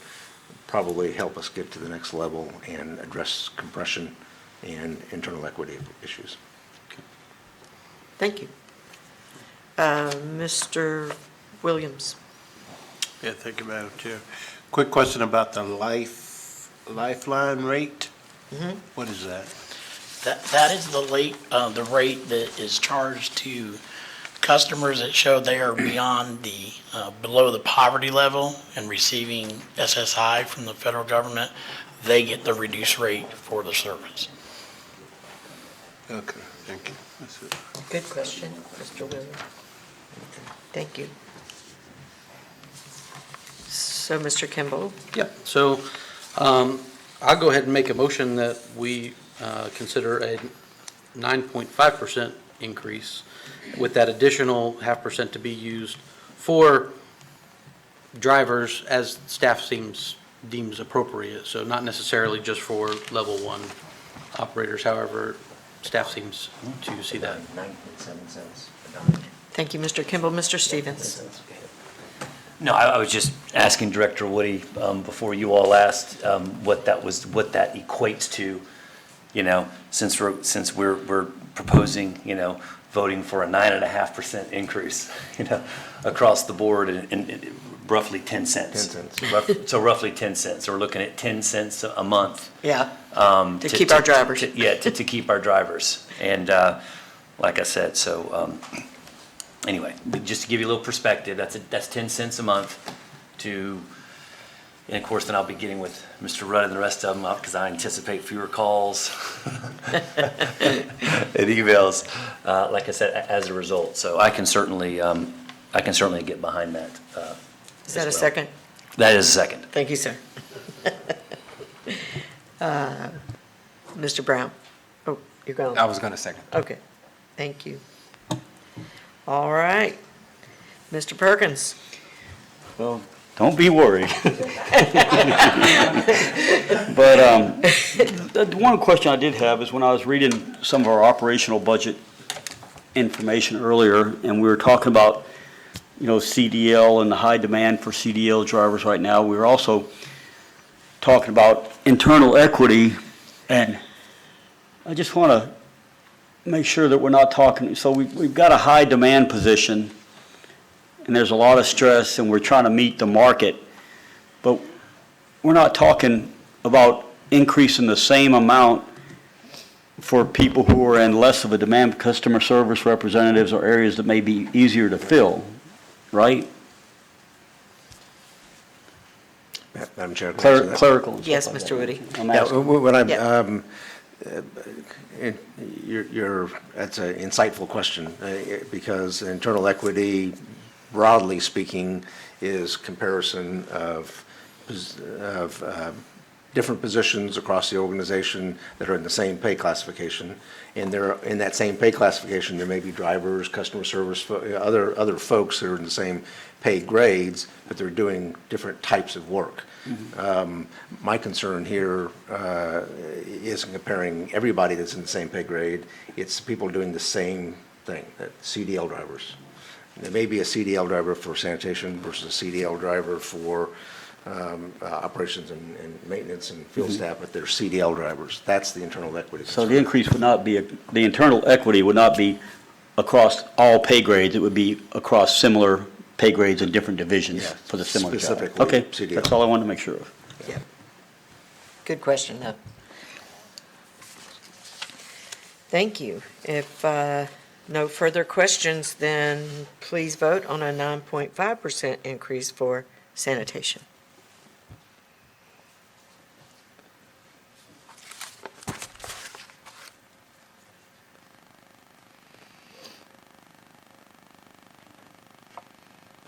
probably help us get to the next level and address compression and internal equity issues.
Thank you. Mr. Williams?
Yeah, thank you, Madam Chair. Quick question about the lifeline rate. What is that?
That is the rate that is charged to customers that show they are beyond below the poverty level and receiving SSI from the federal government. They get the reduced rate for the service.
Okay, thank you. That's it.
Good question, Mr. Williams. Thank you. So, Mr. Kimball?
Yeah, so I'll go ahead and make a motion that we consider a 9.5% increase with that additional 0.5% to be used for drivers as staff deems appropriate. So not necessarily just for level 1 operators, however, staff seems to see that.
9.7 cents.
Thank you, Mr. Kimball. Mr. Stevens?
No, I was just asking Director Woody, before you all asked, what that equates to, since we're proposing, voting for a 9.5% increase, across the board and roughly 10 cents.
10 cents.
So roughly 10 cents. So we're looking at 10 cents a month.
Yeah, to keep our drivers.
To keep our drivers. And like I said, so anyway, just to give you a little perspective, that's 10 cents a month to, and of course, then I'll be getting with Mr. Rudd and the rest of them up because I anticipate fewer calls and emails, like I said, as a result. So I can certainly get behind that.
Is that a second?
That is a second.
Thank you, sir. Mr. Brown? Oh, you're going.
I was going to second.
Okay, thank you. All right. Mr. Perkins?
Well, don't be worried. But the one question I did have is when I was reading some of our operational budget information earlier, and we were talking about, CDL and the high demand for CDL drivers right now, we were also talking about internal equity, and I just want to make sure that we're not talking, so we've got a high demand position, and there's a lot of stress, and we're trying to meet the market, but we're not talking about increasing the same amount for people who are in less of a demand, customer service representatives or areas that may be easier to fill, right?
Madam Chair. can I answer that?
Clerical and stuff
Yes,
like
Mr.
that.
Woody.
I'm
Yeah,
asking.
what I'm,
Yeah.
that's an insightful question, because internal equity, broadly speaking, is comparison of different positions across the organization that are in the same pay classification. And in that same pay classification, there may be drivers, customer service, other folks that are in the same pay grades, but they're doing different types of work. My concern here isn't comparing everybody that's in the same pay grade. It's people doing the same thing, that CDL drivers. There may be a CDL driver for sanitation versus a CDL driver for operations and maintenance and field staff, but they're CDL drivers. That's the internal equity.
So the increase would not be, the internal equity would not be across all pay grades, it would be across similar pay grades in different divisions
Yeah,
for the similar job.
specifically
Okay,
CDL.
that's all I wanted to make sure of.
Yeah. Good question, though. Thank you. If no further questions, then please vote on a 9.5% increase for sanitation.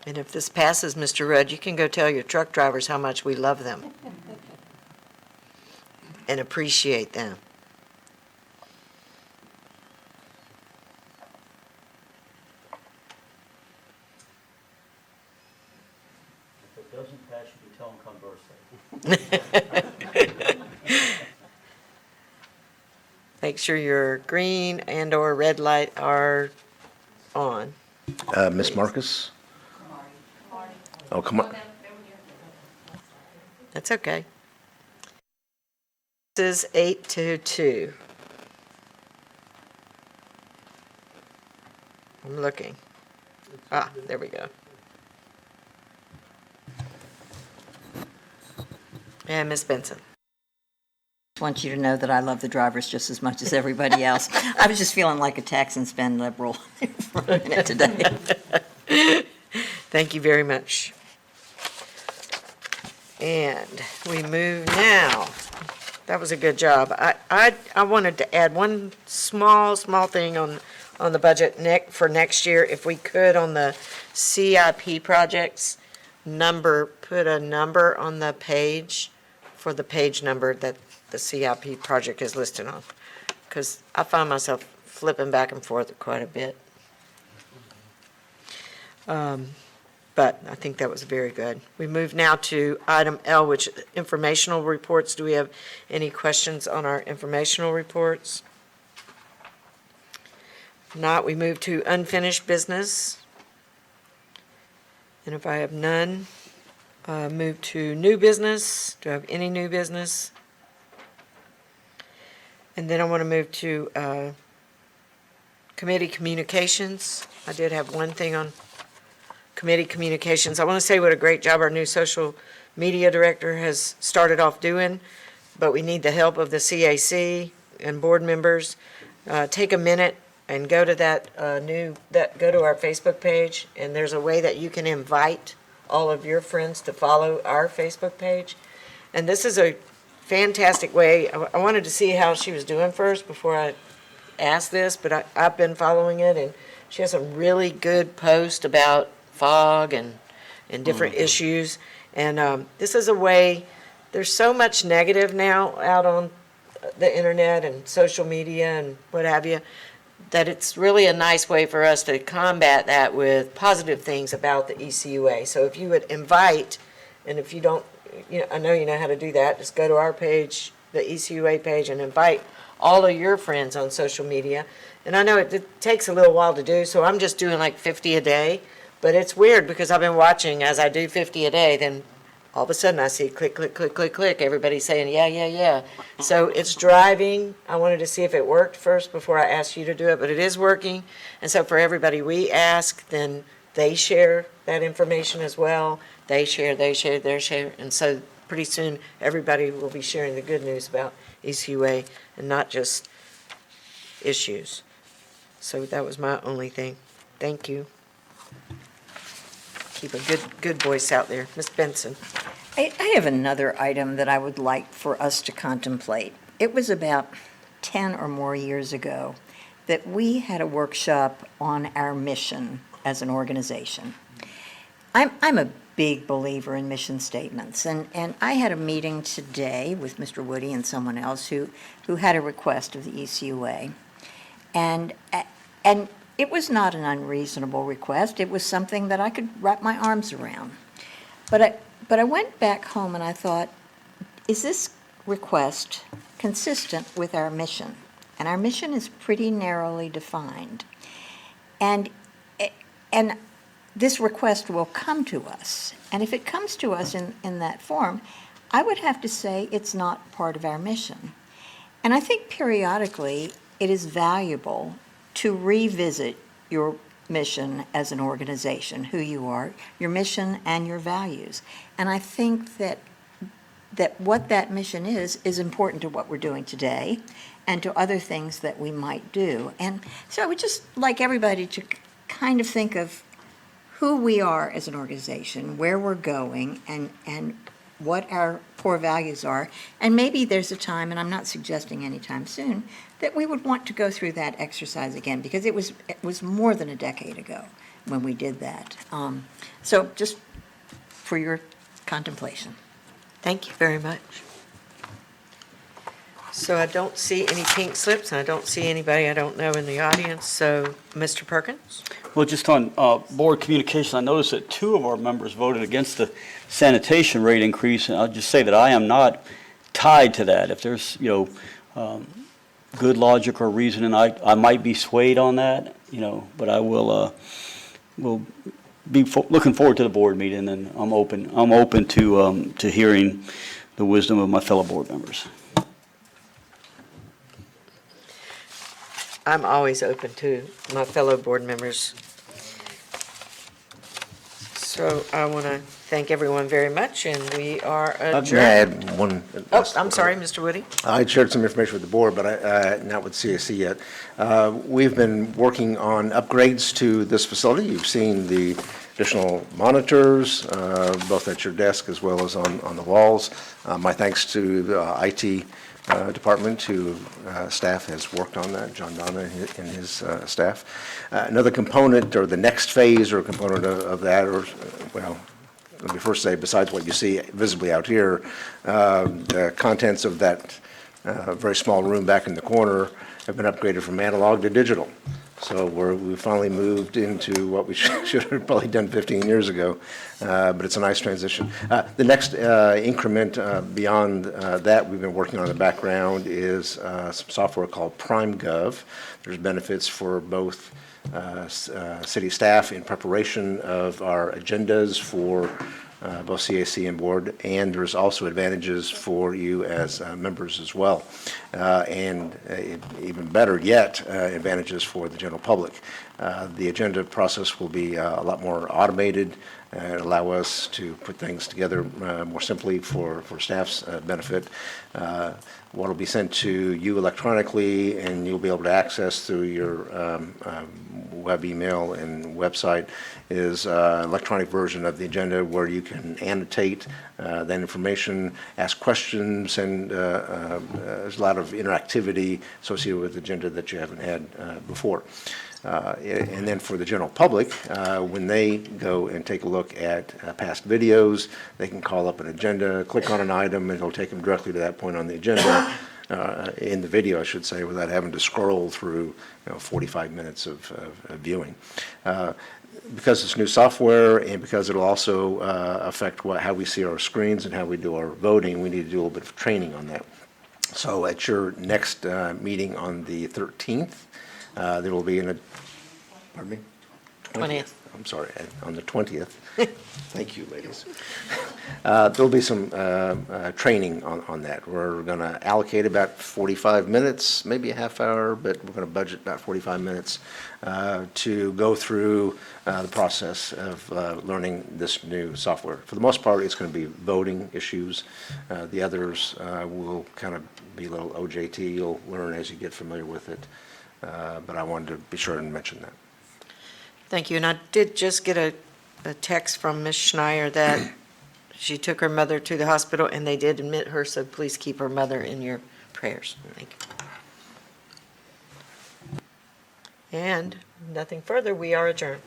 And if this passes, Mr. Rudd, you can go tell your truck drivers how much we love them and appreciate them.
If it doesn't pass, you can tell them conversely.
Make sure your green and/or red light are on.
Ms. Marcus? Oh, come on.
That's okay. This is 8-2. I'm looking. There we go. And Ms. Benson.
I want you to know that I love the drivers just as much as everybody else. I was just feeling like a tax and spend liberal for a minute today.
Thank you very much. And we move now. That was a good job. I wanted to add one small thing on the budget for next year, if we could, on the CIP projects, put a number on the page for the page number that the CIP project is listed on. Because I find myself flipping back and forth quite a bit. But I think that was very good. We move now to item L, which is informational reports. Do we have any questions on our informational reports? If not, we move to unfinished business. And if I have none, move to new business. Do I have any new business? And then I want to move to committee communications. I did have one thing on committee communications. I want to say what a great job our new social media director has started off doing, but we need the help of the CAC and board members. Take a minute and go to go to our Facebook page, and there's a way that you can invite all of your friends to follow our Facebook page. And this is a fantastic way. I wanted to see how she was doing first before I asked this, but I've been following it, and she has some really good posts about fog and different issues. And this is a way there's so much negative now out on the internet and social media and what have you, that it's really a nice way for us to combat that with positive things about the ECUA. So if you would invite, and if you don't, I know you know how to do that, just go to our page, the ECUA page, and invite all of your friends on social media. And I know it takes a little while to do, so I'm just doing like 50 a day, but it's weird because I've been watching as I do 50 a day, then all of a sudden I see click, click, click, click, click, everybody saying, yeah, yeah, yeah. So it's driving. I wanted to see if it worked first before I asked you to do it, but it is working. And so for everybody we ask, then they share that information as well. They share, they share. And so pretty soon, everybody will be sharing the good news about ECUA and not just issues. So that was my only thing. Thank you. Keep a good voice out there. Ms. Benson.
I have another item that I would like for us to contemplate. It was about 10 or more years ago that we had a workshop on our mission as an organization. I'm a big believer in mission statements, and I had a meeting today with Mr. Woody and someone else who had a request of the ECUA. And it was not an unreasonable request. It was something that I could wrap my arms around. But I went back home and I thought, is this request consistent with our mission? And our mission is pretty narrowly defined. And this request will come to us. And if it comes to us in that form, I would have to say it's not part of our mission. And I think periodically it is valuable to revisit your mission as an organization, who you are, your mission and your values. And I think that what that mission is important to what we're doing today and to other things that we might do. And so I would just like everybody to kind of think of who we are as an organization, where we're going, and what our core values are. And maybe there's a time, and I'm not suggesting anytime soon, that we would want to go through that exercise again, because it was more than a decade ago when we did that. So just for your contemplation.
Thank you very much. So I don't see any pink slips, and I don't see anybody I don't know in the audience. So, Mr. Perkins?
Well, just on board communication, I noticed that 2 of our members voted against the sanitation rate increase, and I'll just say that I am not tied to that. If there's, good logic or reason, and I might be swayed on that, but I will be looking forward to the board meeting, and I'm open to hearing the wisdom of my fellow board members.
I'm always open to my fellow board members. So I want to thank everyone very much, and we are
May I
adjourned.
add one?
Oh, I'm sorry, Mr. Woody.
I shared some information with the board, but not with CSC yet. We've been working on upgrades to this facility. You've seen the additional monitors, both at your desk as well as on the walls. My thanks to the IT department, who staff has worked on that, John Donna and his staff. Another component, or the next phase or component of that, let me first say, besides what you see visibly out here, the contents of that very small room back in the corner have been upgraded from analog to digital. So we finally moved into what we should have probably done 15 years ago, but it's a nice transition. The next increment beyond that we've been working on in the background is some software called PrimeGov. There's benefits for both city staff in preparation of our agendas for both CAC and board, and there's also advantages for you as members as well. And even better yet, advantages for the general public. The agenda process will be a lot more automated and allow us to put things together more simply for staff's benefit. What will be sent to you electronically, and you'll be able to access through your web, email, and website, is electronic version of the agenda where you can annotate that information, ask questions, and there's a lot of interactivity associated with the agenda that you haven't had before. And then for the general public, when they go and take a look at past videos, they can call up an agenda, click on an item, and it'll take them directly to that point on the agenda, in the video, I should say, without having to scroll through 45 minutes of viewing. Because it's new software and because it'll also affect how we see our screens and how we do our voting, we need to do a little bit of training on that. So at your next meeting on the 13th, there will be pardon me?
20th.
I'm sorry, on the 20th. Thank you, ladies. There'll be some training on that. We're going to allocate about 45 minutes, maybe a half hour, but we're going to budget about 45 minutes to go through the process of learning this new software. For the most part, it's going to be voting issues. The others will kind of be a little OJT. You'll learn as you get familiar with it. But I wanted to be sure and mention that.
Thank you. And I did just get a text from Ms. Schneier that she took her mother to the hospital and they did admit her, so please keep her mother in your prayers. Thank you. And nothing further, we are adjourned.